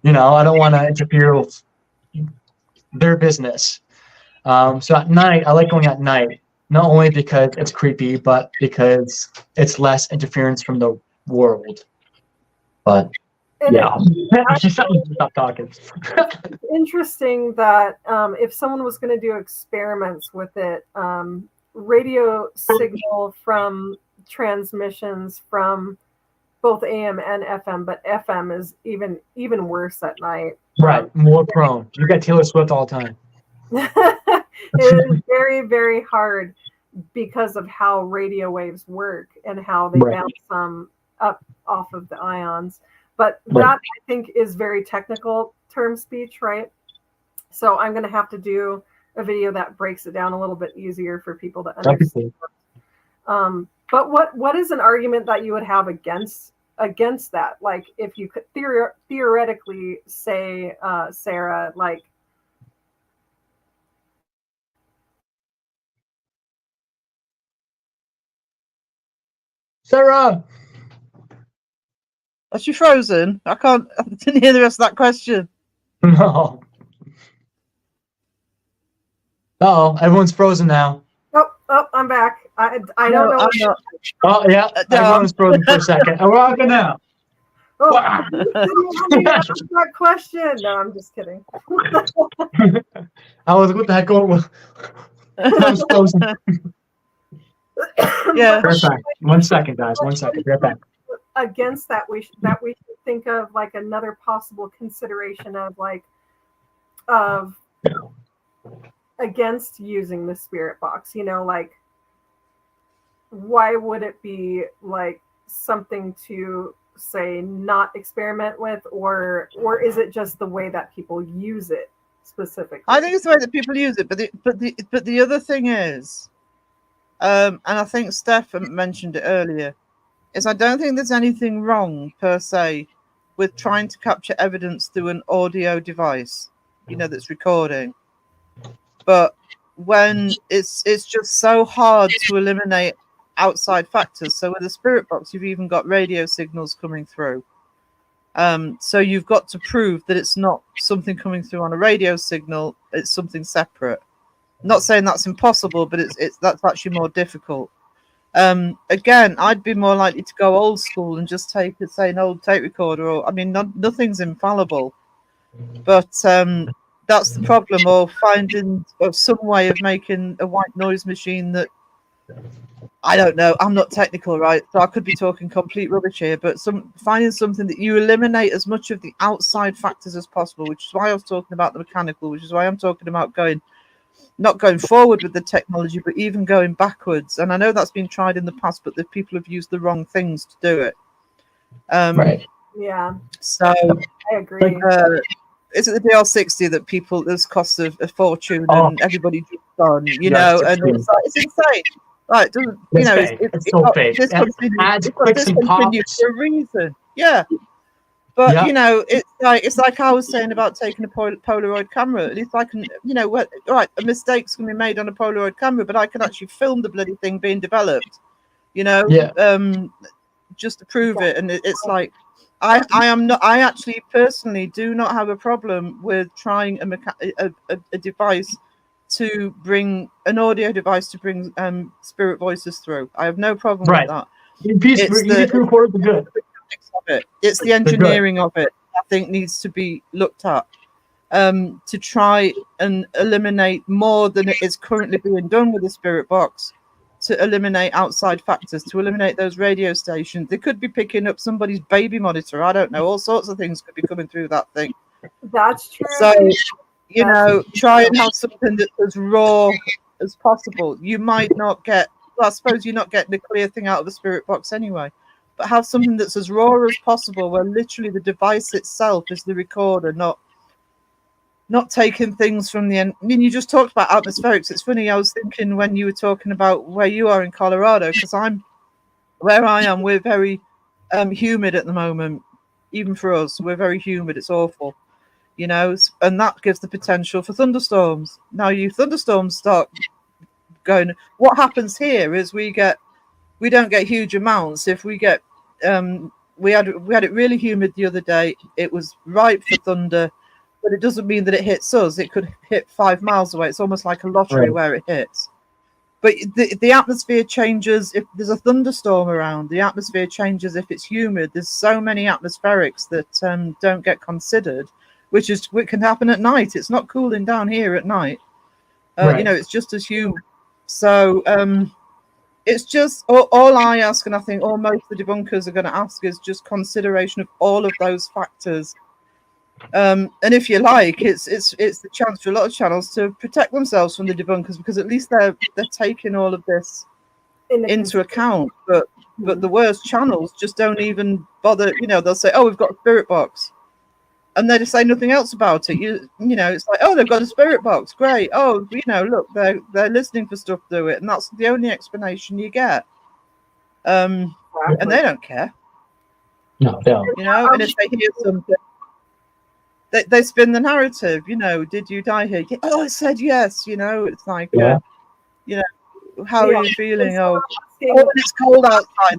to interfere with their business. So at night, I like going at night, not only because it's creepy, but because it's less interference from the world. But stop talking. Interesting that if someone was going to do experiments with it, radio signal from transmissions from both AM and FM, but FM is even worse at night. Right, more prone. You got Taylor Swift all the time. It is very, very hard because of how radio waves work and how they bounce up off of the ions. But that, I think, is very technical term speech, right? So I'm going to have to do a video that breaks it down a little bit easier for people to understand. But what is an argument that you would have against that? Like, if you could theoretically say, Sarah, like, Sarah! Are she frozen? I didn't hear the rest of that question. No. Uh-oh, everyone's frozen now. Oh, I'm back. I don't know. I'm not. Oh, yeah, everyone's frozen for a second. And we're all good now. Oh, that question. No, I'm just kidding. I was, what the heck? I was frozen. Yeah. Right back. 1 second, guys. 1 second. Right back. Against that, we should think of like another possible consideration of against using the spirit box. Like, why would it be like something to say not experiment with, or is it just the way that people use it specifically? I think it's the way that people use it, but the other thing is, and I think Steph mentioned it earlier, is I don't think there's anything wrong per se with trying to capture evidence through an audio device, that's recording. But when it's just so hard to eliminate outside factors. So with the spirit box, you've even got radio signals coming through. So you've got to prove that it's not something coming through on a radio signal. It's something separate. I'm not saying that's impossible, but that's actually more difficult. Again, I'd be more likely to go old school and just take, say, an old tape recorder. Or nothing's infallible, but that's the problem. Or finding some way of making a white noise machine that I don't know. I'm not technical, right? So I could be talking complete rubbish here, but finding something that you eliminate as much of the outside factors as possible, which is why I was talking about the mechanical, which is why I'm talking about not going forward with the technology, but even going backwards. And I know that's been tried in the past, but the people have used the wrong things to do it. Right. Yeah, So I agree. is it the DR60 that people, there's costs of a fortune Oh. and everybody jumps on, you Yeah, know, it's and it's like, it's insane. Right, doesn't you It's know? fake. It's so fake. This It adds continues clicks and pops. for a reason. Yeah, but Yeah. you know, it's like I was saying about taking a Polaroid camera. At least I can, you know, right, a mistake's can be made on a Polaroid camera, but I can actually film the bloody thing being developed. You know, Yeah. just to prove it, and it's like. I actually personally do not have a problem with trying a device to bring an audio device to bring spirit voices through. I have no problem with that. It's the engineering of it I think needs to be looked at to try and eliminate more than it is currently being done with the spirit box, to eliminate outside factors, to eliminate those radio stations. They could be picking up somebody's baby monitor. I don't know. All sorts of things could be coming through that thing. That's true. So, you know, try and have something that's as raw as possible. You might not get, well, I suppose you're not getting the clear thing out of the spirit box anyway, but have something that's as raw as possible, where literally the device itself is the recorder, not taking things from the end. I mean, you just talked about atmospherics. It's funny, I was thinking when you were talking about where you are in Colorado, because where I am, we're very humid at the moment. Even for us, we're very humid. It's awful, you know, and that gives the potential for thunderstorms. Now, thunderstorms start going. What happens here is we don't get huge amounts. If we get, we had it really humid the other day. It was ripe for thunder. But it doesn't mean that it hits us. It could hit 5 miles away. It's almost like a lottery where it hits. But the atmosphere changes if there's a thunderstorm around. The atmosphere changes if it's humid. There's so many atmospherics that don't get considered, which can happen at night. It's not cooling down here at night. You know, it's just as humid. So it's just all I ask, and I think all most of the debunkers are going to ask, is just consideration of all of those factors. And if you like, it's the chance for a lot of channels to protect themselves from the debunkers, because at least they're taking all of this into account. But the worst channels just don't even bother. You know, they'll say, "Oh, we've got a spirit box," and they just say nothing else about it. You know, it's like, "Oh, they've got a spirit box, great. Oh, you know, look, they're listening for stuff through it," and that's the only explanation you get. And they don't care. No, they don't. You know, and if they hear something, they spin the narrative, you know, did you die here? Yeah, oh, I said yes, you know, it's like, you know, how are you feeling? Oh, when it's cold outside,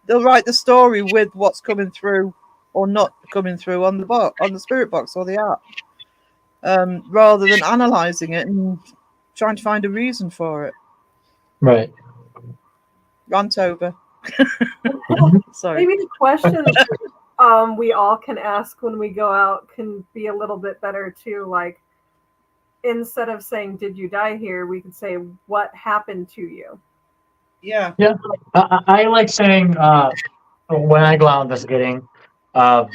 they'll write the story with what's coming through or not coming through on the spirit box or the app, rather than analysing it and trying to find a reason for it. Right. Rant over. Sorry. Maybe the question we all can ask when we go out can be a little bit better too. Like, instead of saying, "Did you die here?" we could say, "What happened to you?" Yeah. I like saying when I go out investigating, I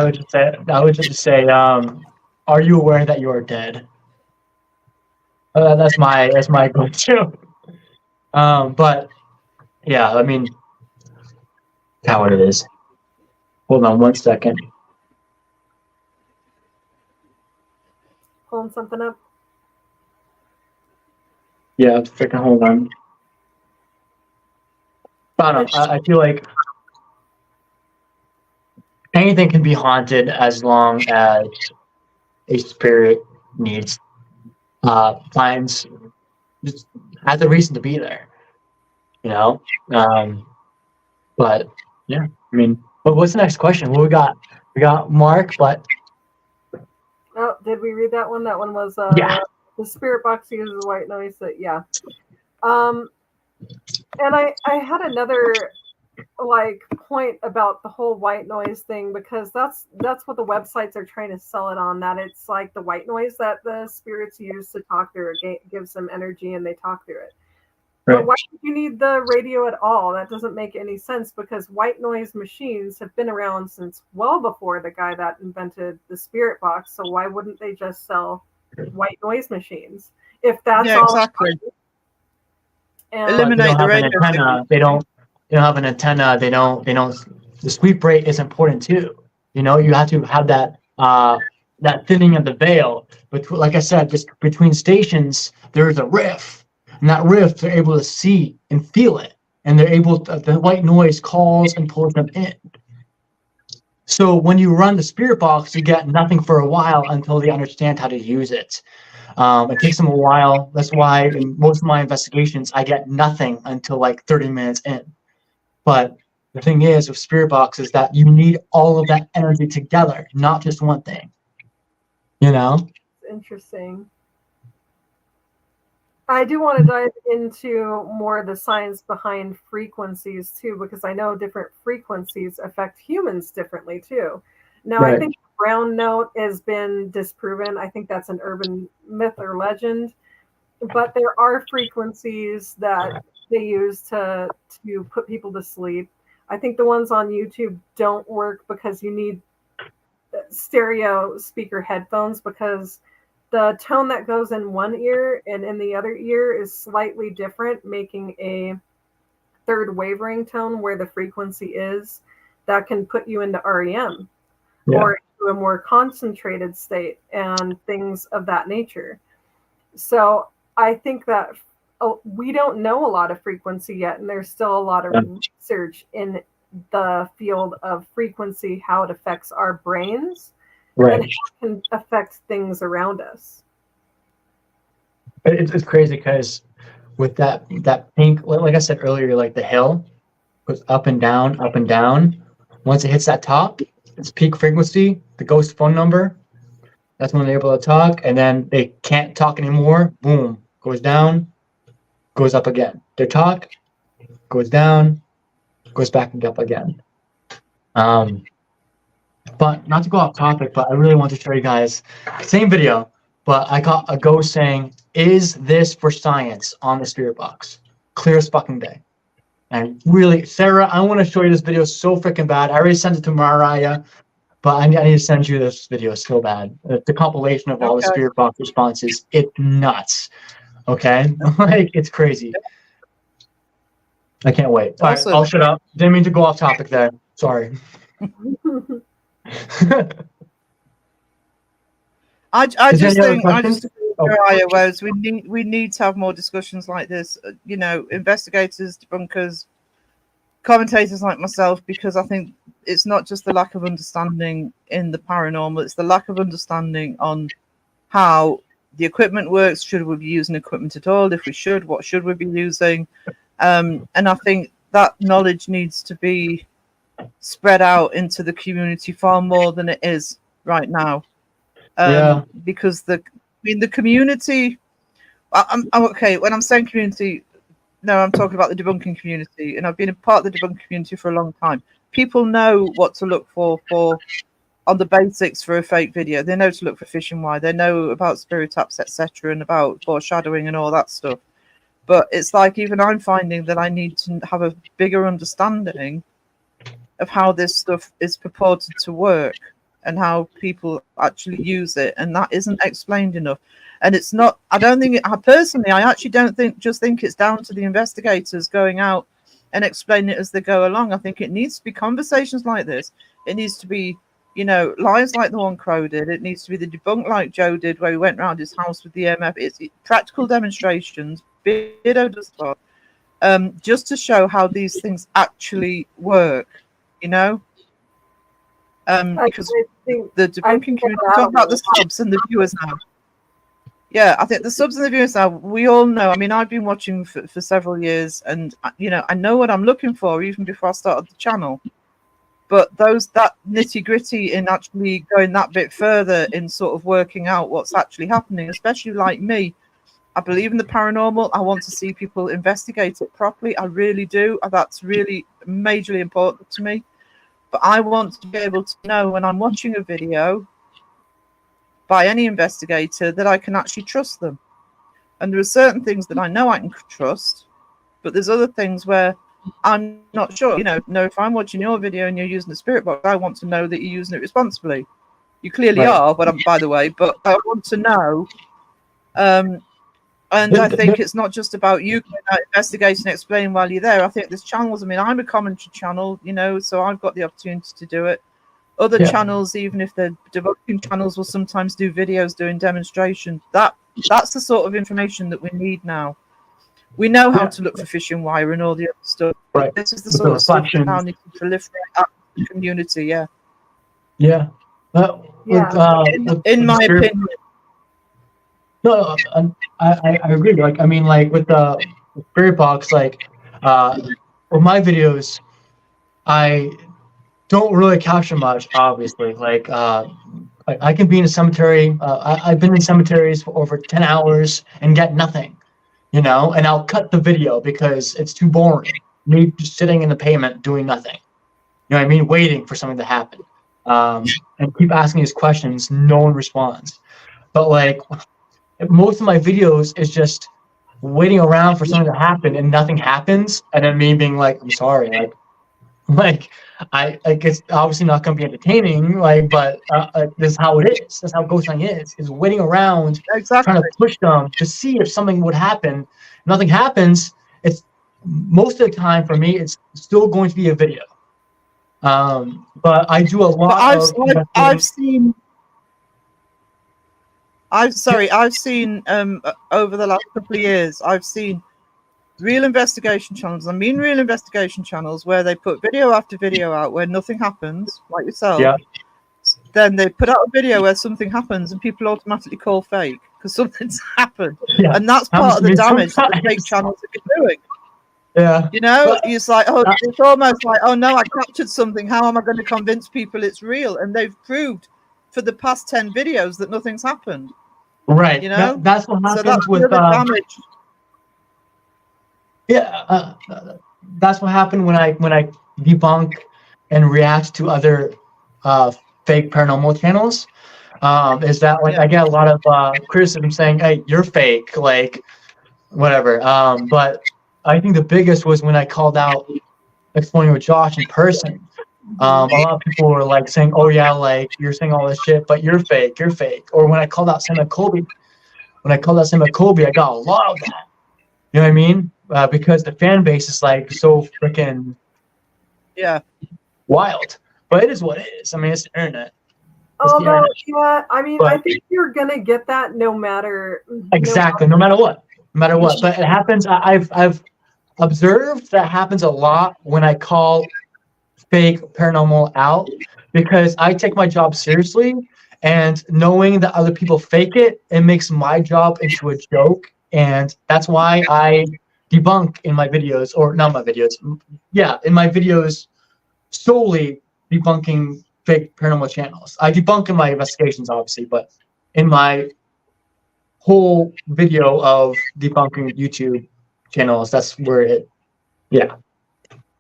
would just say, "Are you aware that you are dead?" That's my go-to. But yeah, I mean, that's what it is. Hold on 1 second. Pulling something up. Yeah, freaking hold on. I don't know. I feel like anything can be haunted as long as a spirit finds, just has a reason to be there. You know? But yeah, I mean, what's the next question? What we got? We got Mark, but Oh, did we read that one? That one was yeah. The spirit box uses white noise. Yeah. And I had another like point about the whole white noise thing, because that's what the websites are trying to sell it on, that it's like the white noise that the spirits use to talk through it, gives them energy and they talk through it. Right. But why do you need the radio at all? That doesn't make any sense, because white noise machines have been around since well before the guy that invented the spirit box. So why wouldn't they just sell white noise machines if that's all? Exactly. And Eliminate the radio. They don't have an antenna. They don't. The sweep rate is important too. You have to have that that thinning of the veil. But like I said, just between stations, there's a rift. And that rift, they're able to see and feel it. And they're able to, the white noise calls and pulls them in. So when you run the spirit box, you get nothing for a while until they understand how to use it. It takes them a while. That's why in most of my investigations, I get nothing until like 30 minutes in. But the thing is with spirit box is that you need all of that energy together, not just one thing. Interesting. I do want to dive into more of the science behind frequencies too, because I know different frequencies affect humans differently too. Now, Right. I think brown note has been disproven. I think that's an urban myth or legend, but there are frequencies that they use to put people to sleep. I think the ones on YouTube don't work because you need stereo speaker headphones, because the tone that goes in one ear and in the other ear is slightly different, making a third wavering tone where the frequency is that can put you into REM or into a more concentrated state and things of that nature. So I think that we don't know a lot of frequency yet, and there's still a lot of research in the field of frequency, how it affects our brains. Right. And how it can affect things around us. It's crazy because with that pink, like I said earlier, like the hill goes up and down, up and down. Once it hits that top, it's peak frequency, the ghost phone number. That's when they're able to talk, and then they can't talk anymore. Boom, goes down, goes up again. They talk, goes down, goes back and up again. But not to go off topic, but I really want to show you guys same video, but I got a ghost saying, "Is this for science?" on the spirit box. Clear as fucking day. And really, Sarah, I want to show you this video so freaking bad. I already sent it to Mariah, but I need to send you this video so bad. The compilation of all the spirit box responses. It's nuts. Okay? Like, it's crazy. I can't wait. All right, I'll shut up. Didn't mean to go off topic there. Sorry. I just think whereas we need to have more discussions like this. Investigators, debunkers, commentators like myself, because I think it's not just the lack of understanding in the paranormal; it's the lack of understanding on how the equipment works. Should we be using equipment at all? If we should, what should we be using? And I think that knowledge needs to be spread out into the community far more than it is right now. Because the community, I'm okay. When I'm saying community, no, I'm talking about the debunking community, and I've been a part of the debunking community for a long time. People know what to look for on the basics for a fake video. They know to look for phishing wire. They know about spirit taps, etc., and about foreshadowing and all that stuff. But it's like even I'm finding that I need to have a bigger understanding of how this stuff is purported to work and how people actually use it, and that isn't explained enough. And it's not, I actually don't think it's down to the investigators going out and explaining it as they go along. I think it needs to be conversations like this. It needs to be, lives like the one Crow did. It needs to be the debunk like Joe did, where he went around his house with the EMF. It's practical demonstrations. Beardo does that, just to show how these things actually work, because the debunking community, talk about the subs and the viewers now. Yeah, I think the subs and the viewers now, we all know. I mean, I've been watching for several years, and I know what I'm looking for even before I started the channel. But that nitty gritty in actually going that bit further in sort of working out what's actually happening, especially like me, I believe in the paranormal. I want to see people investigate it properly. I really do. That's really majorly important to me. But I want to be able to know when I'm watching a video by any investigator that I can actually trust them. And there are certain things that I know I can trust, but there's other things where I'm not sure. If I'm watching your video and you're using the spirit box, I want to know that you're using it responsibly. You clearly are, by the way, but I want to know. And I think it's not just about you investigating and explaining while you're there. I think there's channels. I mean, I'm a commentary channel, so I've got the opportunity to do it. Other channels, even if they're debunking channels, will sometimes do videos doing demonstrations. That's the sort of information that we need now. We know how to look for fishing wire and all the other stuff. Right. This is the sort of stuff that now needs to proliferate out in the community. Yeah. Yeah. In my opinion. No, I agree. Like, I mean, like with the spirit box, like, with my videos, I don't really capture much, obviously. Like, I can be in a cemetery. I've been in cemeteries for over 10 hours and get nothing, and I'll cut the video because it's too boring. Me just sitting in the pavement doing nothing. You know what I mean? Waiting for something to happen. And keep asking these questions. No one responds. But, like, most of my videos is just waiting around for something to happen and nothing happens. And then me being like, I'm sorry. Like it's obviously not going to be entertaining, but this is how it is. That's how ghost hunting is waiting around, trying to push them to see if something would happen. If nothing happens, it's most of the time for me, it's still going to be a video. But I do a lot I've seen over the last couple of years, I've seen real investigation channels. I mean, real investigation channels where they put video after video out where nothing happens, like yourself. Yeah. Then they put out a video where something happens and people automatically call fake because something's happened. Yeah. And that's part of the damage that the fake channels are doing. Yeah. It's like, it's almost like, oh no, I captured something. How am I going to convince people it's real? And they've proved for the past 10 videos that nothing's happened. Right. That's what happens with damage. Yeah, that's what happened when I debunk and react to other fake paranormal channels. Is that I get a lot of criticism saying, "Hey, you're fake," like whatever. But I think the biggest was when I called out Exploring with Josh in person. A lot of people were saying, "Oh yeah, you're saying all this shit, but you're fake." Or when I called out Sam McColby, I got a lot of that. You know what I mean? Because the fan base is so freaking wild. But it is what it is. I mean, it's the internet. Yeah. I mean, I think you're gonna get that no matter what. But it happens. I've observed that happens a lot when I call fake paranormal out because I take my job seriously, and knowing that other people fake it makes my job into a joke, and that's why I debunk in my videos, or not my videos. Yeah, in my videos, solely debunking fake paranormal channels. I debunk in my investigations, obviously, but in my whole video of debunking YouTube channels, that's where it. Yeah,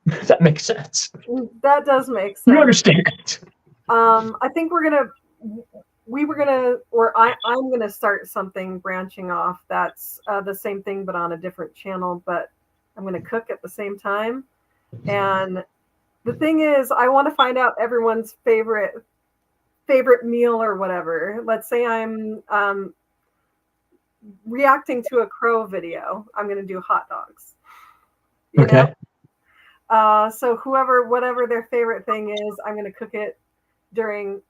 that makes sense. That does make sense. You understand? I think I'm gonna start something branching off that's the same thing but on a different channel, but I'm gonna cook at the same time. And the thing is, I want to find out everyone's favorite meal or whatever. Let's say I'm reacting to a crow video. I'm gonna do hot dogs. You know? So whatever their favorite thing is, I'm gonna cook it during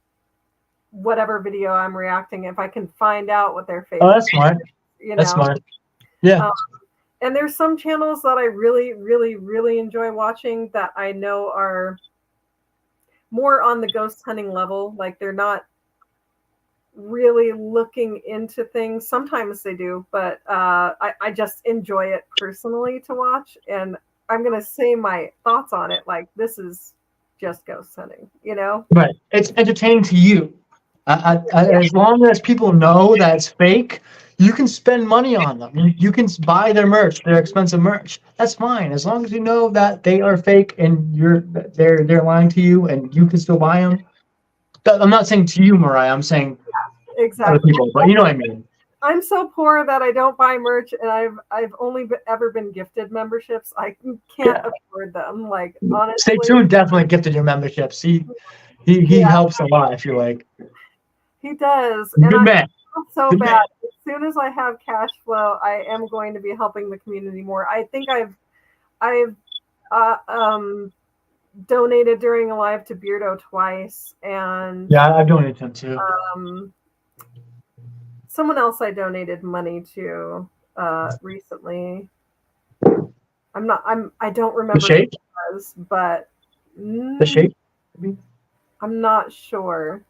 whatever video I'm reacting. If I can find out what their favorite. Oh, that's smart. That's smart. Yeah. And there's some channels that I really, really, really enjoy watching that I know are more on the ghost hunting level. Like they're not really looking into things. Sometimes they do, but I just enjoy it personally to watch. And I'm going to say my thoughts on it. Like, this is just ghost hunting, Right. It's entertaining to you. As long as people know that it's fake, you can spend money on them. You can buy their merch, their expensive merch. That's fine, as long as you know that they are fake and they're lying to you, and you can still buy them. I'm not saying to you, Mariah. I'm saying Exactly. other people, but you know what I mean. I'm so poor that I don't buy merch, and I've only ever been gifted memberships. I can't afford them. Like, honestly, Stay tuned. Definitely gifted your memberships. He helps a lot. I feel like he does, good and man. I feel so Good bad. man. As soon as I have cash flow, I am going to be helping the community more. I think I've donated during a live to Beardo twice, and Yeah, I've donated to him too. Someone else I donated money to recently. I don't remember The shape? who it was, but The shape? I'm not sure.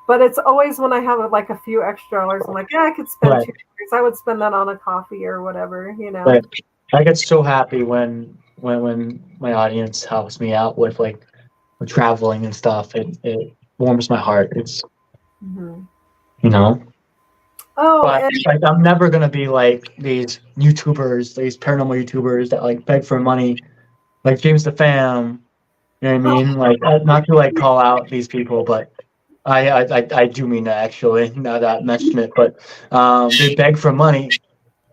But it's always when I have like a few extra dollars, I'm like, yeah, I could spend $2. I would spend that on a coffee or whatever, you know. Right. I get so happy when my audience helps me out with traveling and stuff. It warms my heart. It's you know. Oh, But and like, I'm never gonna be like these YouTubers, these paranormal YouTubers that like beg for money, like James the Fam. You know what I mean? Like, not to like call out these people, but I do mean that actually. Now that I mentioned it, but they beg for money.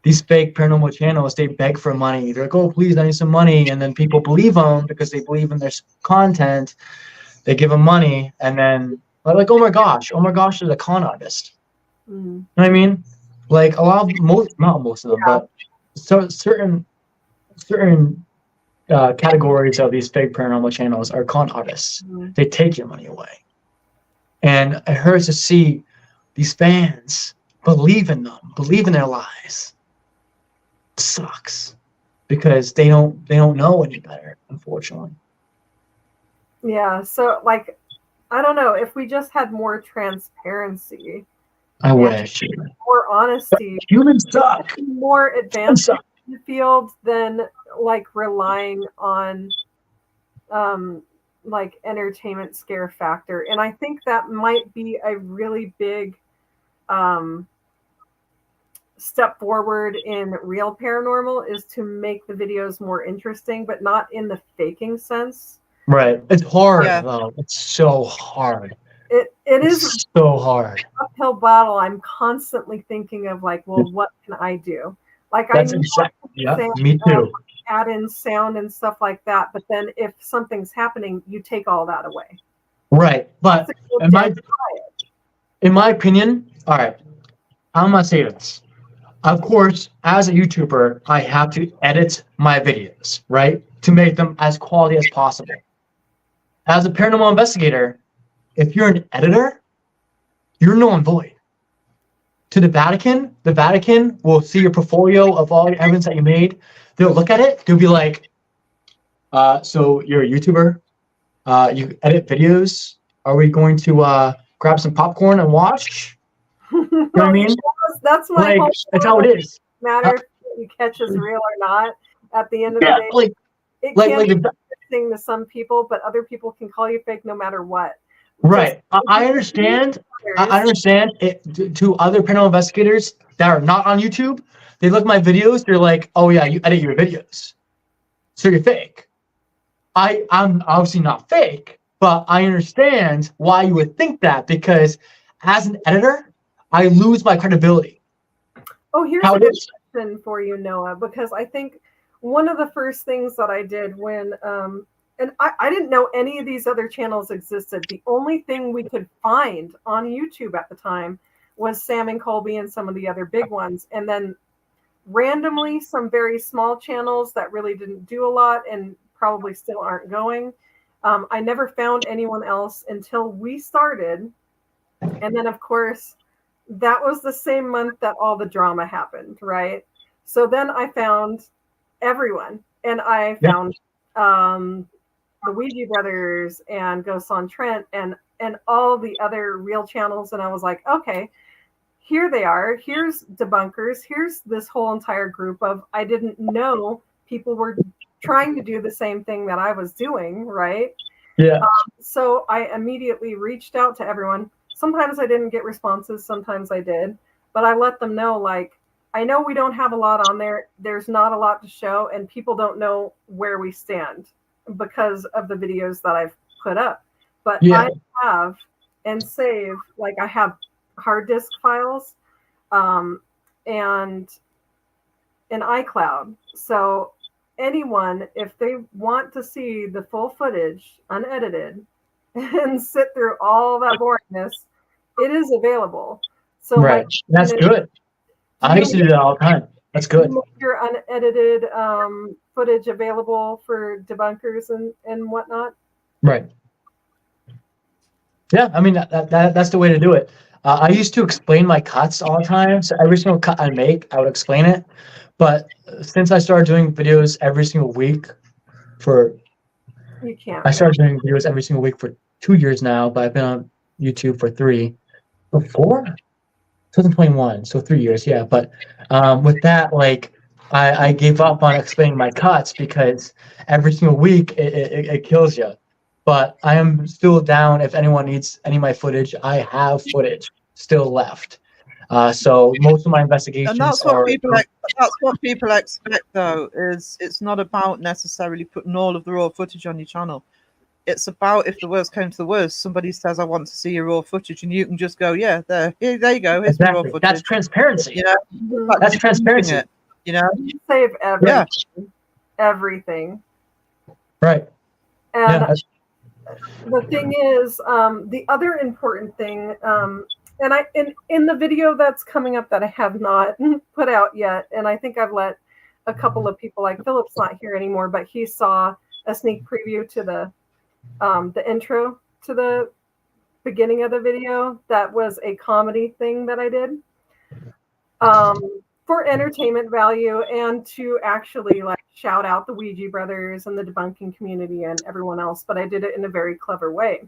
These fake paranormal channels, they beg for money. They're like, "Oh, please, I need some money," and then people believe them because they believe in their content. They give them money, and then they're like, oh my gosh, is a con artist. You know what I mean? Like not most of them, but certain categories of these fake paranormal channels are con artists. They take your money away, and it hurts to see these fans believe in them, believe in their lies. It sucks because they don't know any better, unfortunately. yeah, so like, I don't know, if we just had more transparency, I wish. more honesty, Humans suck. more advanced in the field than like relying on like entertainment scare factor. And I think that might be a really big step forward in real paranormal, is to make the videos more interesting, but not in the faking sense. Right. It's hard though. It's so hard. It is so hard. An uphill battle. I'm constantly thinking of like, well, what can I do? Like, that's me too. Add in sound and stuff like that, but then if something's happening, you take all that away. Right. But in my opinion, all right, I'm gonna say this. Of course, as a YouTuber, I have to edit my videos, right, to make them as quality as possible. As a paranormal investigator, if you're an editor, you're null and void. To the Vatican will see your portfolio of all your evidence that you made. They'll look at it. They'll be like, so you're a YouTuber. You edit videos. Are we going to grab some popcorn and watch? You know what I mean? That's my whole that's how it is. Matter if you catch is real or not. At the end of the day, it can be interesting to some people, but other people can call you fake no matter what. Right. I understand. I understand it. To other paranormal investigators that are not on YouTube, they look at my videos. They're like, "Oh yeah, you edit your videos, so you're fake." I'm obviously not fake, but I understand why you would think that, because as an editor, I lose my credibility. Oh, here's a good question for you, Noah, because I think one of the first things that I did when and I didn't know any of these other channels existed. The only thing we could find on YouTube at the time was Sam and Colby and some of the other big ones. And then randomly some very small channels that really didn't do a lot and probably still aren't going. I never found anyone else until we started. And then, of course, that was the same month that all the drama happened, right? So then I found everyone. And I found the Ouija Brothers and Ghosts on Trent and all the other real channels. And I was like, okay, here they are. Here's Debunkers. Here's this whole entire group of, I didn't know people were trying to do the same thing that I was doing, right? Yeah. So I immediately reached out to everyone. sometimes I didn't get responses, sometimes I did, but I let them know, like, I know we don't have a lot on there. There's not a lot to show, and people don't know where we stand because of the videos that I've put up. But I have and save, like, I have hard disk files and an iCloud. So anyone, if they want to see the full footage unedited and sit through all that boringness, it is available. So right, that's good. I used to do that all the time. That's good. Your unedited footage available for debunkers and whatnot. Right. Yeah, I mean that's the way to do it. I used to explain my cuts all the time. So every single cut I make, I would explain it. But since I started doing videos every single week I started doing videos every single week for 2 years now, but I've been on YouTube for 4? 2021, so 3 years, yeah. But with that, like, I gave up on explaining my cuts because every single week it kills you. But I am still down if anyone needs any of my footage. I have footage still left. So most of my investigations and that's what people expect, though, is it's not about necessarily putting all of the raw footage on your channel. It's about, if the worst came to the worst, somebody says, I want to see your raw footage, and you can just go, yeah, there you go. Here's the raw footage. That's transparency. You know? That's transparency. You know? You save everything. Yeah. Everything. Right. And the thing is, the other important thing, and in the video that's coming up that I have not put out yet, and I think I've let a couple of people, like Philip's not here anymore, but he saw a sneak preview to the intro to the beginning of the video. That was a comedy thing that I did for entertainment value and to actually, like, shout out the Ouija Brothers and the debunking community and everyone else. But I did it in a very clever way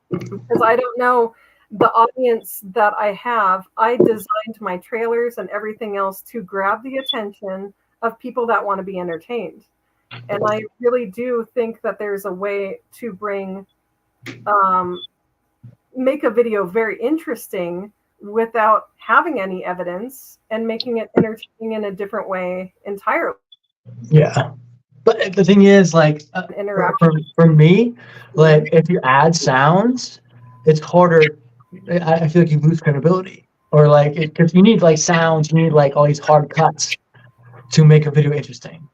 because I don't know the audience that I have. I designed my trailers and everything else to grab the attention of people that want to be entertained. And I really do think that there's a way to make a video very interesting without having any evidence and making it entertaining in a different way entirely. Yeah. But the thing is, like, for me, like, if you add sounds, it's harder. I feel like you lose credibility. Or, like, because you need, like, sounds, you need, like, all these hard cuts to make a video interesting.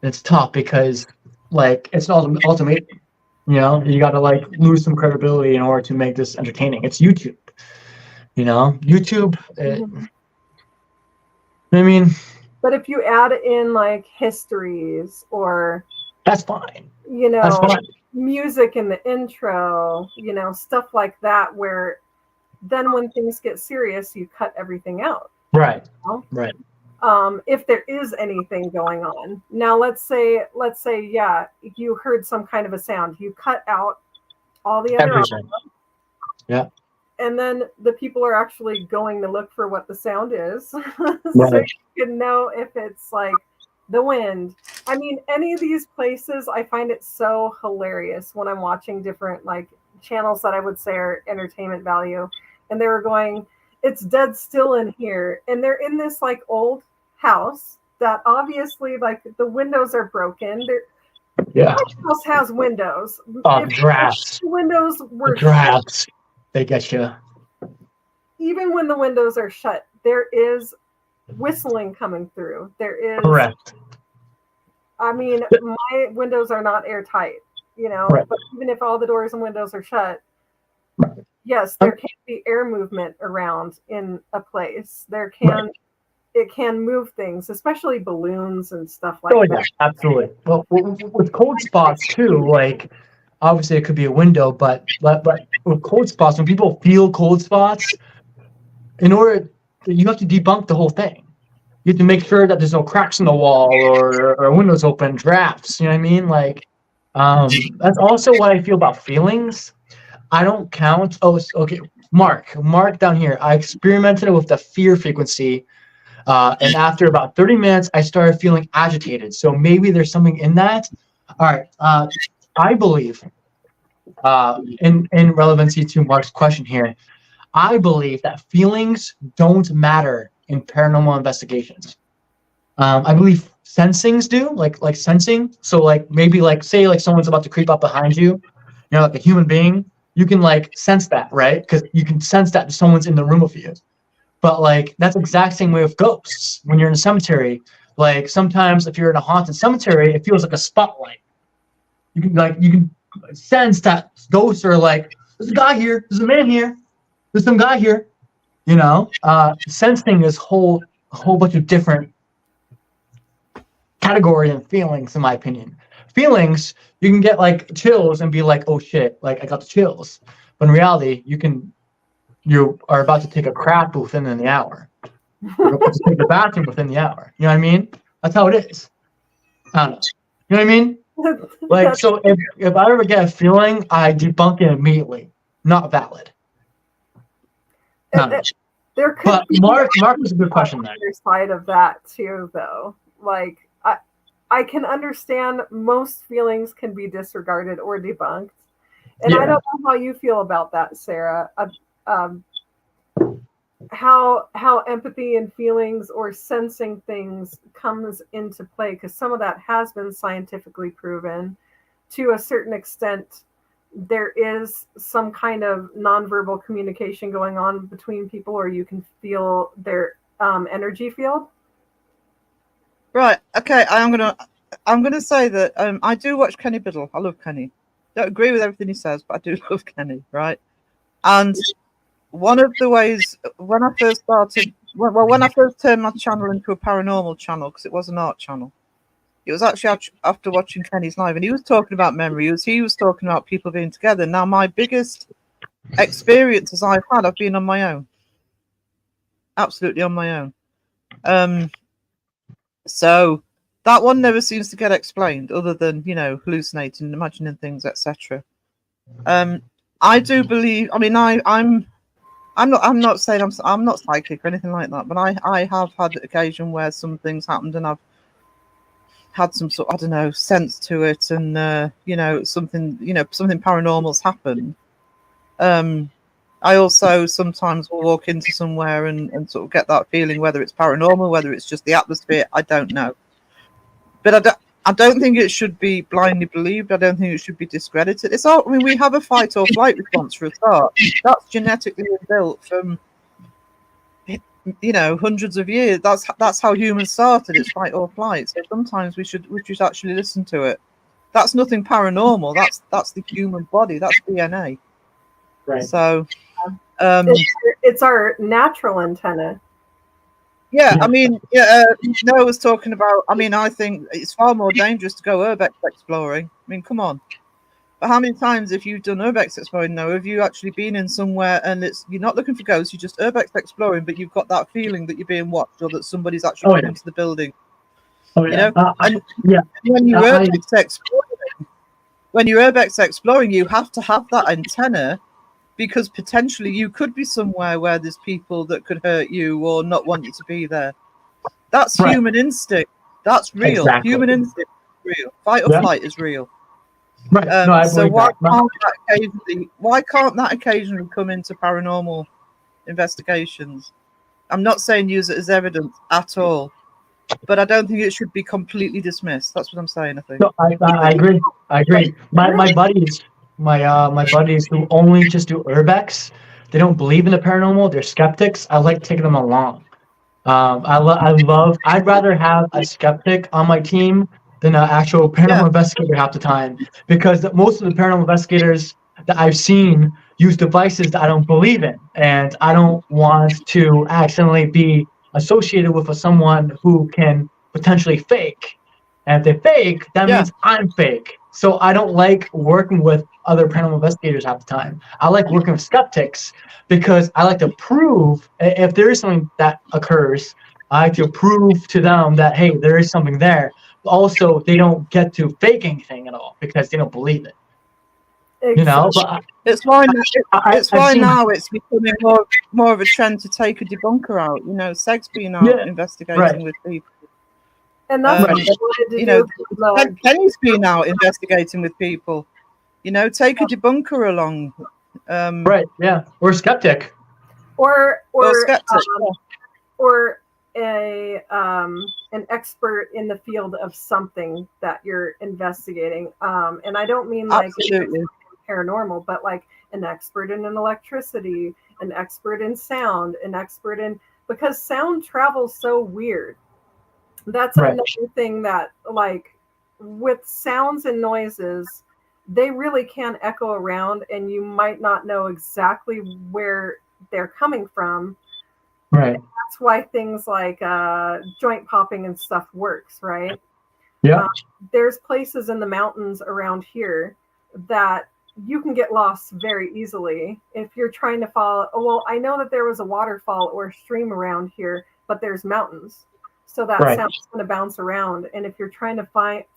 It's tough because, like, it's an ultimatum. You know, you got to, like, lose some credibility in order to make this entertaining. It's YouTube. You know, YouTube. I mean, but if you add in, like, histories or that's fine. You know, music in the intro. You know, stuff like that. Where then when things get serious, you cut everything out. Right. You know? Right. If there is anything going on. Now, let's say, yeah, you heard some kind of a sound. You cut out all the other audio. Yeah. And then the people are actually going to look for what the sound is. So Right. you can know if it's, like, the wind. I mean, any of these places, I find it so hilarious when I'm watching different, like, channels that I would say are entertainment value. And they were going, it's dead still in here. And they're in this, like, old house that obviously, like, the windows are broken. Yeah. My house has windows. If drafts. The windows were drafts. Shut, they get you. Even when the windows are shut, there is whistling coming through. There is. Correct. I mean, my windows are not airtight, you know, right. But even if all the doors and windows are shut, yes, there can be air movement around in a place. There can. Right. It can move things, especially balloons and stuff like that. Yeah, absolutely. Well, with cold spots too, like, obviously it could be a window, but with cold spots, when people feel cold spots, you have to debunk the whole thing. You have to make sure that there's no cracks in the wall or windows open, drafts. You know what I mean? Like, that's also what I feel about feelings. I don't count. Oh, okay. Mark down here. I experimented with the fear frequency. And after about 30 minutes, I started feeling agitated. So maybe there's something in that. All right. I believe, in relevancy to Mark's question here, I believe that feelings don't matter in paranormal investigations. I believe sensings do, like sensing. So like maybe like say like someone's about to creep up behind you, like a human being, you can like sense that, right? Because you can sense that someone's in the room with you. But like that's the exact same way with ghosts. When you're in a cemetery, like sometimes if you're in a haunted cemetery, it feels like a spotlight. You can sense that ghosts are like, there's a guy here, there's a man here, there's some guy here. Sensing is a whole bunch of different category and feelings, in my opinion. Feelings, you can get like chills and be like, oh shit, like I got the chills. But in reality, you are about to take a crap within an hour. You're about to take the bathroom within the hour. You know what I mean? That's how it is. I don't know. You know what I mean? Like, so if I ever get a feeling, I debunk it immediately. Not valid. There could but be Mark was a good question there. Other side of that too, though. Like, I can understand most feelings can be disregarded or debunked, and I don't know how you feel about that, Sarah. How empathy and feelings or sensing things comes into play, because some of that has been scientifically proven. To a certain extent, there is some kind of nonverbal communication going on between people, or you can feel their energy field. Right. Okay. I'm gonna say that I do watch Kenny Biddle. I love Kenny. Don't agree with everything he says, but I do love Kenny. Right. And one of the ways when I first turned my channel into a paranormal channel, because it was an art channel, it was actually after watching Kenny's live, and he was talking about memory. He was talking about people being together. Now, my biggest experiences I've been on my own, absolutely on my own. So that one never seems to get explained, other than hallucinating, imagining things, etc. I do believe. I mean, I'm not saying I'm not psychic or anything like that, but I have had occasion where some things happened and I've had some sort, I don't know, sense to it, and something paranormal's happened. I also sometimes will walk into somewhere and sort of get that feeling, whether it's paranormal, whether it's just the atmosphere, I don't know. But I don't think it should be blindly believed. I don't think it should be discredited. We have a fight or flight response for a start. That's genetically built from hundreds of years. That's how humans started. It's fight or flight. So sometimes we should actually listen to it. That's nothing paranormal. That's the human body. That's DNA. Right. So it's our natural antenna. Yeah, I mean, Noah was talking about. I mean, I think it's far more dangerous to go urbex exploring. I mean, come on. But how many times, if you've done urbex exploring, Noah, have you actually been in somewhere and you're not looking for ghosts, you're just urbex exploring, but you've got that feeling that you're being watched or that somebody's actually coming into the building. When you're urbex exploring, you have to have that antenna, because potentially you could be somewhere where there's people that could hurt you or not want you to be there. That's human instinct. That's real. Exactly. Human instinct is real. Fight or flight is real. Right. So why can't that occasionally come into paranormal investigations? I'm not saying use it as evidence at all, but I don't think it should be completely dismissed. That's what I'm saying, I think. No, I agree. My buddies who only just do urbex, they don't believe in the paranormal, they're skeptics. I like taking them along. I'd rather have a skeptic on my team than an actual paranormal investigator half the time, because most of the paranormal investigators that I've seen use devices that I don't believe in, and I don't want to accidentally be associated with someone who can potentially fake. And if they fake, that means I'm fake. So I don't like working with other paranormal investigators half the time. I like working with skeptics, because I like to prove, if there is something that occurs, I like to prove to them that, hey, there is something there. But also, they don't get to fake anything at all because they don't believe it. But it's why now it's becoming more of a trend to take a debunker out. Seg's been out investigating with people. And that's what I wanted to do. Kenny's been out investigating with people. Take a debunker along. Or a skeptic. or skeptic. or an expert in the field of something that you're investigating. And I don't mean like Absolutely. paranormal, but like an expert in an electricity, an expert in sound, an expert in, because sound travels so weird. That's Right. another thing that, like, with sounds and noises, they really can echo around, and you might not know exactly where they're coming from. Right. That's why things like joint popping and stuff works, right? Yeah. There's places in the mountains around here that you can get lost very easily if you're trying to follow. Oh, well, I know that there was a waterfall or a stream around here, but there's mountains, so that Right. sound's going to bounce around. And if you're trying to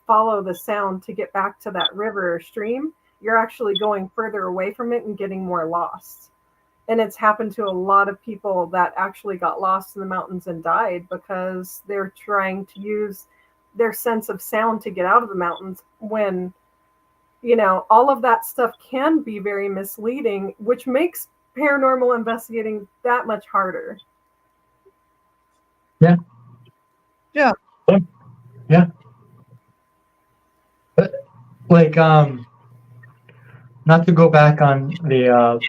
follow the sound to get back to that river or stream, you're actually going further away from it and getting more lost. And it's happened to a lot of people that actually got lost in the mountains and died because they're trying to use their sense of sound to get out of the mountains, when, you know, all of that stuff can be very misleading, which makes paranormal investigating that much harder. Yeah. Yeah. Yeah. But, like, not to go back on the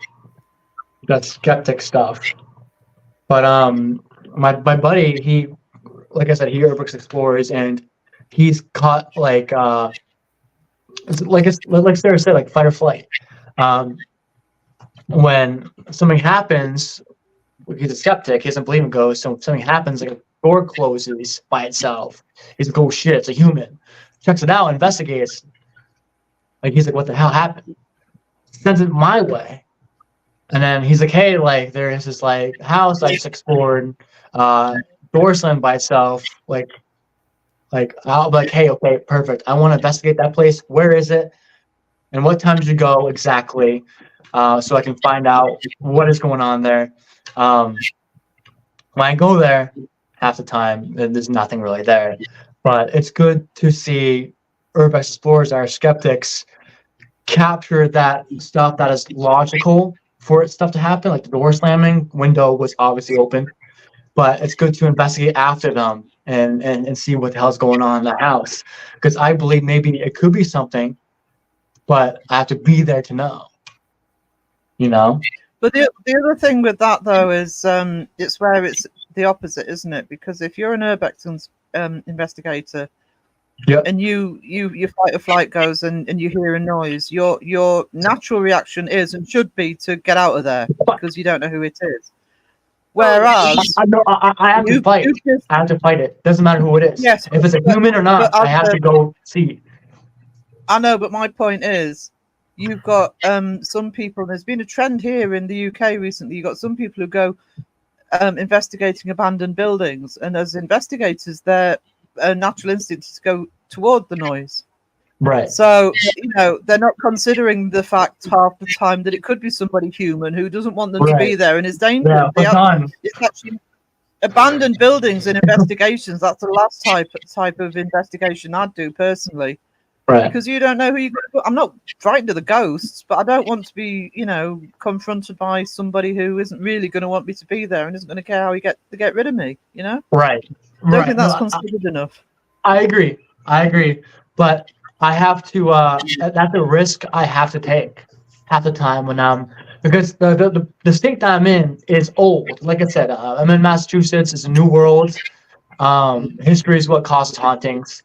that skeptic stuff, but my buddy, he, like I said, he urbex explores, and he's caught like Sarah said, like fight or flight. When something happens, he's a skeptic. He doesn't believe in ghosts. So if something happens, like a door closes by itself, he's like, "Oh shit, it's a human." Checks it out, investigates. Like, he's like, "What the hell happened?" Sends it my way, and then he's like, "Hey, like there's this like house I just explored, door slammed by itself. Like I'll be like, hey, okay, perfect. I want to investigate that place. Where is it? And what time did you go exactly? So I can find out what is going on there." When I go there, half the time there's nothing really there. But it's good to see urbex explorers that are skeptics capture that stuff that is logical for stuff to happen, like the door slamming. Window was obviously open, but it's good to investigate after them and see what the hell's going on in the house, because I believe maybe it could be something, but I have to be there to know, you know. But the other thing with that, though, is it's where it's the opposite, isn't it? Because if you're an urbex investigator, Yep. and you fight or flight goes and you hear a noise, your natural reaction is and should be to get out of there because you don't know who it is. Whereas I have to fight. I have to fight it. Doesn't matter who it is. Yes, if it's a human or not, I have to go see. I know, but my point is, you've got some people. There's been a trend here in the UK recently. You've got some people who go investigating abandoned buildings, and as investigators, their natural instinct is to go toward the noise. Right. So, you know, they're not considering the fact half the time that it could be somebody human who doesn't want them to be there and is dangerous. Yeah, it's actually abandoned buildings and investigations. That's the last type of investigation I'd do personally. Right. Because you don't know who you're going to put. I'm not frightened of the ghosts, but I don't want to be, you know, confronted by somebody who isn't really going to want me to be there and isn't going to care how he get rid of me, you know? Right. I don't think that's considered enough. I agree. But I have to, that's a risk I have to take half the time when because the state that I'm in is old. Like I said, I'm in Massachusetts. It's a new world. History is what causes hauntings.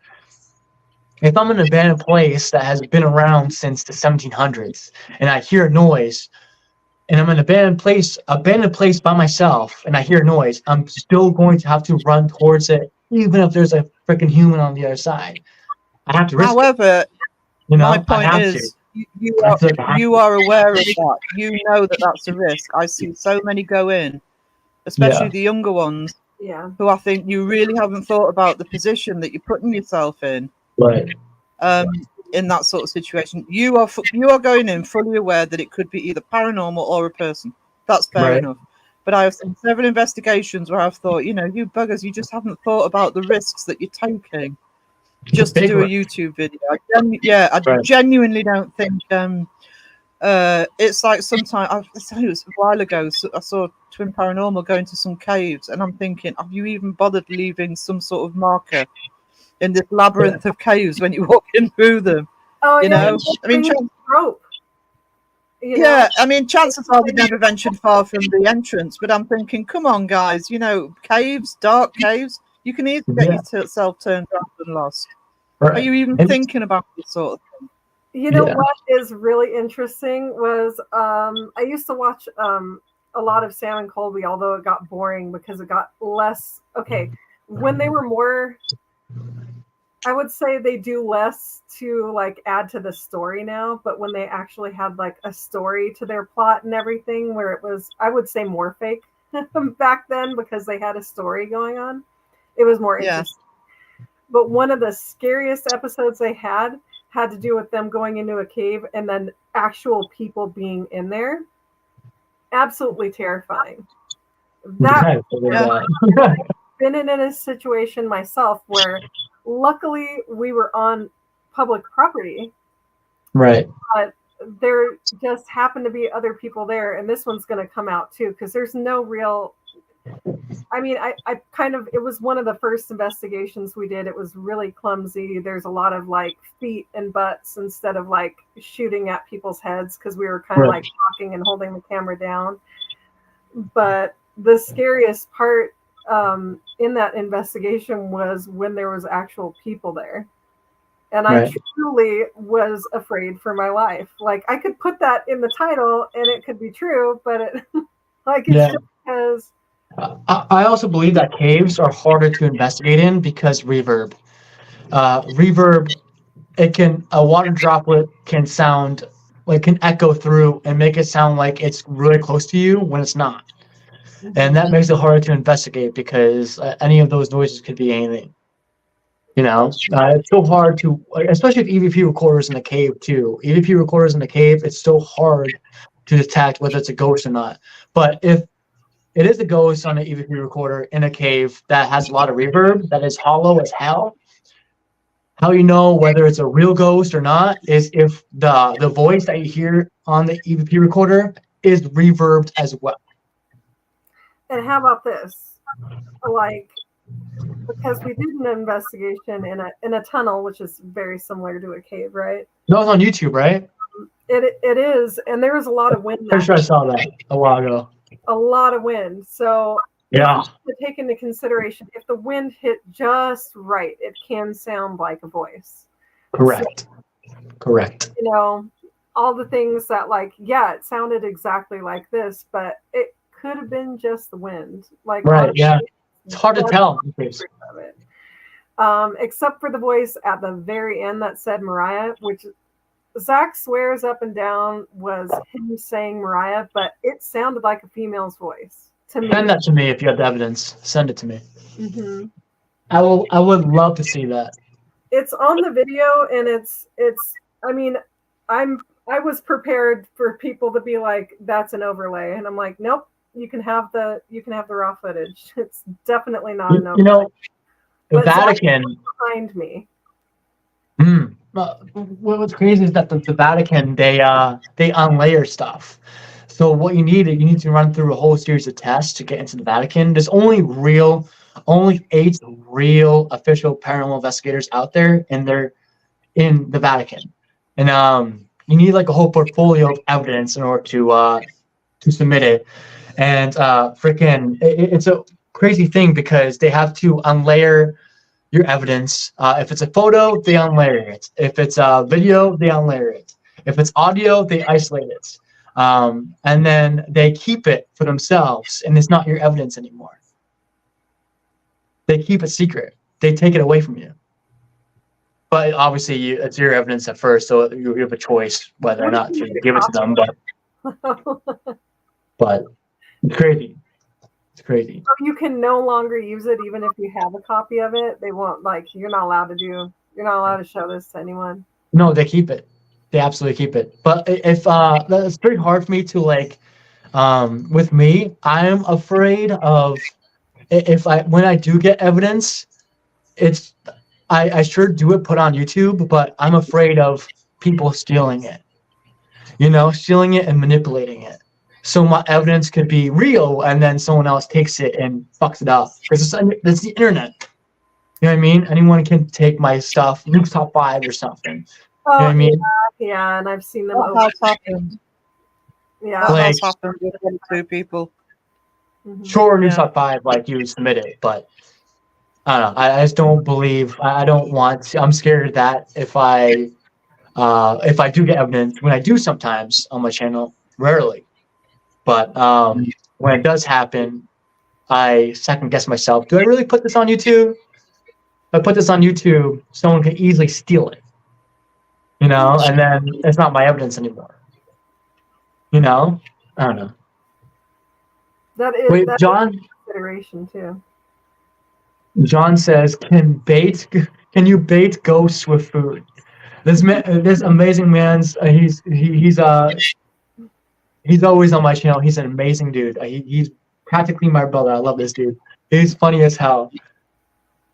If I'm in an abandoned place that has been around since the 1700s and I hear a noise, and I'm in an abandoned place by myself and I hear noise, I'm still going to have to run towards it, even if there's a freaking human on the other side. I have to risk it. You know, my point is, you are aware of that. You know that that's a risk. I see so many go in, especially the younger ones, who I think you really haven't thought about the position that you're putting yourself in. Right. In that sort of situation, you are going in fully aware that it could be either paranormal or a person. That's fair enough. But I have seen several investigations where I've thought, you know, you buggers, you just haven't thought about the risks that you're taking just to do a YouTube video. I genuinely don't think It's like sometimes I think it was a while ago. So I saw Twin Paranormal go into some caves, and I'm thinking, have you even bothered leaving some sort of marker in this labyrinth of caves when you're walking through them? Oh, You yeah, know, I mean, rope. You know? yeah, I mean, chances are they never ventured far from the entrance. But I'm thinking, come on, guys, you know, caves, dark caves, you can easily get yourself turned around and lost. Are you even thinking about this sort of thing? You know what is really interesting was I used to watch a lot of Sam and Colby, although it got boring because it got less. Okay, when they were more, I would say they do less to like add to the story now, but when they actually had like a story to their plot and everything, where it was, I would say more fake back then because they had a story going on. It was more interesting. But one of the scariest episodes they had to do with them going into a cave and then actual people being in there. Absolutely terrifying. That I've been in a situation myself where luckily we were on public property. Right. But there just happened to be other people there, and this one's going to come out too because there's no real. I mean, I kind of, it was one of the first investigations we did. It was really clumsy. There's a lot of like feet and butts instead of like shooting at people's heads because we were kind of like talking and holding the camera down. But the scariest part in that investigation was when there was actual people there. And I truly was afraid for my life. Like I could put that in the title and it could be true, but it like it's just because I also believe that caves are harder to investigate in because reverb. Reverb, a water droplet can sound like can echo through and make it sound like it's really close to you when it's not. And that makes it harder to investigate because any of those noises could be anything. You know, it's so hard to, especially with EVP recorders in the cave too. EVP recorders in the cave, it's so hard to detect whether it's a ghost or not. But if it is a ghost on an EVP recorder in a cave that has a lot of reverb, that is hollow as hell. How you know whether it's a real ghost or not is if the voice that you hear on the EVP recorder is reverbed as well. And how about this? Like, because we did an investigation in a tunnel, which is very similar to a cave, right? No, it's on YouTube, right? It is, and there was a lot of wind. I'm sure I saw that a while ago. A lot of wind. So yeah, to take into consideration, if the wind hit just right, it can sound like a voice. Correct. So, correct. You know, all the things that like, yeah, it sounded exactly like this, but it could have been just the wind. Like right, yeah. It's hard to tell. Except for the voice at the very end that said Mariah, which Zach swears up and down was him saying Mariah, but it sounded like a female's voice to me. Send that to me if you have the evidence. Send it to me. Mm-hmm. I would love to see that. It's on the video, and it's. I mean, I was prepared for people to be like, "That's an overlay," and I'm like, "Nope, you can have the raw footage. It's definitely not an overlay." You know, the Vatican behind me. What's crazy is that the Vatican they unlayer stuff. So what you need to run through a whole series of tests to get into the Vatican. There's only 8 real official paranormal investigators out there, and they're in the Vatican. And you need like a whole portfolio of evidence in order to submit it. And it's a crazy thing because they have to unlayer your evidence. If it's a photo, they unlayer it. If it's a video, they unlayer it. If it's audio, they isolate it. And then they keep it for themselves, and it's not your evidence anymore. They keep it secret. They take it away from you. But obviously, it's your evidence at first, so you have a choice whether or not to give it to them. But it's crazy. It's crazy. So you can no longer use it even if you have a copy of it. They won't, like, you're not allowed to show this to anyone. No, they keep it. They absolutely keep it. But if it's pretty hard for me to with me, I'm afraid of when I do get evidence, I sure do it put on YouTube, but I'm afraid of people stealing it. stealing it and manipulating it. So my evidence could be real, and then someone else takes it and fucks it up because it's the internet. You know what I mean? Anyone can take my stuff, Nuke's Top 5 or something. Oh, You know what I mean? yeah, and I've seen them. That has happened. Yeah. That Like- has happened with one or two people. Mhm. Sure, Nuke's Yeah. Top 5, like you submit it, but I don't know. I just don't believe. I don't want to. I'm scared that if I do get evidence, when I do sometimes on my channel, rarely, but when it does happen, I second guess myself. Do I really put this on YouTube? If I put this on YouTube, someone can easily steal it, and then it's not my evidence anymore. I don't know. Wait, That's John. a consideration too. John says, "Can you bait ghosts with food?" This amazing man's he's always on my channel. He's an amazing dude. He's practically my brother. I love this dude. He's funny as hell.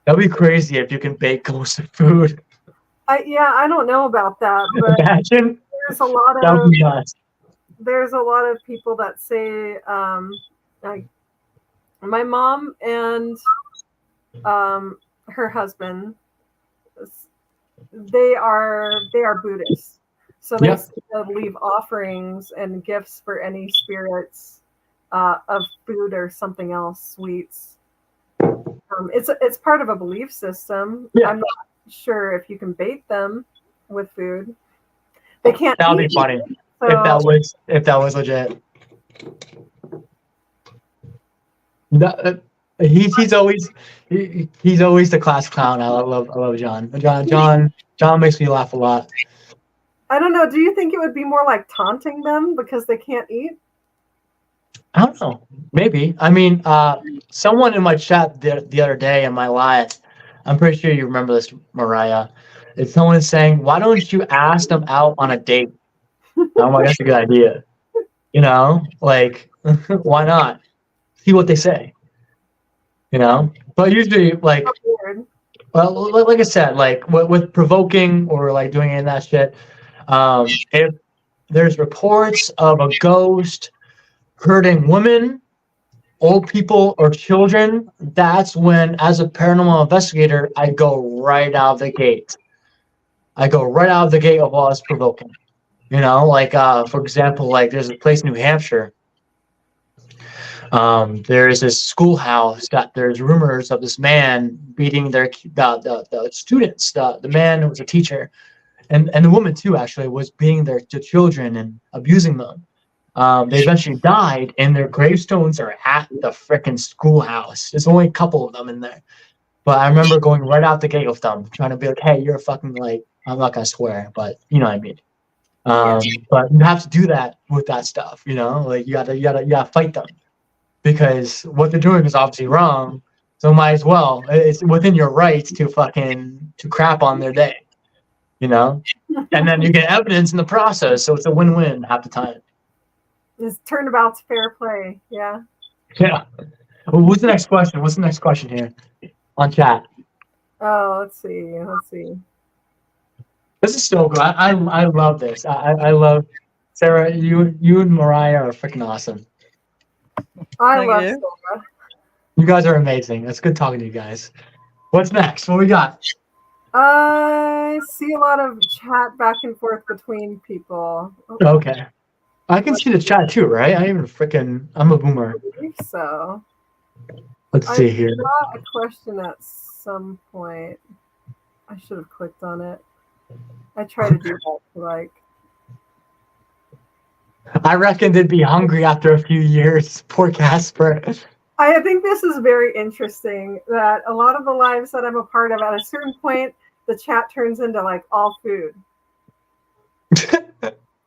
That'd be crazy if you can bake ghosts with food. I don't know about that, but Imagine. there's a lot That would of be nuts. people that say like my mom and her husband, they are Buddhists, so they leave offerings and gifts for any spirits of food or something else, sweets. It's part of a belief system. Yeah. I'm not sure if you can bait them with food. They can't. That would eat be funny it, if that was legit. He's always the class clown. I love John. John makes me laugh a lot. I don't know. Do you think it would be more like taunting them because they can't eat? I don't know. Maybe. I mean, someone in my chat the other day in my live, I'm pretty sure you remember this, Mariah. It's someone saying, "Why don't you ask them out on a date?" I'm like, that's a good idea. Like, why not? See what they say. But usually, like, Weird. well, like I said, like with provoking or like doing any of that shit, if there's reports of a ghost hurting women, old people, or children, that's when, as a paranormal investigator, I go right out of the gate. Of all this provoking. Like for example, like there's a place in New Hampshire. There's this schoolhouse that there's rumors of this man beating the students. The man who was a teacher, and the woman too actually was beating the children and abusing them. They eventually died, and their gravestones are at the frickin' schoolhouse. There's only a couple of them in there, but I remember going right out the gate with them, trying to be like, "Hey, you're a fucking like." I'm not gonna swear, but you know what I mean. But you have to do that with that stuff, like you gotta fight them. Because what they're doing is obviously wrong, so might as well. It's within your rights to crap on their day, and then you get evidence in the process, so it's a win-win half the time. It's turnabout's fair play. Yeah. Yeah. Well, what's the next question? What's the next question here on chat? Oh, let's see. This is so good. I love this. I love Sarah. You and Mariah are freaking awesome. I Thank love you. Silva. You guys are amazing. It's good talking to you guys. What's next? What we got? I see a lot of chat back and forth between people. Okay. I can see the chat too, right? I'm a boomer. I believe so. Let's see here. I saw a question at some point. I should have clicked on it. I try to do that like. I reckon they'd be hungry after a few years. Poor Casper. I think this is very interesting that a lot of the lives that I'm a part of, at a certain point, the chat turns into like all food.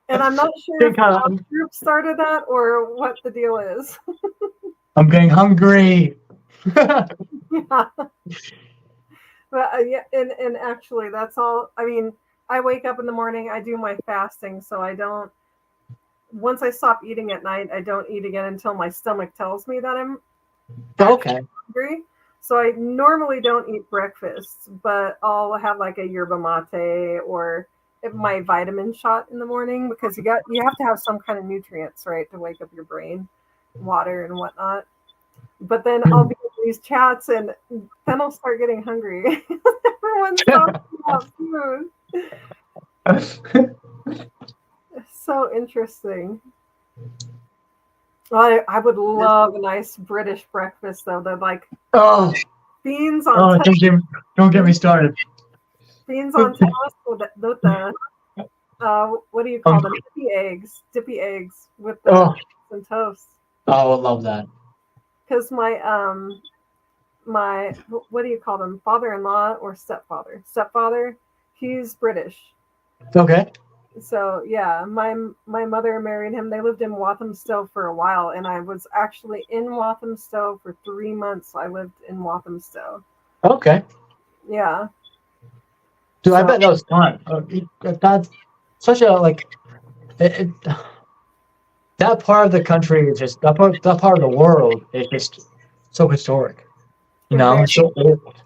And I'm not sure if the group started that or what the deal is. I'm getting hungry. Yeah. But yeah, and actually, that's all. I mean, I wake up in the morning, I do my fasting, so I don't. Once I stop eating at night, I don't eat again until my stomach tells me that I'm hungry. So I normally don't eat breakfast, but I'll have like a yerba mate or my vitamin shot in the morning because you have to have some kind of nutrients, right, to wake up your brain, water and whatnot. But then I'll be in these chats and then I'll start getting hungry. Everyone's talking about food. It's so interesting. I would love a nice British breakfast though. They're like beans on toast. Don't get me started. Beans on toast with the what do you call them? Dippy eggs with the and toast. Oh, I love that. Because my what do you call them? Father-in-law or stepfather, he's British. Okay. So yeah, my mother married him. They lived in Walthamstow for a while, and I was actually in Walthamstow for 3 months. I lived in Walthamstow. Okay. Yeah. Dude, I bet that was fun. That's such a that part of the country is just that part of the world is just so historic. You know, so old.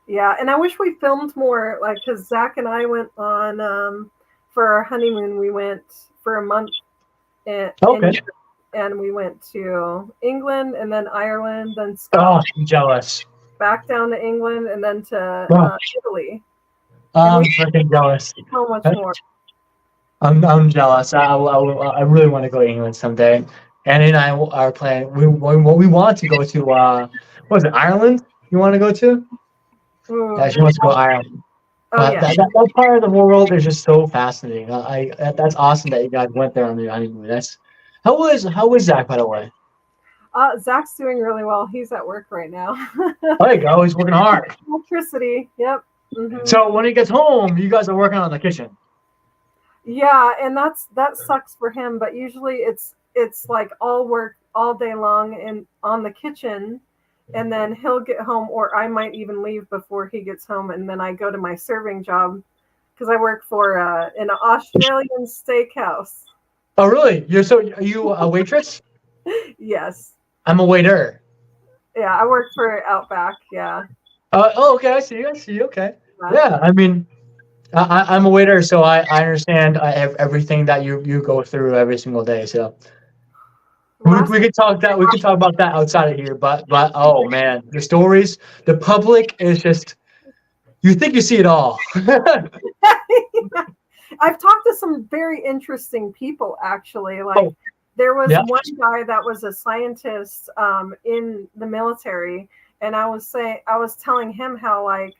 Yeah, and I wish we filmed more, like, because Zach and I went on for our honeymoon. We went for a month, and we went to England and then Ireland, then Scotland. Oh, I'm jealous. Back down to England and then to Italy. I'm freaking jealous. So much more. I'm jealous. I really want to go to England someday. Annie and I are planning. We want to go to what was it, Ireland? You want to go to? Yeah, she wants to go to Ireland. That part of the world is just so fascinating. That's awesome that you guys went there on your honeymoon. How was Zach, by the way? Zach's doing really well. He's at work right now. There you go. He's working hard. Electricity. Yep. Mm-hmm. So when he gets home, you guys are working on the kitchen. Yeah, and that sucks for him. But usually it's like all work all day long and on the kitchen, and then he'll get home, or I might even leave before he gets home, and then I go to my serving job because I work for an Australian steakhouse. Oh, really? Are you a waitress? Yes. I'm a waiter. Yeah, I work for Outback. Yeah. Okay. I see. Okay. Yeah. I mean, I'm a waiter, so I understand everything that you go through every single day. So we could talk about that outside of here. But oh man, the stories, the public is just, you think you see it all. I've talked to some very interesting people actually. Like there was one guy that was a scientist in the military, and I was telling him how, like,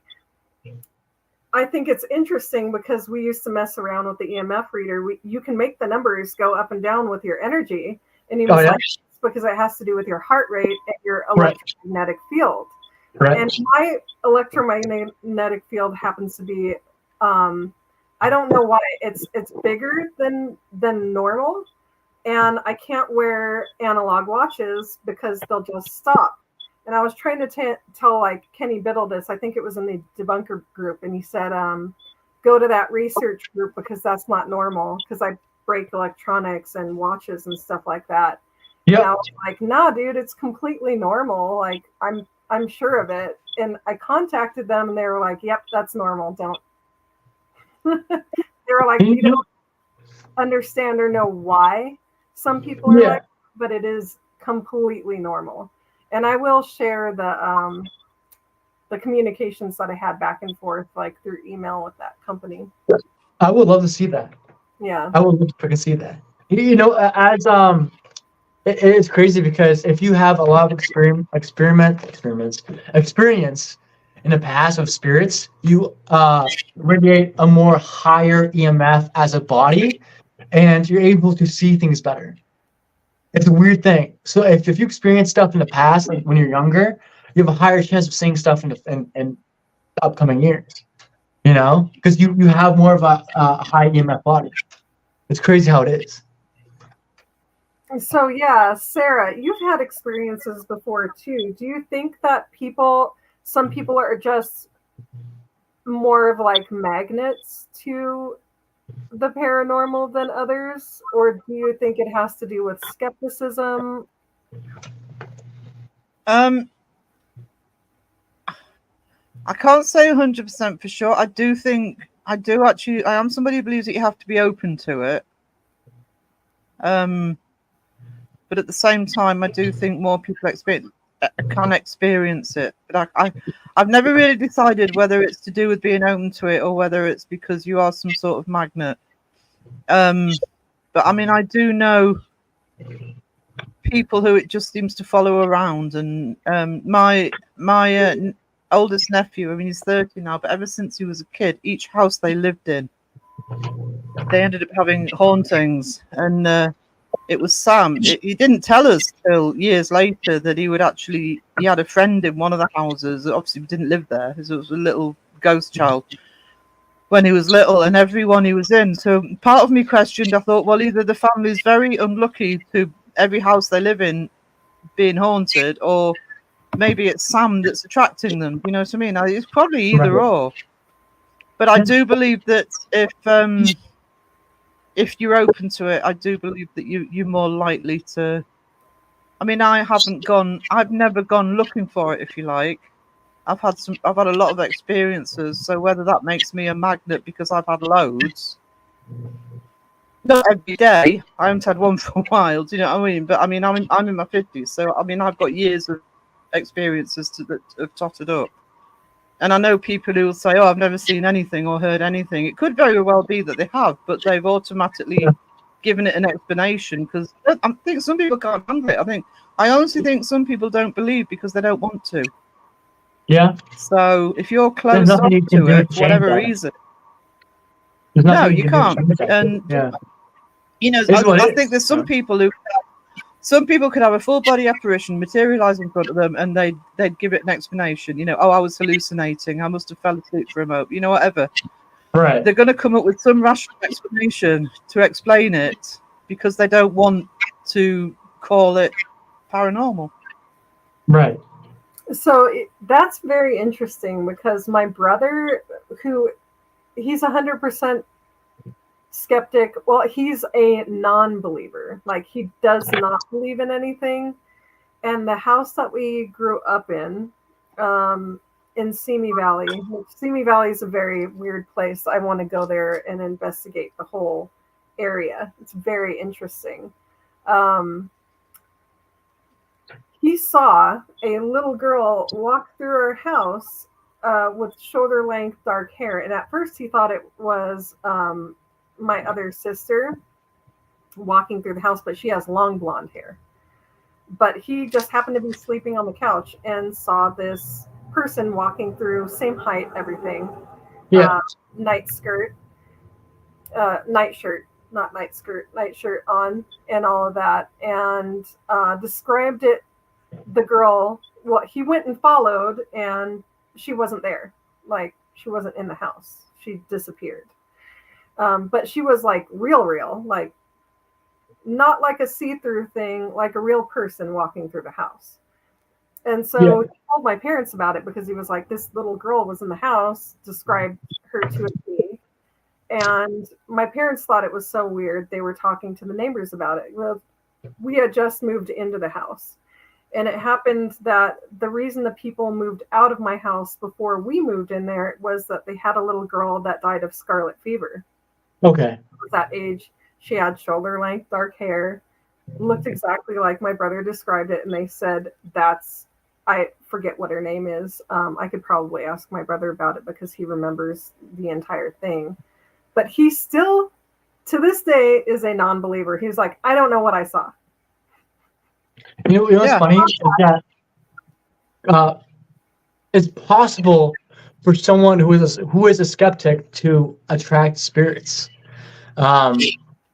I think it's interesting because we used to mess around with the EMF reader. You can make the numbers go up and down with your energy, and he was like, because it has to do with your heart rate and your electromagnetic field. Right. And my electromagnetic field happens to be, I don't know why it's bigger than normal, and I can't wear analog watches because they'll just stop. And I was trying to tell like Kenny Biddle this. I think it was in the Debunker group, and he said, "Go to that research group because that's not normal." Because I break electronics and watches and stuff like that. Yeah. And I was like, "Nah, dude, it's completely normal. Like I'm sure of it." And I contacted them, and they were like, "Yep, that's normal. Don't." They were like, "We don't understand or know why some people are like, but it is completely normal." And I will share the communications that I had back and forth, like through email with that company. I would love to see that. Yeah, I would love to freaking see that. You know, as it is crazy because if you have a lot of experience in the past of spirits, you radiate a more higher EMF as a body, and you're able to see things better. It's a weird thing. So if you experience stuff in the past, like when you're younger, you have a higher chance of seeing stuff in the upcoming years. You know, because you have more of a high EMF body. It's crazy how it is. So yeah, Sarah, you've had experiences before too. Do you think that some people are just more of like magnets to the paranormal than others, or do you think it has to do with skepticism? I can't say 100% for sure. I do think I do actually. I am somebody who believes that you have to be open to it. But at the same time, I do think more people can experience it. But I've never really decided whether it's to do with being open to it or whether it's because you are some sort of magnet. But I mean, I do know people who it just seems to follow around, and my oldest nephew, I mean, he's 30 now, but ever since he was a kid, each house they lived in, they ended up having hauntings. And it was Sam. He didn't tell us till years later that he had a friend in one of the houses. Obviously, he didn't live there. It was a little ghost child when he was little, and everyone he was in. So part of me questioned, I thought, well, either the family's very unlucky to every house they live in being haunted, or maybe it's Sam that's attracting them. You know what I mean? It's probably either or. But I do believe that if you're open to it, I do believe that you're more likely to. I mean, I've never gone looking for it, if you like. I've had a lot of experiences. So whether that makes me a magnet because I've had loads. Not every day. I haven't had one for a while. Do you know what I mean? But I mean, I'm in my 50s, so I mean, I've got years of experiences that have totted up. And I know people who will say, "Oh, I've never seen anything or heard anything." It could very well be that they have, but they've automatically given it an explanation because I think some people can't handle it. I honestly think some people don't believe because they don't want to. Yeah. So if you're closed off to it for whatever reason, no, you can't. And you know, I think there's some people who. Some people could have a full body apparition materialize in front of them, and they'd give it an explanation. You know, oh, I was hallucinating. I must have fell asleep for a moment. You know, whatever. Right. They're going to come up with some rational explanation to explain it because they don't want to call it paranormal. Right. So that's very interesting because my brother, he's 100% skeptic. Well, he's a non-believer. Like, he does not believe in anything. And the house that we grew up in Simi Valley. Simi Valley is a very weird place. I want to go there and investigate the whole area. It's very interesting. He saw a little girl walk through our house with shoulder-length dark hair. And at first he thought it was my other sister walking through the house, but she has long blonde hair. But he just happened to be sleeping on the couch and saw this person walking through, same height, everything. Yeah. Night shirt, not night skirt, night shirt on, and all of that, and described it. The girl, well, he went and followed, and she wasn't there. Like, she wasn't in the house. She disappeared. But she was like real, like not like a see-through thing, like a real person walking through the house. And so he told my parents about it because he was like, this little girl was in the house, described her to a T. And my parents thought it was so weird. They were talking to the neighbors about it. Well, we had just moved into the house. And it happened that the reason the people moved out of my house before we moved in there was that they had a little girl that died of scarlet fever. Okay. At that age, she had shoulder-length dark hair, looked exactly like my brother described it, and they said I forget what her name is. I could probably ask my brother about it because he remembers the entire thing. But he still, to this day, is a non-believer. He was like, I don't know what I saw. You know what's funny is that it's possible for someone who is a skeptic to attract spirits.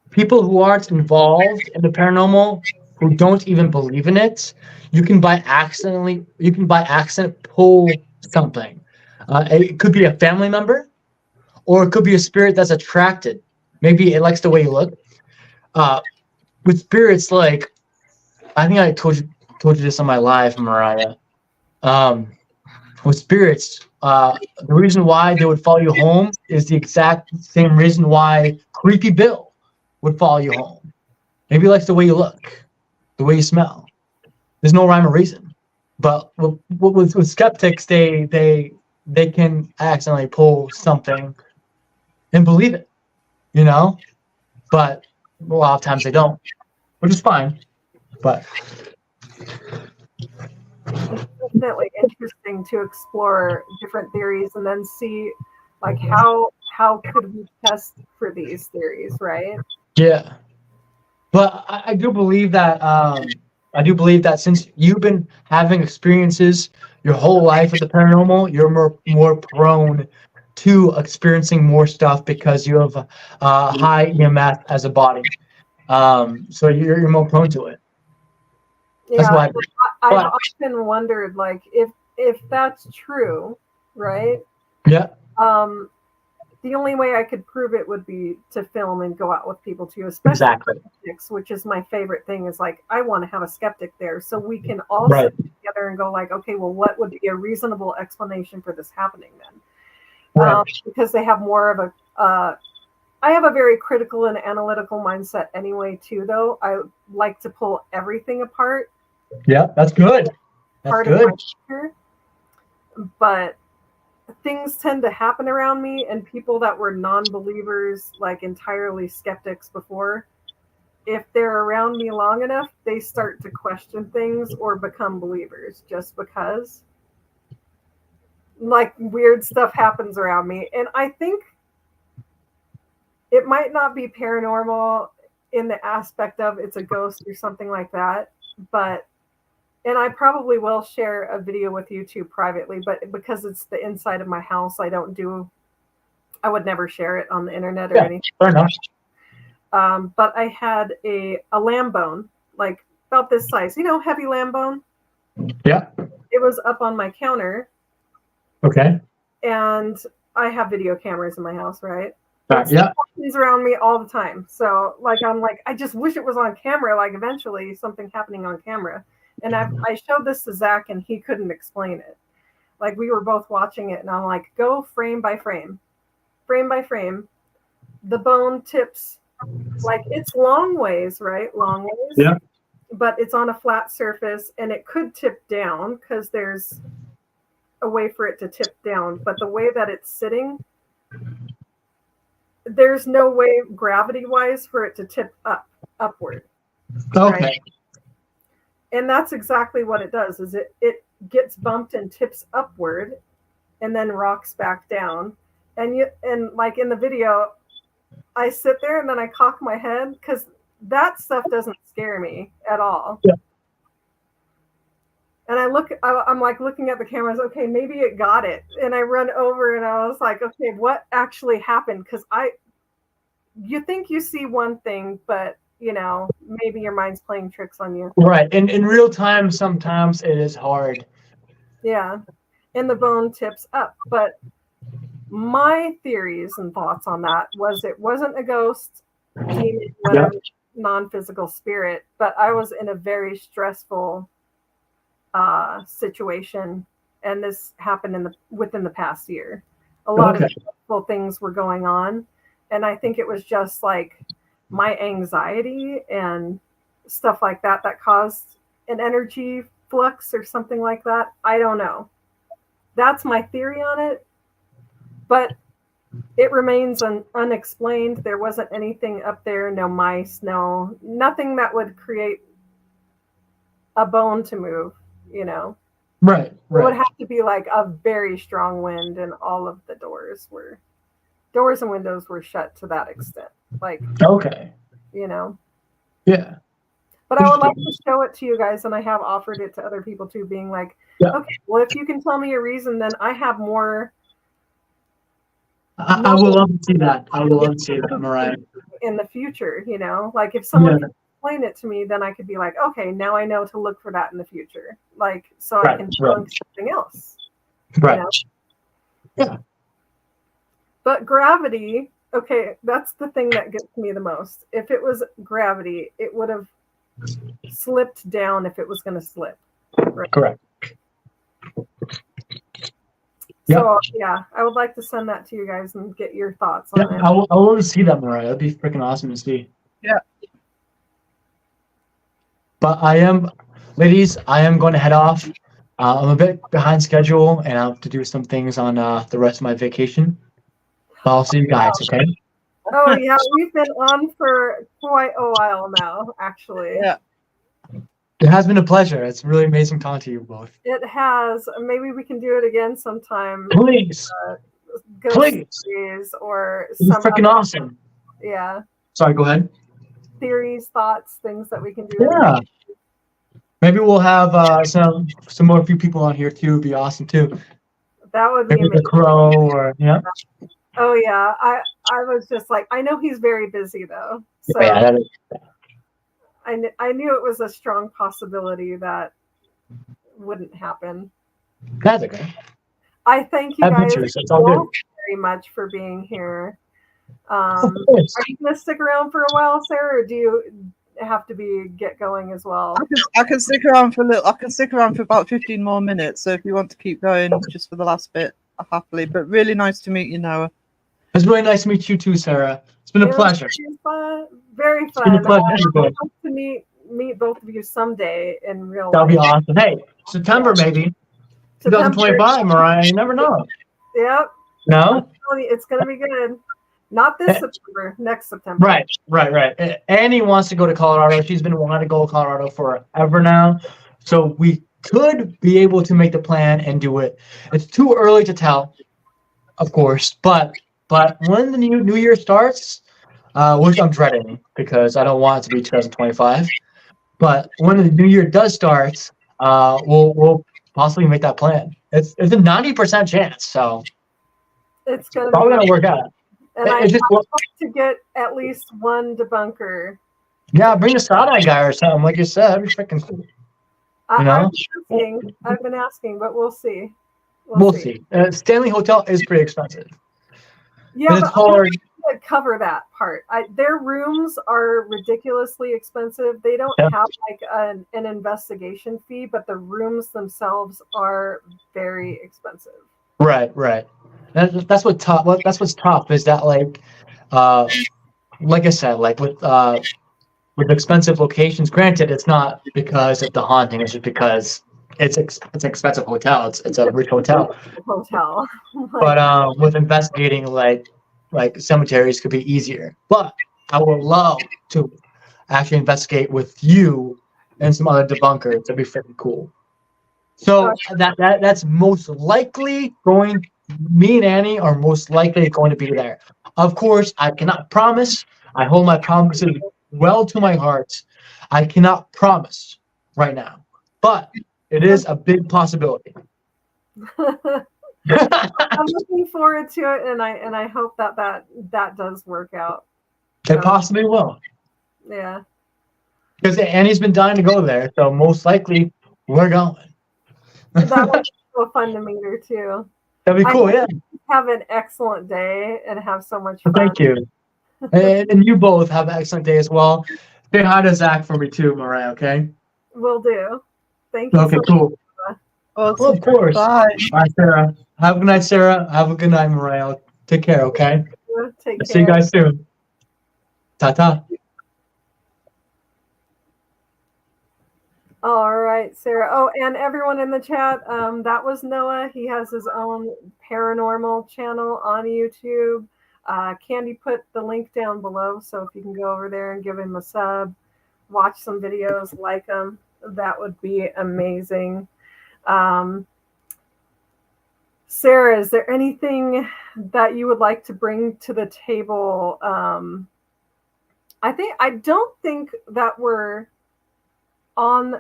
People who aren't involved in the paranormal, who don't even believe in it, you can by accident pull something. It could be a family member, or it could be a spirit that's attracted. Maybe it likes the way you look. With spirits, like, I think I told you this on my live, Mariah. With spirits, the reason why they would follow you home is the exact same reason why Creepy Bill would follow you home. Maybe he likes the way you look, the way you smell. There's no rhyme or reason. But with skeptics, they can accidentally pull something and believe it, you know. But a lot of times they don't, which is fine. But It's definitely interesting to explore different theories and then see like how could we test for these theories, right? yeah, but I do believe that since you've been having experiences your whole life with the paranormal, you're more prone to experiencing more stuff because you have high EMF as a body. So you're more prone to it. That's Yeah, why. I've But often wondered like if that's true, right? yeah, The only way I could prove it would be to film and go out with people too, especially exactly. skeptics, which is my favorite thing. Is like I want to have a skeptic there so we can all Right. sit together and go like, okay, well, what would be a reasonable explanation for this happening then? Right. Because they have more of a. I have a very critical and analytical mindset anyway too. Though I like to pull everything apart. Yeah, that's good. That's Part good. of my nature, but things tend to happen around me, and people that were non-believers, like entirely skeptics before, if they're around me long enough, they start to question things or become believers just because like weird stuff happens around me. And I think it might not be paranormal in the aspect of it's a ghost or something like that, but and I probably will share a video with you too privately, but because it's the inside of my house, I would never share it on the internet or anything. Fair enough. But I had a lamb bone, like about this size, heavy lamb bone. Yeah. It was up on my counter, Okay. and I have video cameras in my house, right? Yeah. He's around me all the time. So I'm like, I just wish it was on camera, like eventually something happening on camera. And I showed this to Zach, and he couldn't explain it. Like we were both watching it, and I'm like, go frame by frame. Frame by frame. The bone tips, like it's long ways, right? Long ways. Yeah. But it's on a flat surface, and it could tip down because there's a way for it to tip down. But the way that it's sitting, there's no way gravity-wise for it to tip upward. Okay. Right? And that's exactly what it does, is it gets bumped and tips upward and then rocks back down. And like in the video, I sit there and then I cock my head because that stuff doesn't scare me at all. Yeah. And I'm like looking at the cameras, okay, maybe it got it. And I run over and I was like, okay, what actually happened? Because you think you see one thing, but maybe your mind's playing tricks on you. Right. In real time, sometimes it is hard. Yeah. And the bone tips up. But my theories and thoughts on that was it wasn't a ghost, demon, whatever, non-physical spirit, but I was in a very stressful situation. And this happened within the past year. A lot of stressful things were going on. And I think it was just like my anxiety and stuff like that caused an energy flux or something like that. I don't know. That's my theory on it. But it remains unexplained. There wasn't anything up there, no mice, nothing that would create a bone to move, Right. It would have to be like a very strong wind, and all of the doors and windows were shut to that extent. Like, okay. Yeah. But I would like to show it to you guys, and I have offered it to other people too, being like, okay, well, if you can tell me a reason, then I have more. I will love to see that. I will love to see that, Mariah. In the future, like if someone can explain it to me, then I could be like, okay, now I know to look for that in the future. Like, so I can debunk something else. Right. Yeah. But gravity, okay, that's the thing that gets me the most. If it was gravity, it would have slipped down if it was going to slip. Right? Correct. So, yeah, I would like to send that to you guys and get your thoughts on it. I will see that, Mariah. That'd be freaking awesome to see. Yeah. But ladies, I am going to head off. I'm a bit behind schedule, and I have to do some things on the rest of my vacation. I'll see you guys, okay? Oh yeah, we've been on for quite a while now, actually. Yeah. It has been a pleasure. It's really amazing talking to you both. It has. Maybe we can do it again sometime. Please. Ghost Please. theories or It's some freaking other, awesome. yeah, Sorry, go ahead. theories, thoughts, things that we can do. Yeah. Maybe we'll have some more few people on here too. It'd be awesome too. That would be Maybe the amazing. Crow or yeah. Oh yeah, I was just like, I know he's very busy though, so Yeah, that is, I knew it was a strong possibility that wouldn't happen. that's okay. I thank you Have guys pictures. It's all both good. very much for being here. Of Are course. you gonna stick around for a while, Sarah, or do you have to get going as well? I can stick around for a little. I can stick around for about 15 more minutes. So if you want to keep going just for the last bit, happily. But really nice to meet you, Noah. It's really nice to meet you too, Sarah. It's been a pleasure. It was fun, very It's been a fun. pleasure. I hope to meet both of you someday in real That'll be life. awesome. Hey, September maybe. September. 2025, Mariah. You never know. Yep. No? It's gonna be good. Not this September, next September. Right. Annie wants to go to Colorado. She's been wanting to go to Colorado forever now. So we could be able to make the plan and do it. It's too early to tell, of course. But when the new year starts, which I'm dreading because I don't want it to be 2025. But when the new year does start, we'll possibly make that plan. It's a 90% chance, so It's gonna probably be gonna work out. and I It's just, hope to get at least one debunker. yeah, bring a side-eye guy or something, like you said. That'd be freaking cool. You know? I've been asking, but we'll see. We'll see. Stanley Hotel is pretty expensive. Yeah, And but it's hard. to cover that part. Their rooms are ridiculously expensive. They don't Yeah. have like an investigation fee, but the rooms themselves are very expensive. Right. That's what's tough is that like I said, like with expensive locations. Granted, it's not because of the haunting; it's just because it's an expensive hotel. It's a rich hotel. Hotel. But with investigating like cemeteries could be easier. But I would love to actually investigate with you and some other debunkers. That'd be freaking cool. So that's most likely going. Me and Annie are most likely going to be there. Of course, I cannot promise. I hold my promises well to my heart. I cannot promise right now, but it is a big possibility. I'm looking forward to it, and I hope that does work out. It possibly will. Yeah. Because Annie's been dying to go there, so most likely we're going. That would be so fun to meet her too. That'd be cool, yeah. Have an excellent day and have so much fun. Thank you. And you both have an excellent day as well. Say hi to Zach for me too, Mariah, okay? Will do. Thank you. Okay, cool. Awesome. Well, of course. Bye. Bye, Sarah. Have a good night, Sarah. Have a good night, Mariah. Take care, okay? Take care. See you guys soon. Ta-ta. All right, Sarah. Oh, and everyone in the chat, that was Noah. He has his own paranormal channel on YouTube. Candy put the link down below, so if you can go over there and give him a sub, watch some videos, like them, that would be amazing. Sarah, is there anything that you would like to bring to the table? I don't think that we're on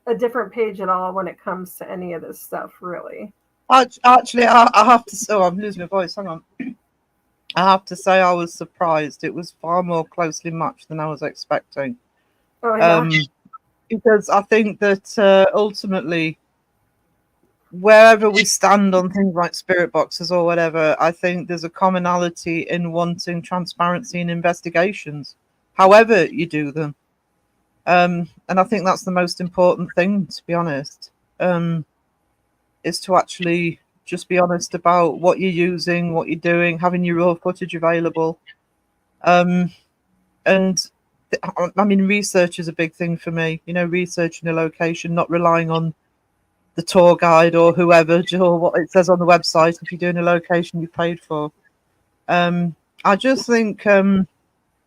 a different page at all when it comes to any of this stuff, really. Actually, I have to. Oh, I'm losing my voice. Hang on. I have to say, I was surprised. It was far more closely matched than I was expecting. Oh, yeah. Because I think that ultimately, wherever we stand on things like spirit boxes or whatever, I think there's a commonality in wanting transparency in investigations, however you do them. And I think that's the most important thing, to be honest, is to actually just be honest about what you're using, what you're doing, having your raw footage available. And I mean, research is a big thing for me, researching a location, not relying on the tour guide or whoever, or what it says on the website if you're doing a location you paid for. I just think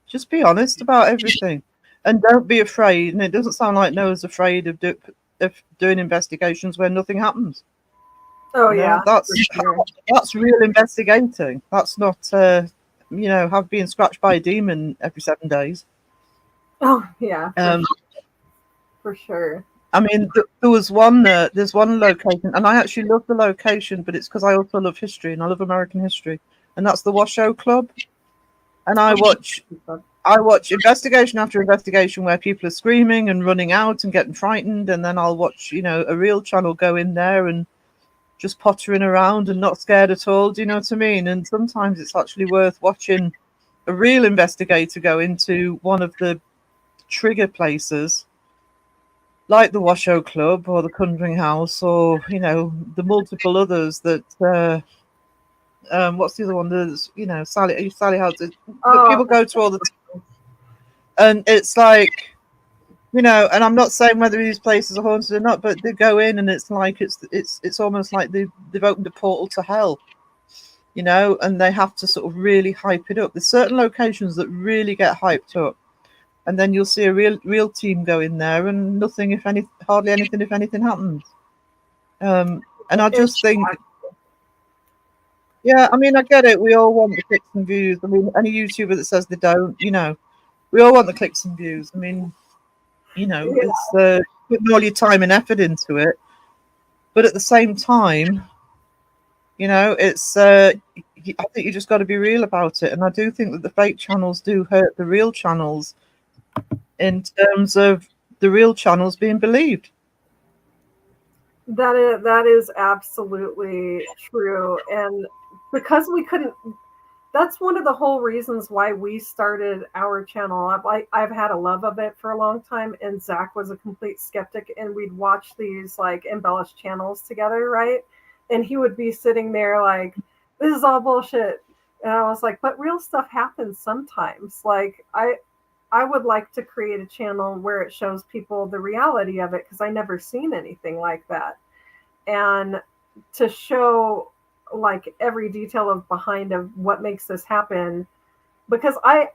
just be honest about everything, and don't be afraid. And it doesn't sound like Noah's afraid of doing investigations where nothing happens. Oh You know, yeah, that's for sure. that's real investigating. That's not have being scratched by a demon every 7 days. Oh yeah, for sure. I mean, there was one. There's one location, and I actually love the location, but it's because I also love history and I love American history, and that's the Washoe Club. And I watch investigation after investigation where people are screaming and running out and getting frightened, and then I'll watch, a real channel go in there and just pottering around and not scared at all. Do you know what I mean? And sometimes it's actually worth watching a real investigator go into one of the trigger places, like the Washoe Club or the Conjuring House, or the multiple others that. What's the other one? There's Sally House. That people go to all the time, and it's like, and I'm not saying whether these places are haunted or not, but they go in and it's like it's almost like they've opened a portal to hell, and they have to sort of really hype it up. There's certain locations that really get hyped up, and then you'll see a real team go in there and hardly anything if anything happens. And I just think, yeah, I mean, I get it. We all want the clicks and views. I mean, any YouTuber that says they don't, we all want the clicks and views. I mean, it's putting all your time and effort into it, but at the same time, it's I think you just got to be real about it. And I do think that the fake channels do hurt the real channels in terms of the real channels being believed. That is absolutely true. And because we couldn't, that's one of the whole reasons why we started our channel. I've had a love of it for a long time, and Zach was a complete skeptic, and we'd watch these like embellished channels together, right? And he would be sitting there like, this is all bullshit. And I was like, but real stuff happens sometimes. Like I would like to create a channel where it shows people the reality of it, because I never seen anything like that. And to show like every detail of behind of what makes this happen, because I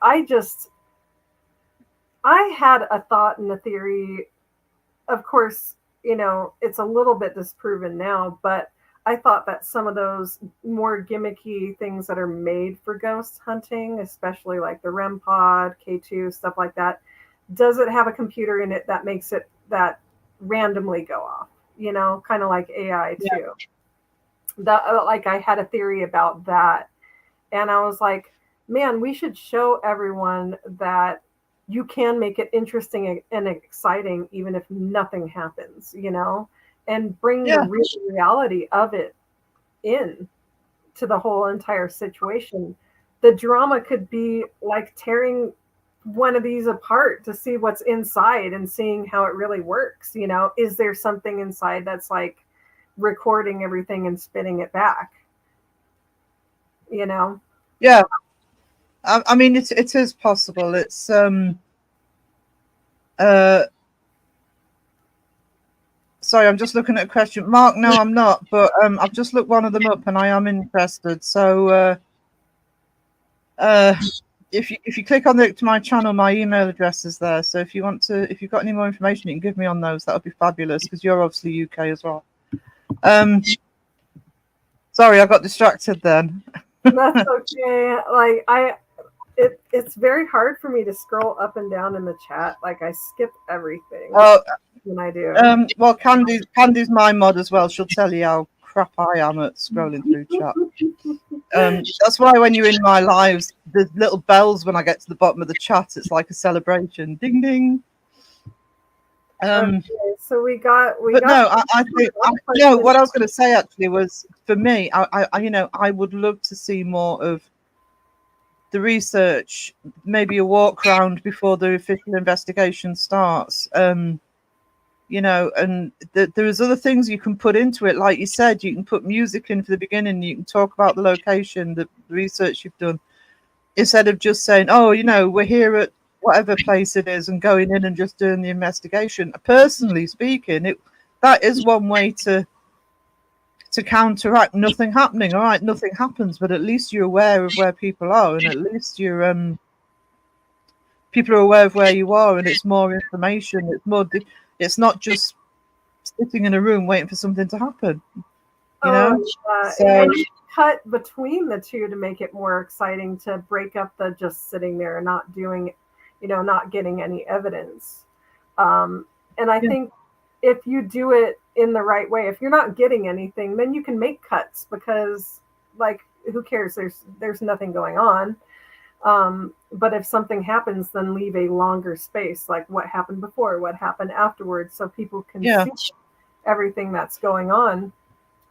had a thought and a theory. Of course, it's a little bit disproven now, but I thought that some of those more gimmicky things that are made for ghost hunting, especially like the REM pod, K2, stuff like that, does it have a computer in it that makes it that randomly go off? Kind of like AI too. Yeah. Like I had a theory about that, and I was like, man, we should show everyone that you can make it interesting and exciting even if nothing happens, and bring the real reality of it in to the whole entire situation. The drama could be like tearing one of these apart to see what's inside and seeing how it really works. Is there something inside that's like recording everything and spinning it back? Yeah, I mean, it is possible. It's sorry, I'm just looking at a question. Mark, no, I'm not, but I've just looked one of them up and I am interested. So if you click on to my channel, my email address is there. So if you've got any more information you can give me on those, that would be fabulous, because you're obviously UK as well. Sorry, I got distracted then. That's okay. Like it's very hard for me to scroll up and down in the chat. Like I skip everything. Oh, when I do. Well, Candy's my mod as well. She'll tell you how crap I am at scrolling through chat. That's why when you're in my lives, there's little bells when I get to the bottom of the chat. It's like a celebration. Ding ding. Okay, so we got. No, I think what I was going to say actually was, for me, I would love to see more of the research, maybe a walk round before the official investigation starts. And there's other things you can put into it. Like you said, you can put music in for the beginning. You can talk about the location, the research you've done, instead of just saying, oh, we're here at whatever place it is and going in and just doing the investigation. Personally speaking, that is one way to to counteract nothing happening. All right, nothing happens, but at least you're aware of where people are, and at least you're people are aware of where you are, and it's more information. It's more. It's not just sitting in a room waiting for something to happen. You know, so and you cut between the two to make it more exciting, to break up the just sitting there and not doing, not getting any evidence. And I think if you do it in the right way, if you're not getting anything, then you can make cuts, because like, who cares? There's nothing going on. But if something happens, then leave a longer space, like what happened before, what happened afterwards, so people can see everything that's going on,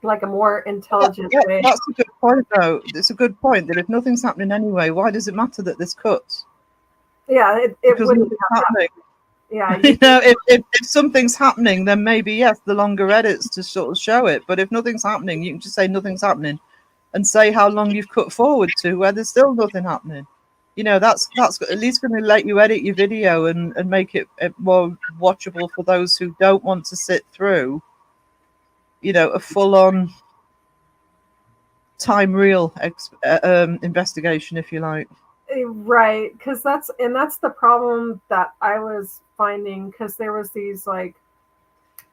like a more intelligent way. That's a good point, though. It's a good point that if nothing's happening anyway, why does it matter that this cuts? Yeah, it wouldn't be happening. Yeah, if something's happening, then maybe yes, the longer edits to sort of show it. But if nothing's happening, you can just say nothing's happening, and say how long you've cut forward to where there's still nothing happening. That's at least going to let you edit your video and make it more watchable for those who don't want to sit through, a full-on time reel investigation, if you like. Right, because that's the problem that I was finding, because there was these, like,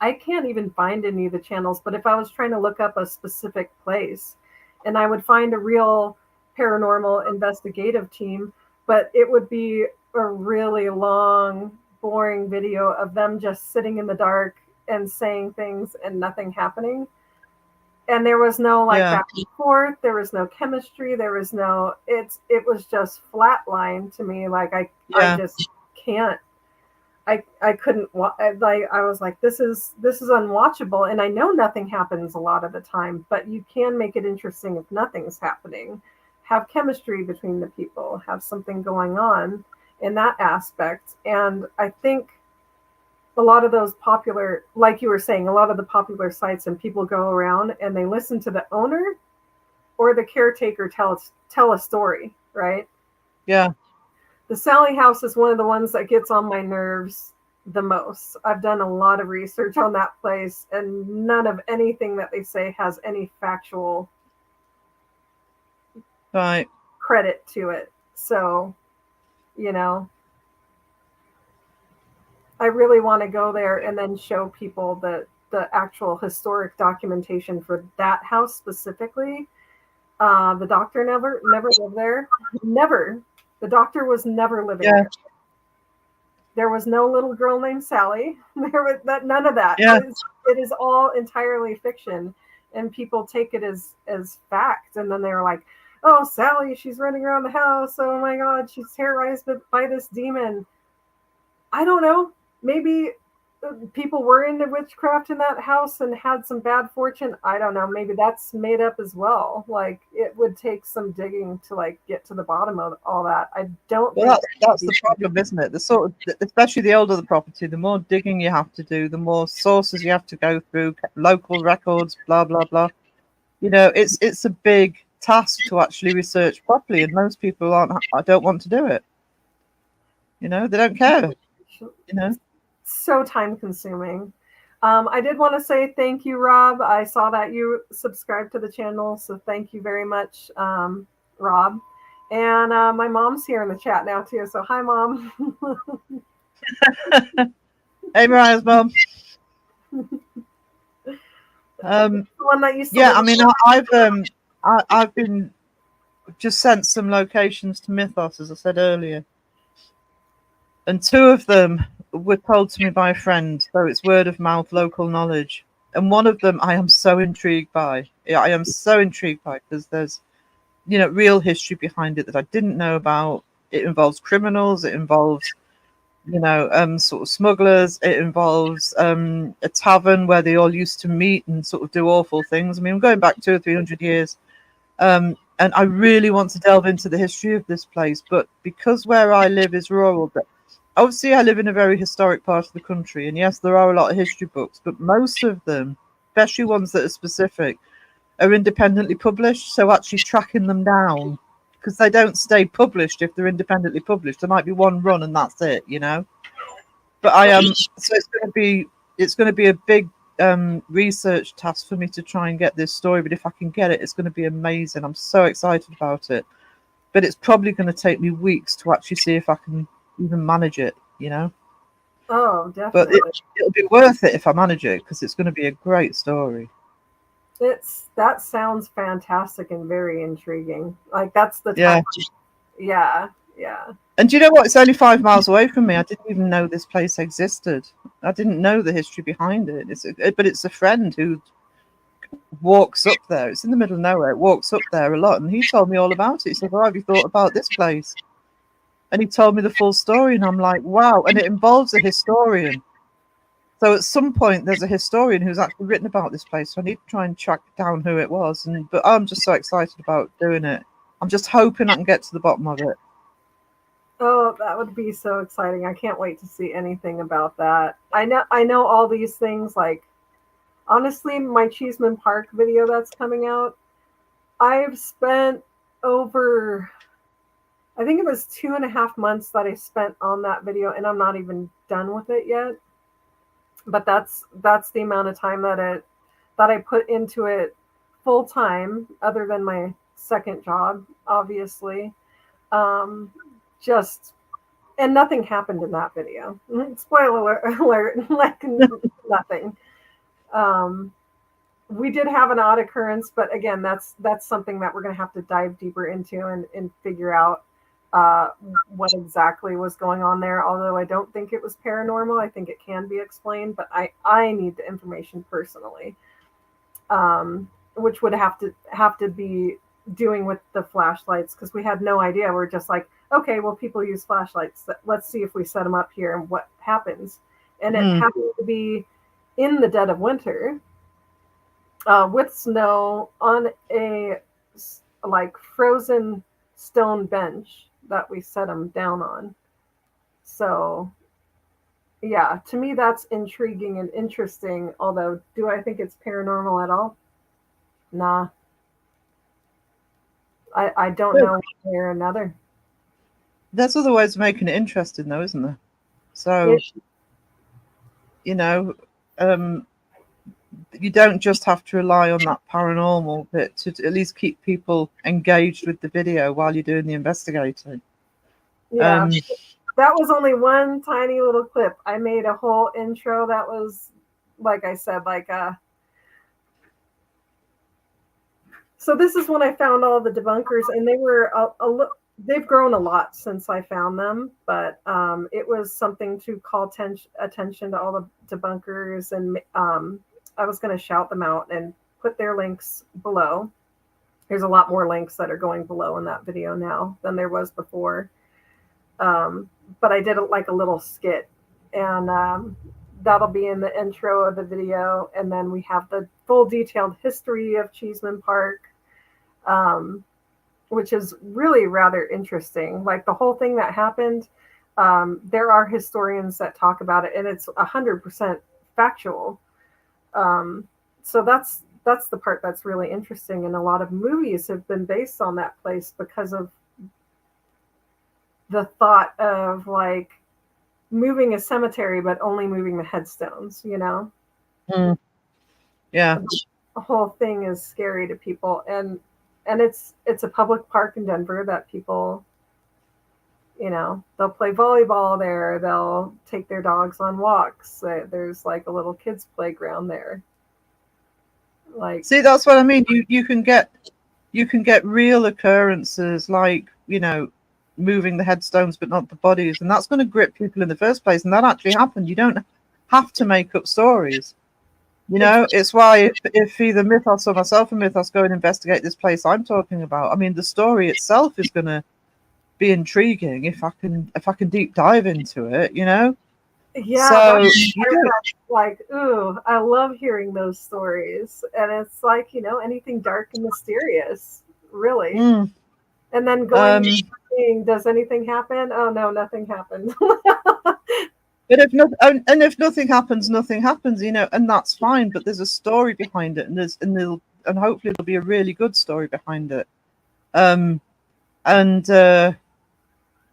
I can't even find any of the channels, but if I was trying to look up a specific place, and I would find a real paranormal investigative team, but it would be a really long, boring video of them just sitting in the dark and saying things and nothing happening. And there was no back and forth. There was no chemistry. There was no. It was just flatline to me. Like I just can't. I couldn't. I was like, this is unwatchable. And I know nothing happens a lot of the time, but you can make it interesting if nothing's happening. Have chemistry between the people. Have something going on in that aspect. And I think a lot of those popular, like you were saying, a lot of the popular sites, and people go around and they listen to the owner or the caretaker tell a story, right? Yeah. The Sally House is one of the ones that gets on my nerves the most. I've done a lot of research on that place, and none of anything that they say has any factual credit to it. So, I really want to go there and then show people the actual historic documentation for that house specifically. The doctor never lived there. Never. The doctor was never living there. There was no little girl named Sally. There was none of that. Yeah. It is all entirely fiction, and people take it as fact. And then they're like, "Oh, Sally, she's running around the house. Oh my God, she's terrorized by this demon." I don't know. Maybe people were into witchcraft in that house and had some bad fortune. I don't know. Maybe that's made up as well. Like, it would take some digging to get to the bottom of all that. I don't. Well, that's the problem, isn't it? The sort of, especially the older the property, the more digging you have to do, the more sources you have to go through, local records, blah blah blah. It's a big task to actually research properly, and most people don't want to do it. They don't care. So time consuming. I did want to say thank you, Rob. I saw that you subscribed to the channel, so thank you very much, Rob. And my mom's here in the chat now too, so hi, Mom. Hey, Mariah's mom. The one that you yeah, I mean, I've been just sent some locations to Mythos, as I said earlier, and two of them were told to me by a friend, so it's word of mouth, local knowledge. And one of them I am so intrigued by. I am so intrigued by, because there's real history behind it that I didn't know about. It involves criminals, it involves sort of smugglers, it involves a tavern where they all used to meet and sort of do awful things. I mean, I'm going back 200 or 300 years, and I really want to delve into the history of this place, but because where I live is rural, but obviously, I live in a very historic part of the country, and yes, there are a lot of history books, but most of them, especially ones that are specific, are independently published. So actually tracking them down, because they don't stay published if they're independently published. There might be one run and that's it, But I am. So it's going to be a big research task for me to try and get this story, but if I can get it, it's going to be amazing. I'm so excited about it, but it's probably going to take me weeks to actually see if I can even manage it, you know. Oh, But definitely. it'll be worth it if I manage it, because it's going to be a great story. That sounds fantastic and very intriguing. Like that's the Yeah. type. Yeah. And do you know what? It's only 5 miles away from me. I didn't even know this place existed. I didn't know the history behind it. But it's a friend who walks up there. It's in the middle of nowhere. It walks up there a lot, and he told me all about it. He said, "Well, have you thought about this place?" And he told me the full story, and I'm like, "Wow!" And it involves a historian. So at some point, there's a historian who's actually written about this place. So I need to try and track down who it was. But I'm just so excited about doing it. I'm just hoping I can get to the bottom of it. Oh, that would be so exciting. I can't wait to see anything about that. I know all these things. Like, honestly, my Cheeseman Park video that's coming out, I've spent over, I think it was 2.5 months that I spent on that video, and I'm not even done with it yet. But that's the amount of time that I put into it full time, other than my second job, obviously. And nothing happened in that video. Spoiler alert, like nothing. We did have an odd occurrence, but again, that's something that we're going to have to dive deeper into and figure out what exactly was going on there. Although I don't think it was paranormal, I think it can be explained, but I need the information personally, which would have to be doing with the flashlights, because we had no idea. We're just like, okay, well, people use flashlights. Let's see if we set them up here and what happens. And it happened to be in the dead of winter, with snow, on a like frozen stone bench that we set them down on. So yeah, to me that's intriguing and interesting. Although, do I think it's paranormal at all? Nah. I don't know one way or another. There's other ways of making it interesting, though, isn't there? So, you know, you don't just have to rely on that paranormal bit to at least keep people engaged with the video while you're doing the investigating. Yeah, that was only one tiny little clip. I made a whole intro that was, like I said, like so this is when I found all the debunkers, and they were they've grown a lot since I found them, but it was something to call attention to all the debunkers, and I was going to shout them out and put their links below. There's a lot more links that are going below in that video now than there was before. But I did like a little skit, and that'll be in the intro of the video. And then we have the full detailed history of Cheeseman Park, which is really rather interesting. Like the whole thing that happened, there are historians that talk about it, and it's 100% factual. So that's the part that's really interesting. And a lot of movies have been based on that place because of the thought of like moving a cemetery, but only moving the headstones, you know? Yeah. The whole thing is scary to people. And it's a public park in Denver that people, you know, they'll play volleyball there. They'll take their dogs on walks. There's like a little kids playground there. Like, see, that's what I mean. You can get real occurrences like, you know, moving the headstones but not the bodies, and that's going to grip people in the first place. And that actually happened. You don't have to make up stories. You know, it's why if either Mythos or myself and Mythos go and investigate this place I'm talking about, I mean, the story itself is going to be intriguing if I can deep dive into it, you know? yeah. So, like, ooh, I love hearing those stories. And it's like, you know, anything dark and mysterious, really. And then going saying, does anything happen? Oh no, nothing happened. But if nothing happens, nothing happens, you know, and that's fine. But there's a story behind it, and hopefully there'll be a really good story behind it.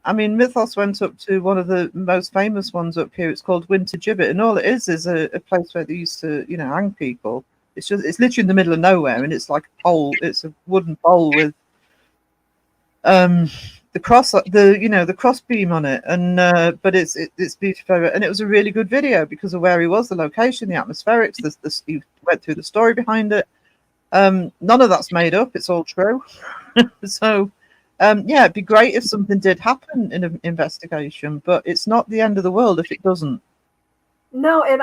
I mean, Mythos went up to one of the most famous ones up here. It's called Winter Gibbet, and all it is a place where they used to, hang people. It's literally in the middle of nowhere, and it's like a pole. It's a wooden pole with the cross beam on it, and but it's beautiful, and it was a really good video because of where he was, the location, the atmospherics. You went through the story behind it. None of that's made up; it's all true. So, yeah, it'd be great if something did happen in an investigation, but it's not the end of the world if it doesn't. No, and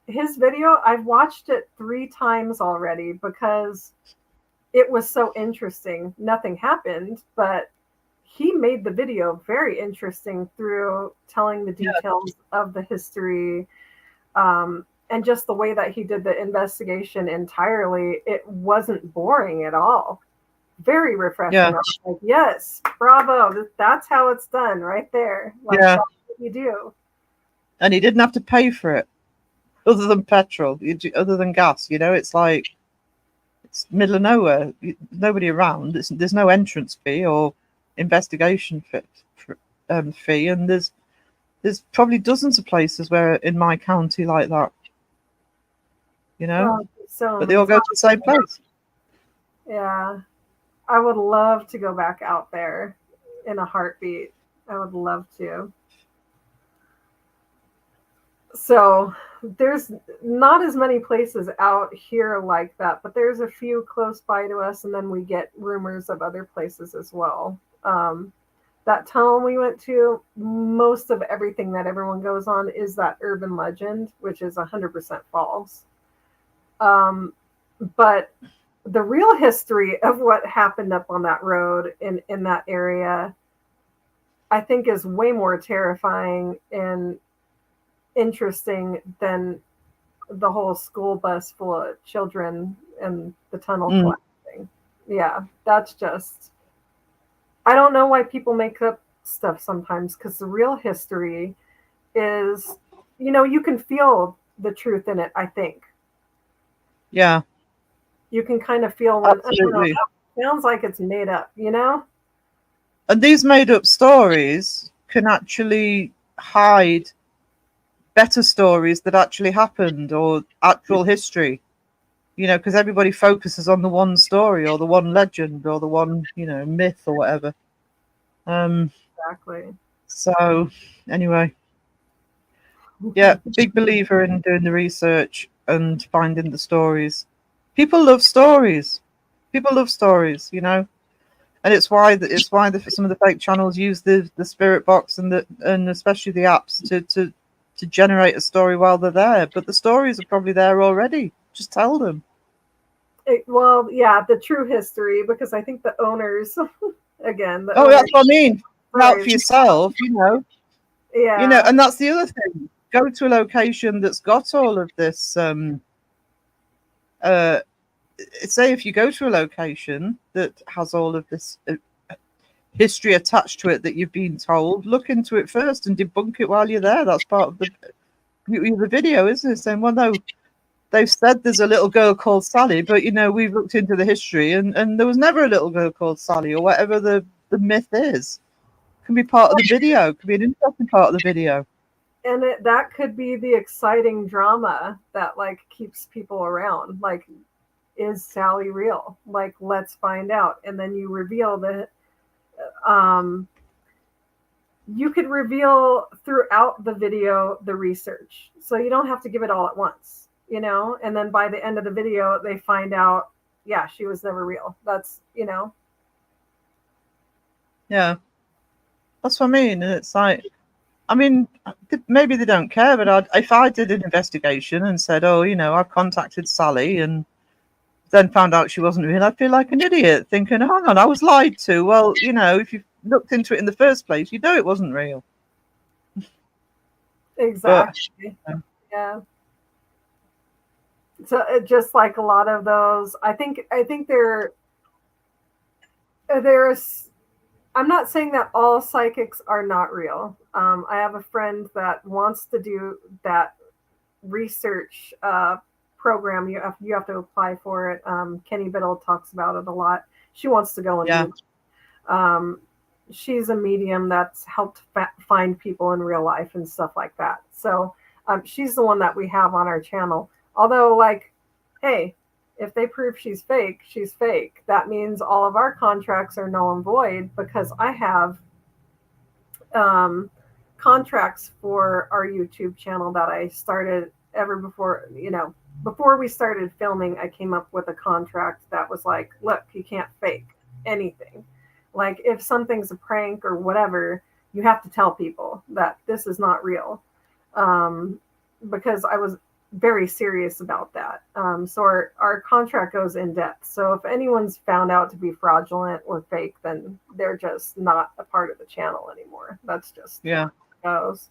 his video, I've watched it 3 times already because it was so interesting. Nothing happened, but he made the video very interesting through telling the details of the history, and just the way that he did the investigation entirely. It wasn't boring at all. Very refreshing. Yeah. I was like, yes, bravo. That's how it's done right there. Like, that's what you do. And he didn't have to pay for it other than petrol, other than gas. It's like, it's middle of nowhere, nobody around. There's no entrance fee or investigation fee, and there's probably dozens of places where in my county like that. But they all go to the same place. Yeah, I would love to go back out there in a heartbeat. I would love to. So there's not as many places out here like that, but there's a few close by to us, and then we get rumors of other places as well. That tunnel we went to, most of everything that everyone goes on is that urban legend, which is 100% false. But the real history of what happened up on that road in that area, I think, is way more terrifying and interesting than the whole school bus full of children and the tunnel collapsing. Yeah, that's just, I don't know why people make up stuff sometimes, because the real history is, you can feel the truth in it, I think. Yeah. You can kind of feel when Absolutely. It sounds like it's made up, And these made up stories can actually hide better stories that actually happened or actual history, because everybody focuses on the one story or the one legend or the one, myth or whatever. Exactly. So anyway, yeah, big believer in doing the research and finding the stories. People love stories. And it's why some of the fake channels use the spirit box and especially the apps to generate a story while they're there. But the stories are probably there already. Just tell them. The true history, because I think the owners, again. That's what I mean. Out for yourself, Yeah. And that's the other thing. Go to a location that's got all of this. Say if you go to a location that has all of this history attached to it that you've been told, look into it first and debunk it while you're there. That's part of the video, isn't it? Saying, well, no, they've said there's a little girl called Sally, but we've looked into the history and there was never a little girl called Sally, or whatever the myth is. It can be part of the video. It can be an interesting part of the video. And that could be the exciting drama that keeps people around. Is Sally real? Let's find out. And then you reveal that you could reveal throughout the video the research. So you don't have to give it all at once, and then by the end of the video, they find out, yeah, she was never real. That's, Yeah. That's what I mean. And it's like, maybe they don't care, but if I did an investigation and said, oh, I've contacted Sally and then found out she wasn't real, I'd feel like an idiot thinking, hang on, I was lied to. Well, if you looked into it in the first place, it wasn't real. Exactly. But, yeah. So just like a lot of those, I think there's, I'm not saying that all psychics are not real. I have a friend that wants to do that research program. You have to apply for it. Kenny Biddle talks about it a lot. She wants to go and do it. she's a medium that's helped find people in real life and stuff like that. So she's the one that we have on our channel. Although, like, hey, if they prove she's fake, she's fake. That means all of our contracts are null and void, because I have contracts for our YouTube channel that I started before we started filming. I came up with a contract that was like, look, you can't fake anything. Like, if something's a prank or whatever, you have to tell people that this is not real. Because I was very serious about that. So our contract goes in depth. So if anyone's found out to be fraudulent or fake, then they're just not a part of the channel anymore. That's just how it goes.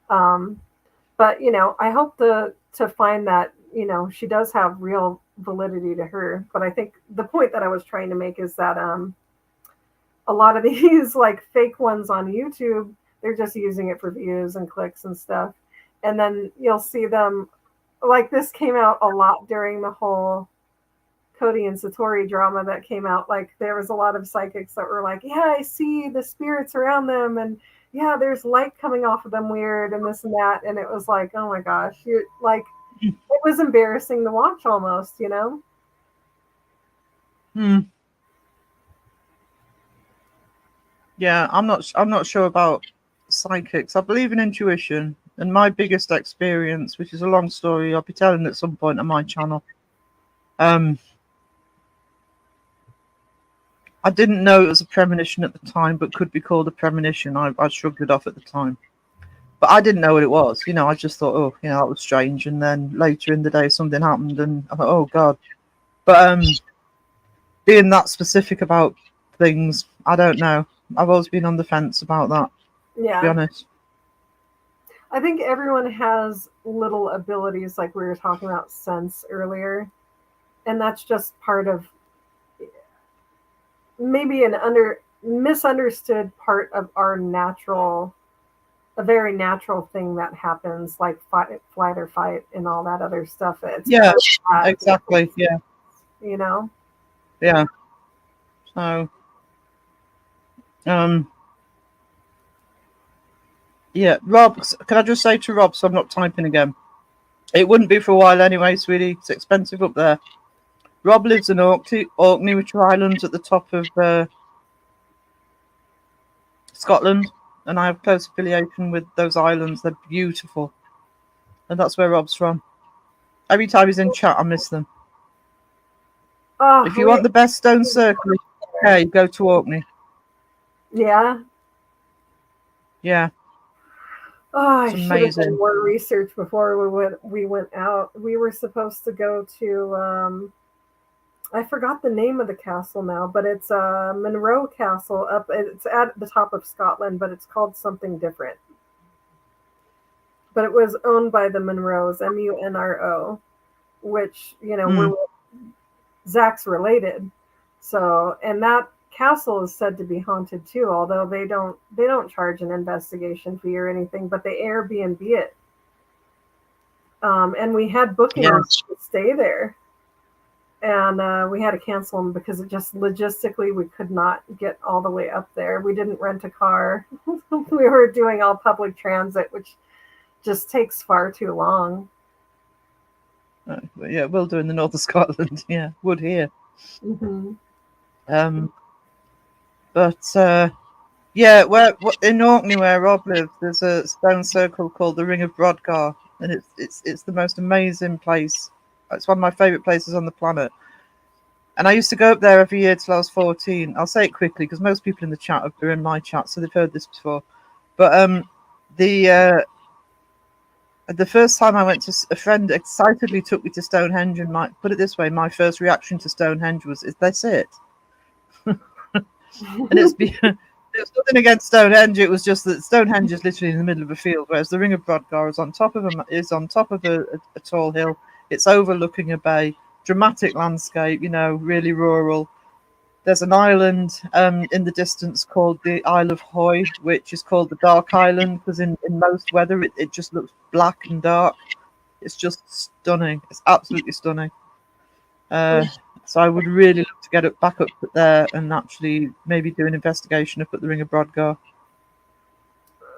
But, I hope to find that, she does have real validity to her. But I think the point that I was trying to make is that a lot of these like fake ones on YouTube, they're just using it for views and clicks and stuff. And then you'll see them, like, this came out a lot during the whole Cody and Satori drama that came out. Like, there was a lot of psychics that were like, yeah, I see the spirits around them, and yeah, there's light coming off of them weird and this and that. And it was like, oh my gosh, it was embarrassing to watch almost, Yeah, I'm not sure about psychics. I believe in intuition, and my biggest experience, which is a long story, I'll be telling at some point on my channel. I didn't know it was a premonition at the time, but could be called a premonition. I shrugged it off at the time, but I didn't know what it was. I just thought, oh, that was strange. And then later in the day, something happened, and I thought, oh God. But being that specific about things, I don't know. I've always been on the fence about that. Yeah. To be honest. I think everyone has little abilities, like we were talking about sense earlier, and that's just part of maybe misunderstood part of our a very natural thing that happens, like flight or fight and all that other stuff. It's exactly. Yeah. Yeah. So, yeah, Rob, can I just say to Rob, so I'm not typing again, it wouldn't be for a while anyway, sweetie. It's expensive up there. Rob lives in Orkney, which are islands at the top of Scotland, and I have close affiliation with those islands. They're beautiful, and that's where Rob's from. Every time he's in chat, I miss them. If you want the best stone circle, okay, go to Orkney. Yeah. Yeah. Oh, I should have done more research before we went out. We were supposed to go to I forgot the name of the castle now, but it's Monroe Castle up. It's at the top of Scotland, but it's called something different. But it was owned by the Monroes, MUNRO, which we're Zach's related. So, and that castle is said to be haunted too, although they don't charge an investigation fee or anything, but they Airbnb it. And we had bookings to stay there, and we had to cancel them because it just logistically we could not get all the way up there. We didn't rent a car. We were doing all public transit, which just takes far too long. Yeah, we'll do in the north of Scotland. Yeah, would here. Mm-hmm. But yeah, in Orkney where Rob lives, there's a stone circle called the Ring of Brodgar, and it's the most amazing place. It's one of my favourite places on the planet. And I used to go up there every year till I was 14. I'll say it quickly because most people in the chat are in my chat, so they've heard this before. But the first time I went to, a friend excitedly took me to Stonehenge, and put it this way, my first reaction to Stonehenge was, "Is this it?" And there's nothing against Stonehenge. It was just that Stonehenge is literally in the middle of a field, whereas the Ring of Brodgar is on top of a tall hill. It's overlooking a bay, dramatic landscape, really rural. There's an island in the distance called the Isle of Hoy, which is called the Dark Island because in most weather it just looks black and dark. It's just stunning. It's absolutely stunning. So I would really love to get it back up there and actually maybe do an investigation up at the Ring of Brodgar.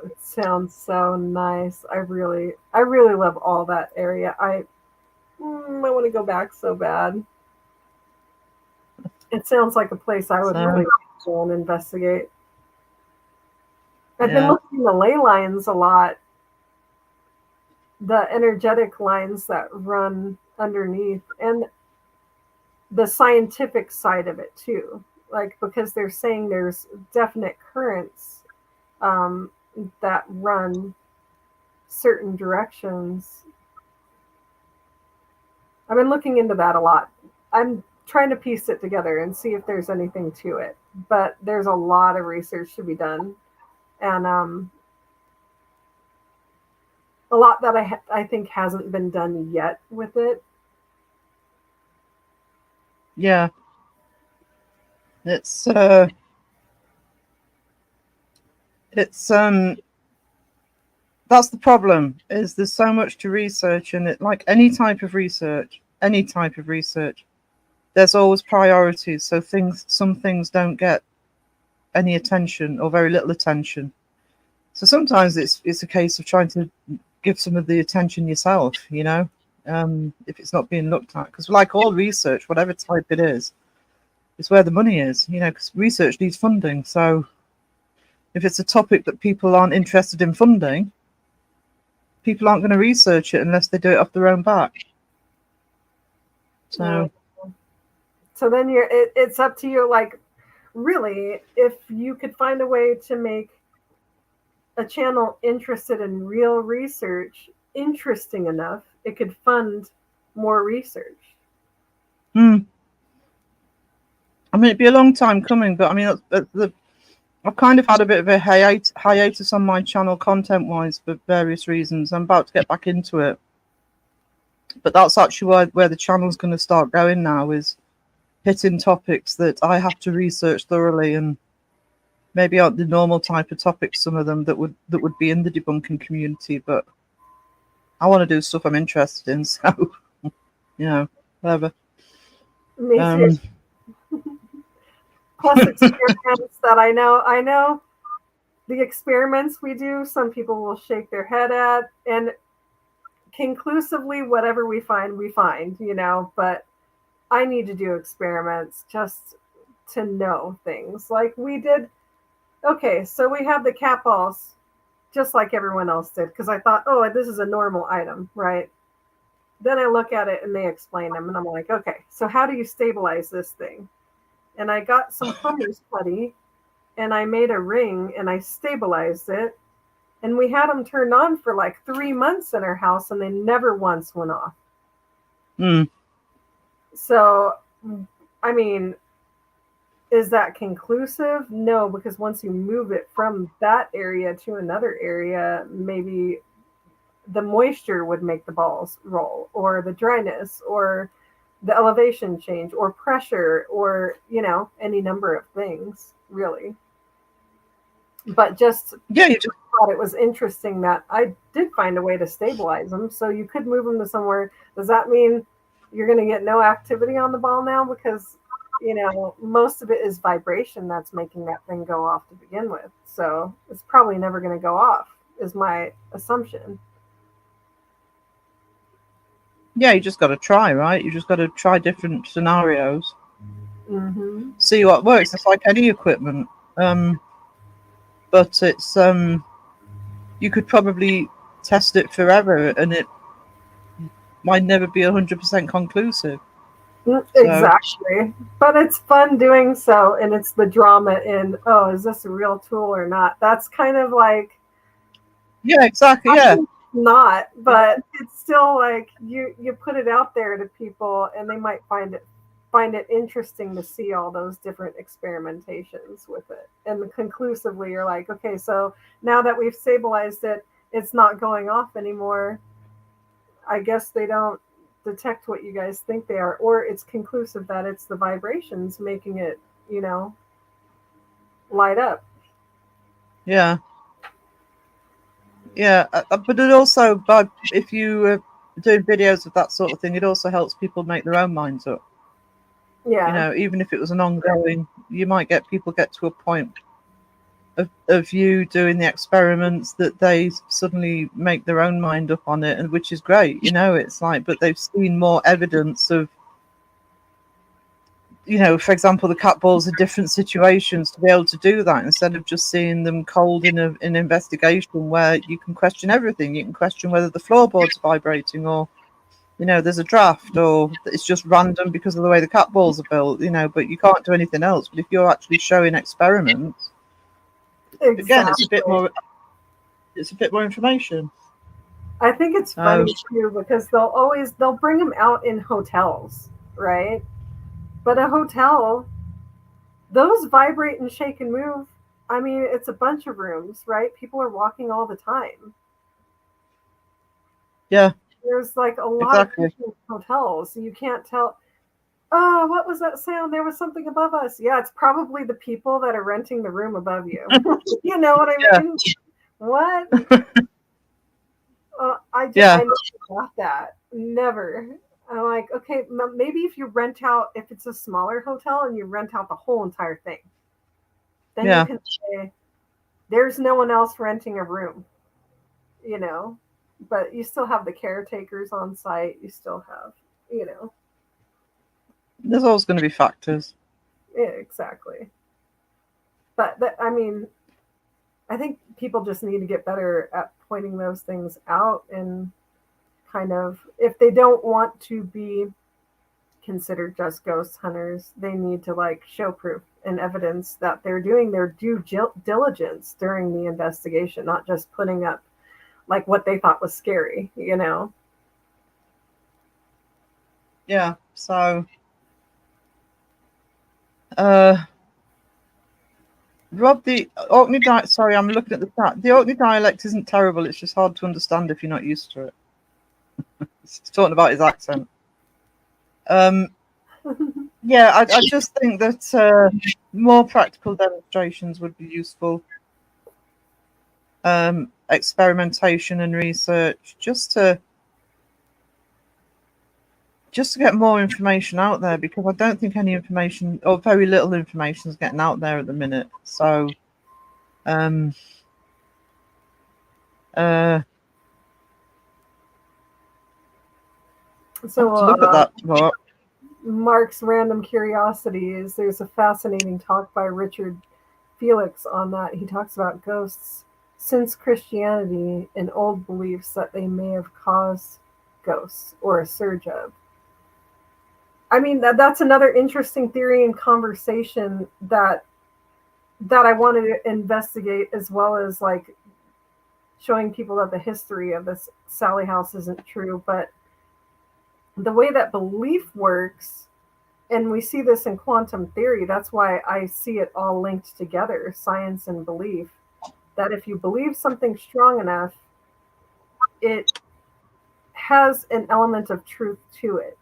It sounds so nice. I really love all that area. I want to go back so bad. It sounds like a place I would really go and investigate. I've been looking at the ley lines a lot, the energetic lines that run underneath, and the scientific side of it too. Like, because they're saying there's definite currents that run certain directions. I've been looking into that a lot. I'm trying to piece it together and see if there's anything to it. But there's a lot of research to be done. And a lot that I think hasn't been done yet with it. Yeah. It's that's the problem, is there's so much to research, and it, like any type of research, there's always priorities. So some things don't get any attention or very little attention. So sometimes it's a case of trying to give some of the attention yourself, you know, if it's not being looked at. Because like all research, whatever type it is where the money is, you know, because research needs funding. So if it's a topic that people aren't interested in funding, people aren't going to research it unless they do it off their own back. So then it's up to you. Like, really, if you could find a way to make a channel interested in real research interesting enough, it could fund more research. I mean, it'd be a long time coming, but I mean, I've kind of had a bit of a hiatus on my channel content-wise for various reasons. I'm about to get back into it. But that's actually where the channel's going to start going now, is hitting topics that I have to research thoroughly, and maybe aren't the normal type of topics, some of them that would be in the debunking community. But I want to do stuff I'm interested in, so, you know, whatever. Me too. Plus experiments that I know the experiments we do, some people will shake their head at, and conclusively whatever we find, you know, but I need to do experiments just to know things. Like we did, okay, so we had the cat balls just like everyone else did, because I thought, oh, this is a normal item, right? Then I look at it and they explain them, and I'm like, okay, so how do you stabilize this thing? And I got some plumber's putty, and I made a ring, and I stabilized it. And we had them turned on for like 3 months in our house, and they never once went off. So, I mean, is that conclusive? No, because once you move it from that area to another area, maybe the moisture would make the balls roll, or the dryness, or the elevation change, or pressure, or, you know, any number of things, really. But you just thought it was interesting that I did find a way to stabilize them, so you could move them to somewhere. Does that mean you're going to get no activity on the ball now? Because, you know, most of it is vibration that's making that thing go off to begin with. So it's probably never going to go off, is my assumption. Yeah, you just got to try, right? You just got to try different scenarios. Mm-hmm. See what works. It's like any equipment. But it's you could probably test it forever, and it might never be 100% conclusive. Exactly. But it's fun doing so, and it's the drama in, oh, is this a real tool or not? That's kind of like, yeah, exactly. Yeah. Not, but it's still like you put it out there to people, and they might find it interesting to see all those different experimentations with it. And conclusively, you're like, okay, so now that we've stabilized it, it's not going off anymore. I guess they don't detect what you guys think they are, or it's conclusive that it's the vibrations making it, you know, light up. Yeah. Yeah, but it also, if you doing videos of that sort of thing, it also helps people make their own minds up. Yeah. even if it was an ongoing, you might get people get to a point of you doing the experiments that they suddenly make their own mind up on it, and which is great. It's like, but they've seen more evidence of, for example, the cat balls are different situations to be able to do that instead of just seeing them cold in an investigation where you can question everything. You can question whether the floorboard's vibrating, or there's a draft, or it's just random because of the way the cat balls are built. But you can't do anything else. But if you're actually showing experiments, again, it's a bit more information. I think it's funny too because they'll bring them out in hotels, right? But a hotel, those vibrate and shake and move. I mean, it's a bunch of rooms, right? People are walking all the time. Yeah. There's like a lot of hotels, so you can't tell. Oh, what was that sound? There was something above us. Yeah, it's probably the people that are renting the room above you. You know what I mean? What? I never got that. Never. I'm like, okay, maybe if you rent out, if it's a smaller hotel and you rent out the whole entire thing, then you can say, there's no one else renting a room, but you still have the caretakers on site. You still have, There's always going to be factors. Yeah, exactly. But I think people just need to get better at pointing those things out, and kind of, if they don't want to be considered just ghost hunters, they need to show proof and evidence that they're doing their due diligence during the investigation, not just putting up what they thought was scary, Yeah. So Rob, the Orkney dialect, sorry, I'm looking at the chat. The Orkney dialect isn't terrible, it's just hard to understand if you're not used to it. He's talking about his accent. Yeah, I just think that more practical demonstrations would be useful. Experimentation and research, just to get more information out there, because I don't think any information, or very little information, is getting out there at the minute. So look at that, Mark. Mark's Random Curiosities. There's a fascinating talk by Richard Felix on that. He talks about ghosts since Christianity and old beliefs that they may have caused ghosts or a surge of. I mean, that's another interesting theory and conversation that I wanted to investigate, as well as showing people that the history of this Sally House isn't true, but the way that belief works, and we see this in quantum theory, that's why I see it all linked together, science and belief, that if you believe something strong enough, it has an element of truth to it,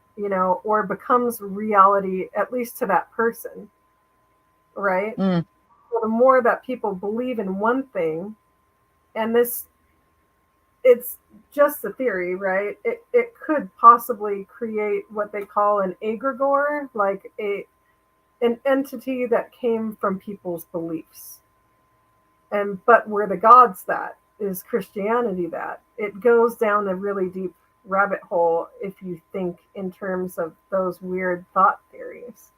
or becomes reality, at least to that person, right? So the more that people believe in one thing, and it's just a theory, right? It could possibly create what they call an egregore, an entity that came from people's beliefs. But where the gods that is Christianity, that it goes down a really deep rabbit hole if you think in terms of those weird thought theories.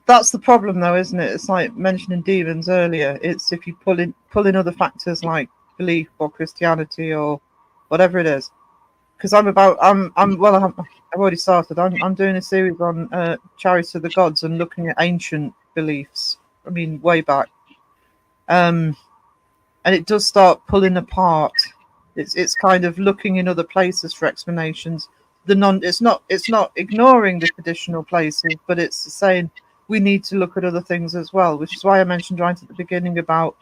That's the problem, though, isn't it? It's like mentioning demons earlier. It's if you pull in other factors like belief or Christianity or whatever it is. Because I've already started. I'm doing a series on Chariots of the Gods and looking at ancient beliefs. I mean, way back. And it does start pulling apart. It's kind of looking in other places for explanations. It's not ignoring the traditional places, but it's saying we need to look at other things as well, which is why I mentioned right at the beginning about,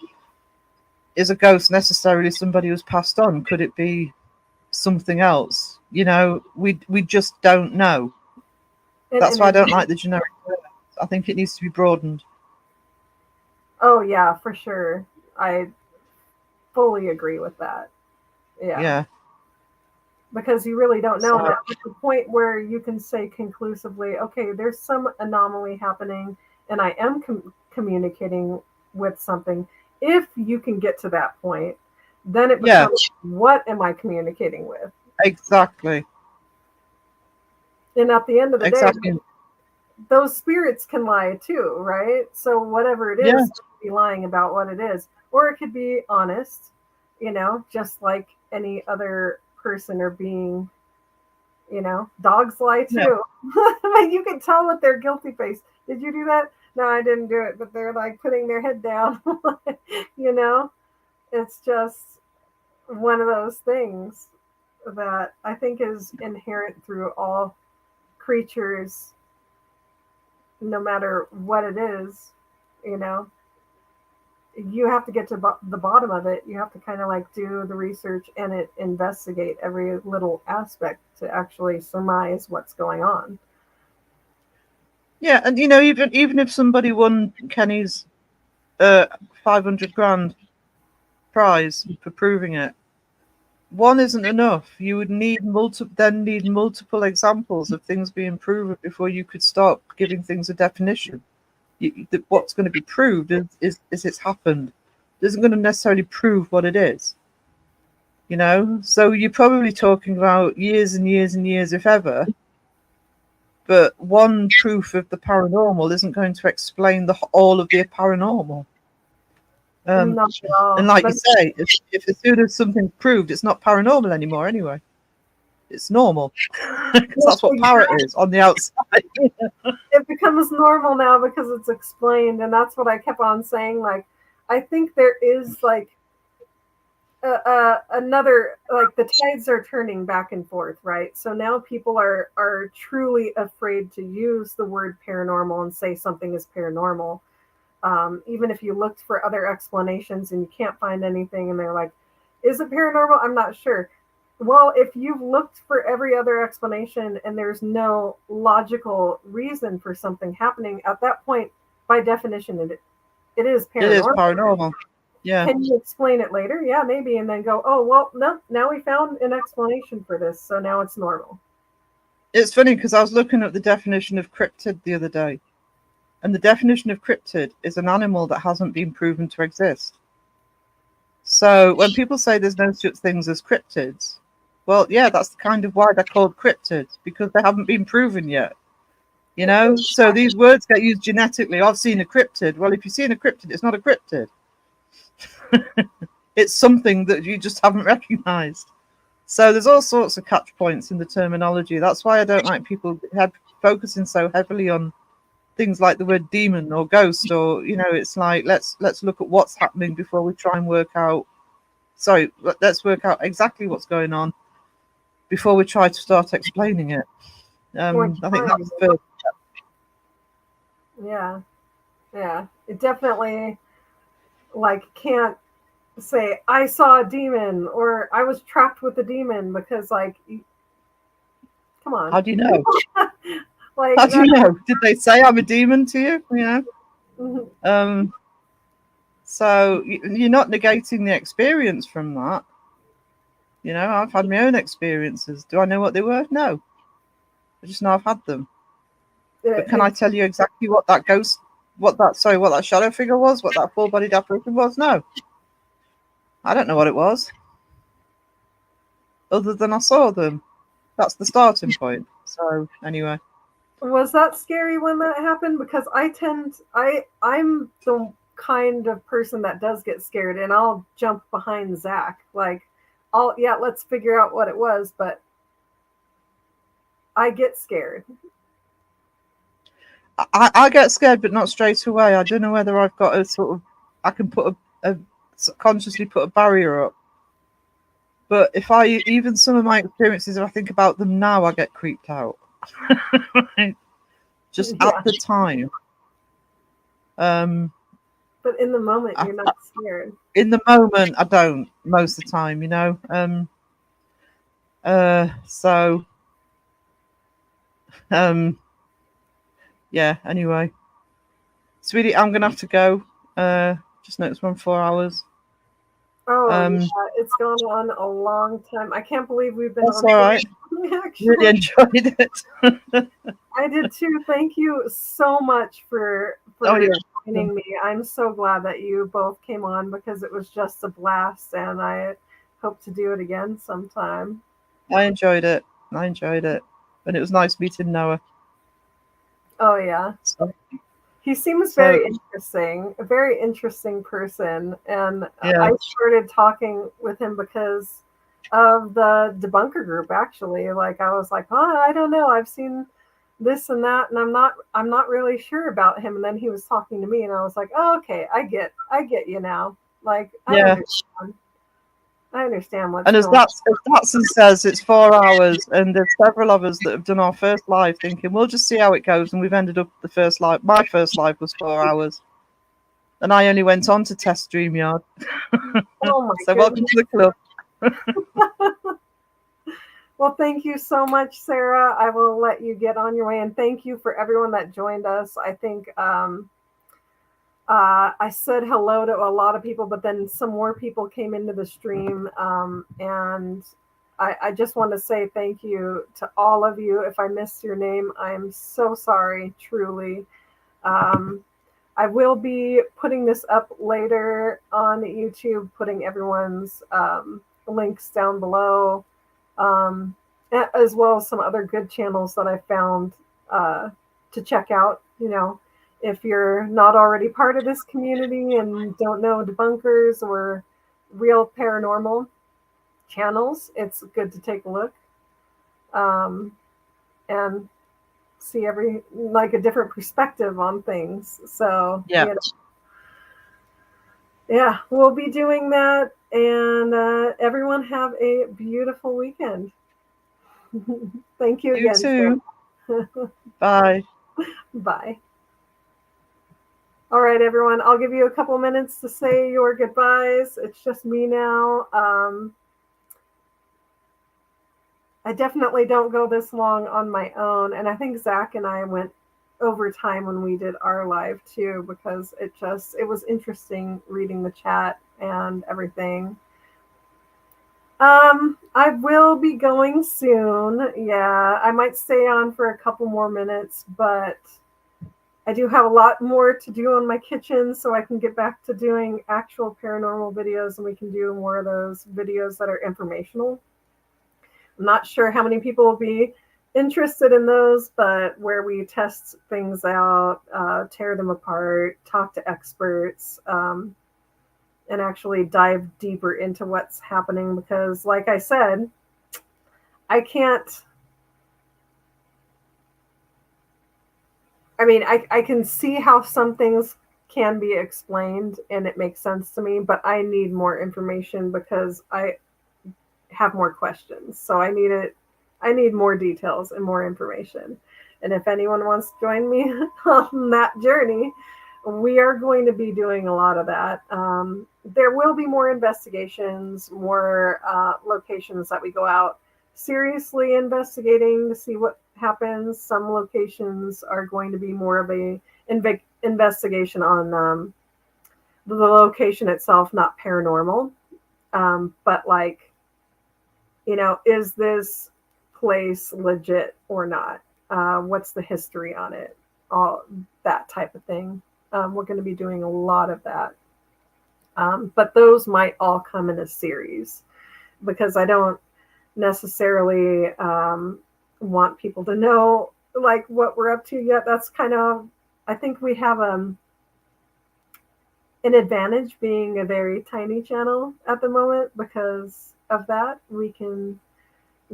is a ghost necessarily somebody who's passed on? Could it be something else? We just don't know. That's why I don't like the generic word. I think it needs to be broadened. Oh yeah, for sure. I fully agree with that. Yeah. because you really don't know. So- And at the point where you can say conclusively, okay, there's some anomaly happening, and I am communicating with something. If you can get to that point, then it Yeah. becomes, what am I communicating with? Exactly. And at the end of the Exactly. day, those spirits can lie too, right? So whatever it is, Yeah. it could be lying about what it is, or it could be honest, just like any other person or being. Dogs lie too. Like, you can tell with their guilty face. Did you do that? No, I didn't do it. But they're like putting their head down. It's just one of those things that I think is inherent through all creatures, no matter what it is. You have to get to the bottom of it. You have to kind of like do the research and investigate every little aspect to actually surmise what's going on. Yeah, and even if somebody won Kenny's 500 grand prize for proving it, one isn't enough. You would need multiple examples of things being proven before you could start giving things a definition. What's going to be proved is it's happened. It isn't going to necessarily prove what it is. So you're probably talking about years and years and years, if ever. But one proof of the paranormal isn't going to explain all of the paranormal. And like you say, if as soon as something's proved, it's not paranormal anymore anyway. It's normal. Because that's what parrot is on the outside. It becomes normal now because it's explained, and that's what I kept on saying. Like, I think there is like another, like, the tides are turning back and forth, right? So now people are truly afraid to use the word paranormal and say something is paranormal. Even if you looked for other explanations and you can't find anything, and they're like, is it paranormal? I'm not sure. Well, if you've looked for every other explanation and there's no logical reason for something happening, at that point, by definition, it is paranormal. It is paranormal. Yeah. Can you explain it later? Yeah, maybe. And then go, oh, well, no, now we found an explanation for this, so now it's normal. It's funny because I was looking at the definition of cryptid the other day. And the definition of cryptid is an animal that hasn't been proven to exist. So when people say there's no such things as cryptids, well, yeah, that's kind of why they're called cryptids, because they haven't been proven yet. So these words get used genetically. I've seen a cryptid. Well, if you've seen a cryptid, it's not a cryptid. It's something that you just haven't recognized. So there's all sorts of catch points in the terminology. That's why I don't like people focusing so heavily on things like the word demon or ghost, or it's like let's look at what's happening before we try and work out. Sorry, let's work out exactly what's going on before we try to start explaining it. I think that's the first step. Yeah. It definitely can't say I saw a demon or I was trapped with a demon, because come on. How do you know? How do you know? Did they say I'm a demon to you? Mm-hmm. So you're not negating the experience from that. I've had my own experiences. Do I know what they were? No. I just know I've had them. But can I tell you exactly what that shadow figure was? What that full-bodied apparition was? No. I don't know what it was. Other than I saw them. That's the starting point. So anyway. Was that scary when that happened? Because I'm the kind of person that does get scared, and I'll jump behind Zach. Let's figure out what it was, but I get scared. I get scared, but not straight away. I don't know whether I've got I can consciously put a barrier up. But even some of my experiences, if I think about them now, I get creeped out. Just at the time. But in the moment, you're not scared. In the moment, I don't, most of the time, yeah, anyway. Sweetie, I'm going to have to go. Just noticed we're on 4 hours. Oh, Um, yeah, it's gone on a long time. I can't believe we've been That's on. all right. Actually, Really enjoyed it. I did too. Thank you so much for Oh, yeah. joining me. I'm so glad that you both came on because it was just a blast, and I hope to do it again sometime. I enjoyed it. And it was nice meeting Noah. Oh yeah. So, He seems So- very interesting, a very interesting person. And Yeah. I started talking with him because of the debunker group, actually. Like I was like, oh, I don't know. I've seen this and that, and I'm not really sure about him. And then he was talking to me and I was like, oh, okay, I get you now. Like I understand what's and as going on. Dawson says, it's 4 hours, and there's several of us that have done our first live thinking we'll just see how it goes, and we've ended up the first live. My first live was 4 hours, and I only went on to test StreamYard. Oh my So goodness. welcome to the club. Well, thank you so much, Sarah. I will let you get on your way, and thank you for everyone that joined us. I think I said hello to a lot of people, but then some more people came into the stream, and I just want to say thank you to all of you. If I missed your name, I'm so sorry, truly. I will be putting this up later on YouTube, putting everyone's links down below, as well as some other good channels that I found to check out. You know, if you're not already part of this community and don't know debunkers or real paranormal channels, it's good to take a look and see a different perspective on things. So Yeah. you know, yeah, we'll be doing that, and everyone have a beautiful weekend. Thank you You again. too. Bye. Bye. All right, everyone. I'll give you a couple minutes to say your goodbyes. It's just me now. I definitely don't go this long on my own, and I think Zach and I went over time when we did our live too, because it was interesting reading the chat and everything. I will be going soon. Yeah, I might stay on for a couple more minutes, but I do have a lot more to do on my kitchen, so I can get back to doing actual paranormal videos, and we can do more of those videos that are informational. I'm not sure how many people will be interested in those, but where we test things out, tear them apart, talk to experts, and actually dive deeper into what's happening. Because, like I said, I can see how some things can be explained and it makes sense to me, but I need more information because I have more questions. So I need more details and more information. And if anyone wants to join me on that journey, we are going to be doing a lot of that. There will be more investigations, more locations that we go out seriously investigating to see what happens. Some locations are going to be more of a investigation on the location itself, not paranormal, but like, you know, is this place legit or not? What's the history on it? All that type of thing. We're going to be doing a lot of that. But those might all come in a series because I don't necessarily want people to know like what we're up to yet. That's kind of, I think we have an advantage being a very tiny channel at the moment because of that. We can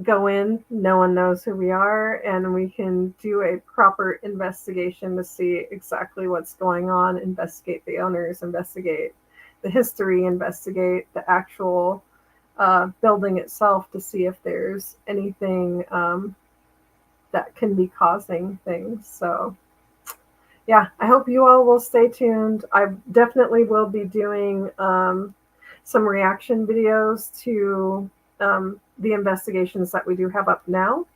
go in, no one knows who we are, and we can do a proper investigation to see exactly what's going on, investigate the owners, investigate the history, investigate the actual building itself to see if there's anything that can be causing things. So yeah, I hope you all will stay tuned. I definitely will be doing some reaction videos to the investigations that we do have up now,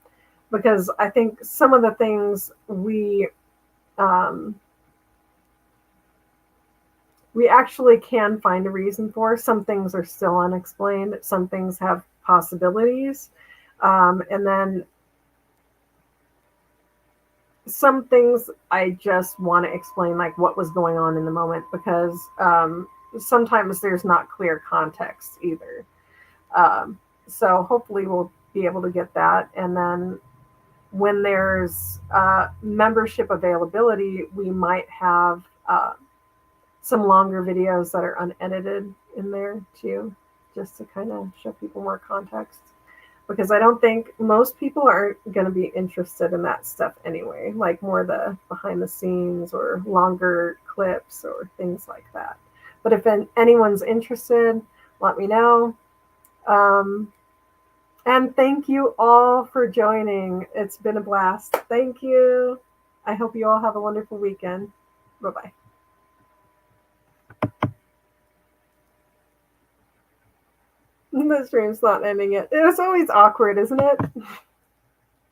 because I think some of the things we we actually can find a reason for. Some things are still unexplained. Some things have possibilities. And then some things I just want to explain, like what was going on in the moment, because sometimes there's not clear context either. So hopefully we'll be able to get that. And then when there's membership availability, we might have some longer videos that are unedited in there too, just to kind of show people more context. Because I don't think most people aren't going to be interested in that stuff anyway, like more the behind the scenes or longer clips or things like that. But if anyone's interested, let me know. And thank you all for joining. It's been a blast. Thank you. I hope you all have a wonderful weekend. Bye-bye. The stream's not ending yet. It was always awkward, isn't it?